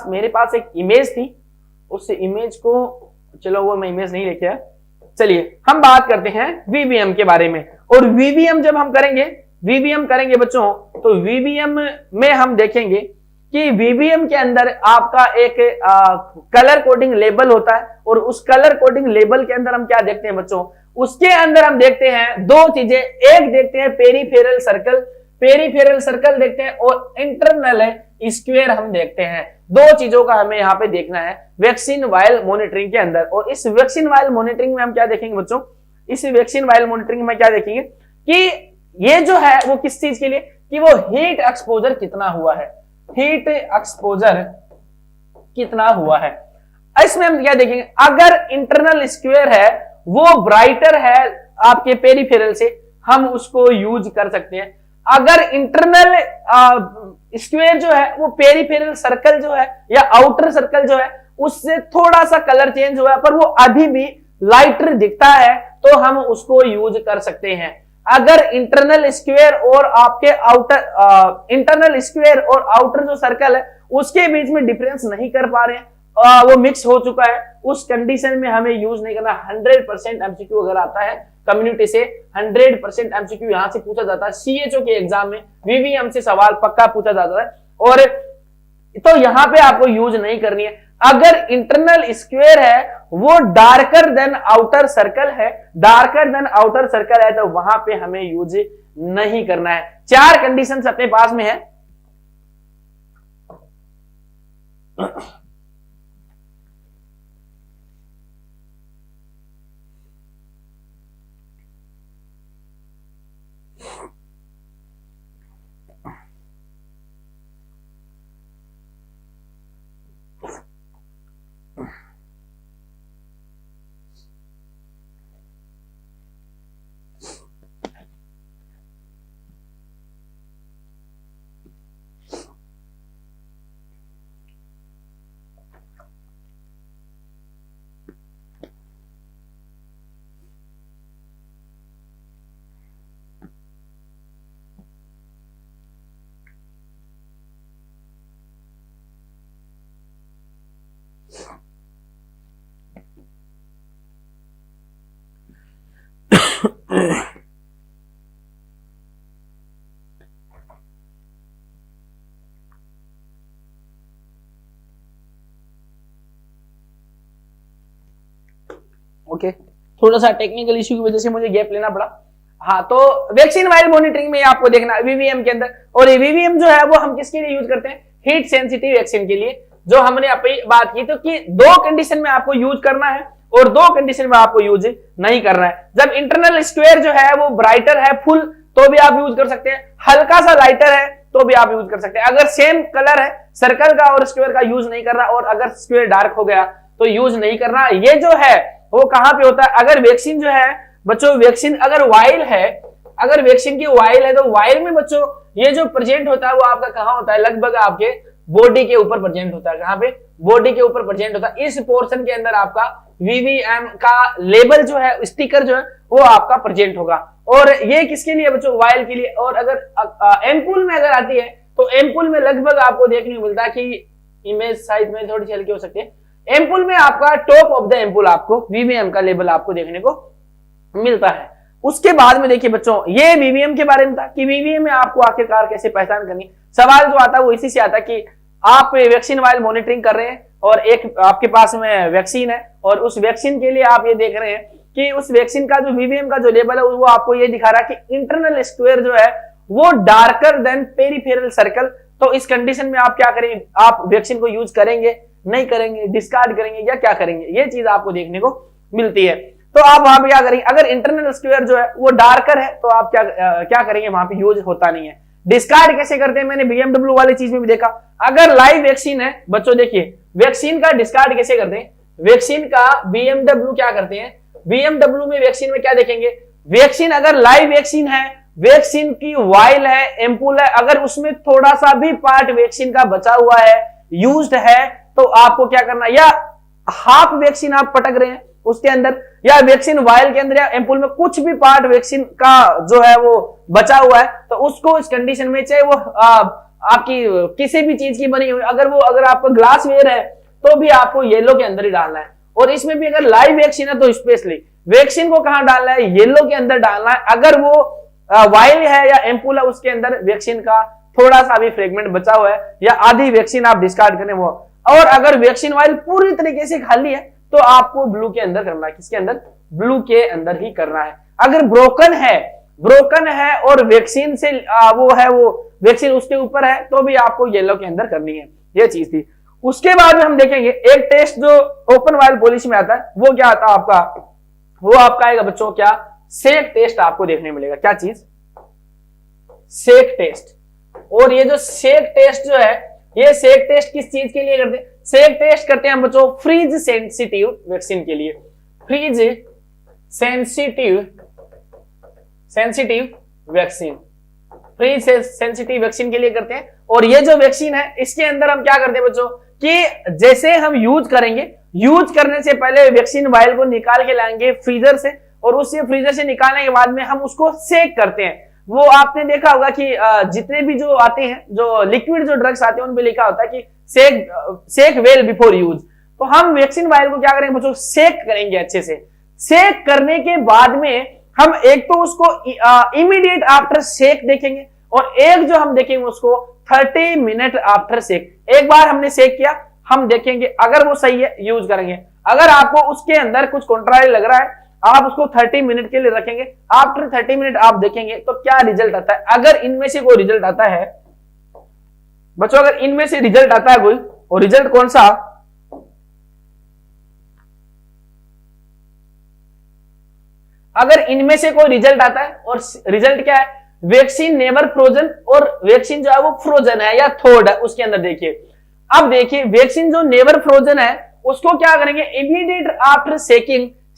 Speaker 1: मेरे पास एक इमेज थी, उस इमेज को चलो वो मैं इमेज नहीं लेके आया, चलिए हम बात करते हैं वीवीएम के बारे में। और वीवीएम जब हम करेंगे बच्चों तो वीवीएम में हम देखेंगे कि वीवीएम के अंदर आपका एक कलर कोडिंग लेबल होता है और उस कलर कोडिंग लेबल के अंदर हम क्या देखते हैं बच्चों, उसके अंदर हम देखते हैं दो चीजें, एक देखते हैं पेरीफेरल सर्कल देखते हैं और इंटरनल स्क्वायर हम देखते हैं। दो चीजों का हमें यहाँ पे देखना है वैक्सीन वायल मॉनिटरिंग के अंदर। और इस वैक्सीन वायल मॉनिटरिंग में हम क्या देखेंगे बच्चों, इस वैक्सीन वायल मॉनिटरिंग में क्या देखेंगे कि ये जो है वो किस चीज के लिए, कि वो हीट एक्सपोजर कितना हुआ है, इसमें हम क्या देखेंगे, अगर इंटरनल स्क्वायर है वो ब्राइटर है आपके पेरीफेरल से, हम उसको यूज कर सकते हैं। अगर इंटरनल स्क्वायर जो है वो पेरीफेरल सर्कल जो है या आउटर सर्कल जो है उससे थोड़ा सा कलर चेंज हुआ है पर वो अभी भी लाइटर दिखता है तो हम उसको यूज कर सकते हैं। अगर इंटरनल स्क्वायर और आपके इंटरनल स्क्वायर और आउटर जो सर्कल है उसके बीच में डिफरेंस नहीं कर पा रहे हैं, वो मिक्स हो चुका है, उस कंडीशन में हमें यूज नहीं करना। 100% एमसीक्यू अगर आता है कम्युनिटी से 100% एमसीक्यू यहां से पूछा जाता है, सीएचओ के एग्जाम में वीवीएम से सवाल पक्का पूछा जाता है। और तो यहां पे आपको यूज नहीं करनी है। अगर इंटरनल स्क्वायर है वो डार्कर देन आउटर सर्कल है, तो वहां पे हमें यूज नहीं करना है। 4 कंडीशंस अपने पास में है। ओके, थोड़ा सा टेक्निकल इश्यू की वजह से मुझे गैप लेना पड़ा। हाँ, तो वैक्सीन वाइल मॉनिटरिंग में आपको देखना वीवीएम के अंदर, और ये वीवीएम जो है वो हम किसके लिए यूज करते हैं, हीट सेंसिटिव वैक्सीन के लिए, जो हमने अभी बात की तो कि 2 कंडीशन में आपको यूज करना है और 2 कंडीशन में आपको यूज नहीं करना है। जब इंटरनल स्क्वायर जो है वो ब्राइटर है फुल तो भी आप यूज कर सकते हैं, हल्का सा लाइटर है तो भी आप यूज कर सकते हैं। अगर सेम कलर है सर्कल का और स्क्वायर का यूज नहीं करना, और अगर स्क्वायर डार्क हो गया तो यूज नहीं करना। ये जो है वो कहां पे होता है, अगर वैक्सीन जो है बच्चों, वैक्सीन अगर वाइल है, अगर वैक्सीन की वाइल है तो वाइल में बच्चों ये जो प्रेजेंट होता है वो आपका कहां होता है, लगभग आपके बॉडी के ऊपर प्रेजेंट होता है। कहां पे, बॉडी के ऊपर प्रेजेंट होता है। इस पोर्शन के अंदर आपका वीवीएम का लेबल जो है, स्टिकर जो है वो आपका प्रेजेंट होगा। और ये किसके लिए बच्चों, वाइल के लिए। और अगर एम्पूल में अगर आती है तो एम्पूल में लगभग आपको देखने को मिलता है कि इमेज साइज में थोड़ी सी हल्की हो सकती है, एम्पूल में आपका टॉप ऑफ द एम्पूल आपको वीवीएम का लेबल आपको देखने को मिलता है। उसके बाद में देखिए बच्चों, ये वीवीएम के बारे में था कि वीवीएम में आपको आखिरकार कैसे पहचान करनी। सवाल जो आता है वो इसी से आता है कि आप वैक्सीन वाइल मॉनिटरिंग कर रहे हैं और एक आपके पास में वैक्सीन है, और उस वैक्सीन के लिए आप ये देख रहे हैं कि उस वैक्सीन का जो वीवीएम का जो लेबल है वो आपको ये दिखा रहा है कि इंटरनल स्क्वायर जो है वो डार्कर देन पेरिफेरल सर्कल। तो इस कंडीशन में आप क्या करेंगे, आप वैक्सीन को यूज करेंगे, नहीं करेंगे, डिस्कार्ड करेंगे या क्या करेंगे, ये चीज आपको देखने को मिलती है। तो आप वहां पे क्या करेंगे, अगर इंटरनल स्क्वायर जो है वो डार्कर है तो आप क्या करेंगे, वहां पे यूज होता नहीं है। डिस्कार्ड कैसे करते हैं, मैंने बीएमडब्ल्यू वाली चीज में भी देखा। अगर लाइव वैक्सीन है बच्चों, देखिए वैक्सीन का डिस्कार्ड कैसे करते हैं, वैक्सीन का बीएमडब्ल्यू क्या करते हैं, बीएमडब्ल्यू में वैक्सीन में क्या देखेंगे, वैक्सीन अगर लाइव वैक्सीन है, वैक्सीन की वाइल है, एम्पूल है, अगर उसमें थोड़ा सा भी पार्ट वैक्सीन का बचा हुआ है, यूज्ड है, तो आपको क्या करना, या हाफ वैक्सीन आप पटक रहे हैं उसके अंदर, या वैक्सीन वाइल के अंदर या एम्पूल में कुछ भी पार्ट वैक्सीन का जो है वो बचा हुआ है, तो उसको इस कंडीशन में, चाहे वो आपकी किसी भी चीज की बनी हुई, अगर आपका ग्लास वेयर है तो भी आपको येलो के अंदर ही डालना है। और इसमें भी अगर लाइव वैक्सीन है तो स्पेशली वैक्सीन को कहां डालना है, येलो के अंदर डालना है। अगर वो वाइल है या एम्पूल है उसके अंदर वैक्सीन का थोड़ा सा भी फ्रेगमेंट बचा हुआ है या आधी वैक्सीन आप डिस्कार्ड करें वो, और अगर वैक्सीन वाइल पूरी तरीके से खाली है तो आपको ब्लू के अंदर करना है। किसके अंदर, ब्लू के अंदर ही करना है। अगर ब्रोकन है और वैक्सीन से वो वैक्सीन उसके ऊपर है तो भी आपको येलो के अंदर करनी है। ये चीज थी। उसके बाद में हम देखेंगे एक टेस्ट जो ओपन वाइल पॉलिसी में आता है वो क्या आता है आपका, वो आपका आएगा बच्चों क्या, सेक टेस्ट आपको देखने मिलेगा। क्या चीज, सेक टेस्ट। और ये जो सेक टेस्ट जो है, ये सेक टेस्ट किस चीज के लिए करते हैं, सेक टेस्ट करते हैं हम बच्चों फ्रीज सेंसिटिव वैक्सीन के लिए, freeze sensitive vaccine, freeze sensitive vaccine के लिए करते हैं। और ये जो वैक्सीन है इसके अंदर हम क्या करते हैं बच्चों कि जैसे हम यूज करेंगे, यूज करने से पहले वैक्सीन वाइल को निकाल के लाएंगे फ्रीजर से, और उससे फ्रीजर से निकालने के बाद में हम उसको सेक करते हैं। वो आपने देखा होगा कि जितने भी जो आते हैं, जो लिक्विड जो ड्रग्स आते हैं उन पे लिखा होता है कि सेक वेल बिफोर यूज। तो हम वैक्सीन वाइल को क्या करेंगे बच्चों, सेक करेंगे अच्छे से। सेक करने के बाद में हम एक तो उसको इमीडिएट आफ्टर सेक देखेंगे, और एक जो हम देखेंगे उसको 30 मिनट आफ्टर सेक। एक बार हमने सेक किया, हम देखेंगे अगर वो सही है यूज करेंगे। अगर आपको उसके अंदर कुछ कॉन्ट्रारी लग रहा है, आप उसको 30 मिनट के लिए रखेंगे। आफ्टर 30 मिनट आप देखेंगे तो क्या रिजल्ट आता है। अगर इनमें से कोई रिजल्ट आता है बच्चों, अगर इनमें से रिजल्ट आता है कोई, और रिजल्ट कौन सा, अगर इनमें से कोई रिजल्ट आता है, और रिजल्ट क्या है, वैक्सीन नेवर फ्रोजन, और वैक्सीन जो है वो फ्रोजन है या थोड है उसके अंदर। देखिए अब देखिए वैक्सीन जो नेवर फ्रोजन है उसको क्या करेंगे, इमीडिएट आफ्टर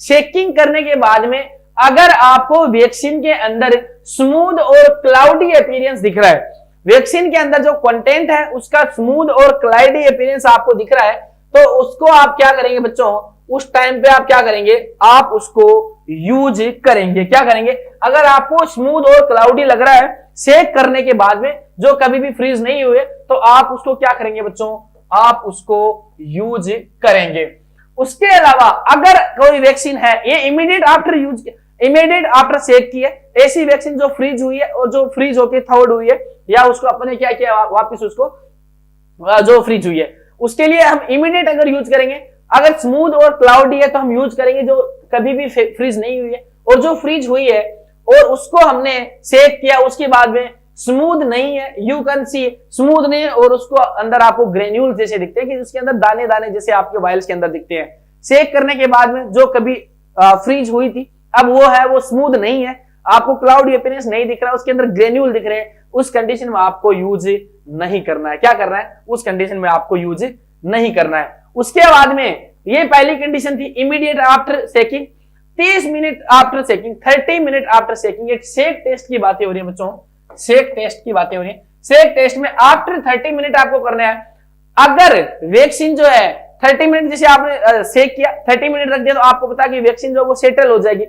Speaker 1: सेकिंग करने के बाद में अगर आपको वैक्सीन के अंदर स्मूथ और क्लाउडी अपीयरेंस दिख रहा है, वैक्सीन के अंदर जो कंटेंट है उसका स्मूथ और क्लाउडी अपीयरेंस आपको दिख रहा है, तो उसको आप क्या करेंगे बच्चों, उस टाइम पे आप क्या करेंगे, आप उसको यूज करेंगे। क्या करेंगे, अगर आपको स्मूथ और क्लाउडी लग रहा है सेक करने के बाद में, जो कभी भी फ्रीज नहीं हुए, तो आप उसको क्या करेंगे बच्चों, आप उसको यूज करेंगे। उसके अलावा अगर कोई वैक्सीन है, ये इमीडिएट आफ्टर सेक की है, ऐसी वैक्सीन जो फ्रीज हुई है और जो फ्रीज होके थर्ड हुई है, या उसको अपने क्या किया वापस उसको जो फ्रीज हुई है, उसके लिए हम इमीडिएट अगर यूज करेंगे। अगर स्मूथ और क्लाउडी है तो हम यूज करेंगे जो कभी भी फ्रीज नहीं हुई है, और जो फ्रीज हुई है और उसको हमने सेक किया उसके बाद में स्मूथ नहीं है, यू कैन सी स्मूथ नहीं है, और उसको अंदर आपको ग्रेन्यूल जैसे दिखते हैं कि उसके अंदर दाने दाने जैसे आपके वायल्स के अंदर दिखते हैं। सेक करने के बाद में जो कभी फ्रीज हुई थी अब वो है वो स्मूथ नहीं है, आपको क्लाउडी अपीयरेंस नहीं दिख रहा है, उसके अंदर ग्रेन्यूल दिख रहे हैं, उस कंडीशन में आपको यूज नहीं करना है। क्या करना है? उस कंडीशन में आपको यूज नहीं करना है। उसके बाद में ये पहली कंडीशन थी immediate after shaking, 30 minute after shaking, 30 minute after shaking. एक सेक टेस्ट की बातें हो रही है बच्चों, सेक टेस्ट की बातें हो रही है। सेक टेस्ट में आफ्टर 30 मिनट आपको करना है। अगर वैक्सीन जो है 30 मिनट जैसे आपने सेक किया, 30 मिनट रख दिया, तो आपको पता कि वैक्सीन जो वो सेटल हो जाएगी।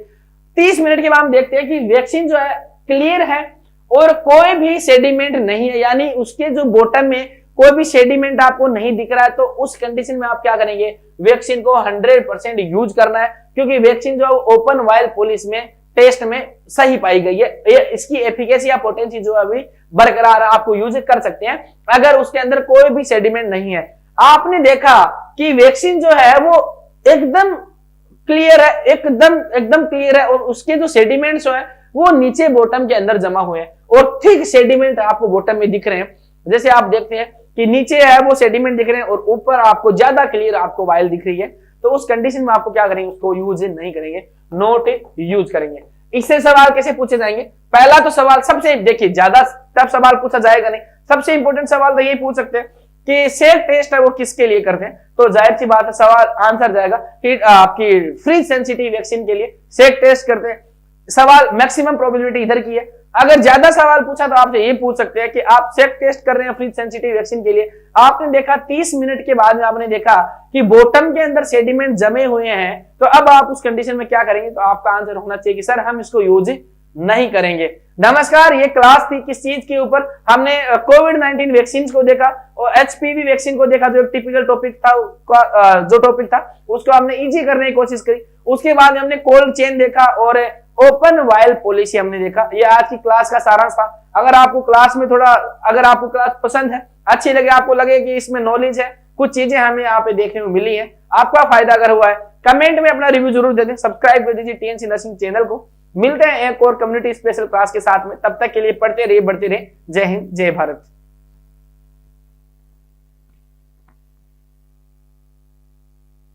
Speaker 1: 30 मिनट के बाद हम देखते हैं कि वैक्सीन जो है क्लियर है और कोई भी सेडिमेंट नहीं है, यानी उसके जो बॉटम में कोई भी सेडिमेंट आपको नहीं दिख रहा है, तो उस कंडीशन में आप क्या करेंगे? वैक्सीन को 100% यूज करना है, क्योंकि वैक्सीन जो ओपन वायल पॉलिश में टेस्ट में सही पाई गई है। ये इसकी एफिकेसी या पोटेंसी जो अभी बरकरार है, आपको यूज कर सकते हैं अगर उसके अंदर कोई भी सेडिमेंट नहीं है। आपने देखा कि वैक्सीन जो है वो एकदम क्लियर है, एकदम क्लियर है, और उसके जो सेडिमेंट्स है वो नीचे बॉटम के अंदर जमा हुए हैं, और ठीक सेडिमेंट आपको बॉटम में दिख रहे हैं। जैसे आप देखते हैं कि नीचे है वो सेडिमेंट दिख रहे हैं और ऊपर आपको ज्यादा क्लियर आपको वायल दिख रही है, तो उस कंडीशन में आपको क्या करेंगे? उसको यूज नहीं करेंगे, नॉट यूज करेंगे। इससे सवाल कैसे पूछे जाएंगे? पहला तो सवाल सबसे देखिए ज्यादा टफ सवाल पूछा जाएगा नहीं, सबसे इंपॉर्टेंट सवाल तो यही पूछ सकते हैं कि सेक टेस्ट है वो किसके लिए करते हैं, तो जाहिर सी बात है सवाल आंसर जाएगा कि आपकी फ्रीज सेंसिटिव वैक्सीन के लिए सेक टेस्ट करते हैं। सवाल मैक्सिमम प्रोबेबिलिटी इधर की है। अगर ज्यादा सवाल पूछा तो आपसे ये पूछ सकते हैं कि आप सेक टेस्ट कर रहे हैं फ्रीज सेंसिटिव वैक्सीन के लिए, आपने देखा 30 मिनट के बाद में आपने देखा कि बॉटम के अंदर सेडिमेंट जमे हुए हैं, तो अब आप उस कंडीशन में क्या करेंगे? तो आपका आंसर होना चाहिए कि सर हम इसको यूज नहीं करेंगे। नमस्कार, ये क्लास थी किस चीज के ऊपर? हमने कोविड-19 वैक्सीन को देखा और एचपीवी वैक्सीन को देखा, जो एक टिपिकल टॉपिक था, जो टॉपिक था उसको हमने इजी करने की कोशिश करी। उसके बाद हमने कोल्ड चेन देखा और ओपन वायल पॉलिसी हमने देखा। ये आज की क्लास का सारांश था। अगर आपको क्लास में अगर आपको क्लास पसंद है, अच्छी लगे, आपको लगे कि इसमें नॉलेज है, कुछ चीजें हमें यहाँ पे देखने को मिली है, आपका फायदा अगर हुआ है, कमेंट में अपना रिव्यू जरूर दे दें, सब्सक्राइब कर दीजिए टीएनसी नर्सिंग चैनल को। मिलते हैं एक और कम्युनिटी स्पेशल क्लास के साथ में, तब तक के लिए पढ़ते रहिए, बढ़ते रहिए। जय हिंद, जय भारत।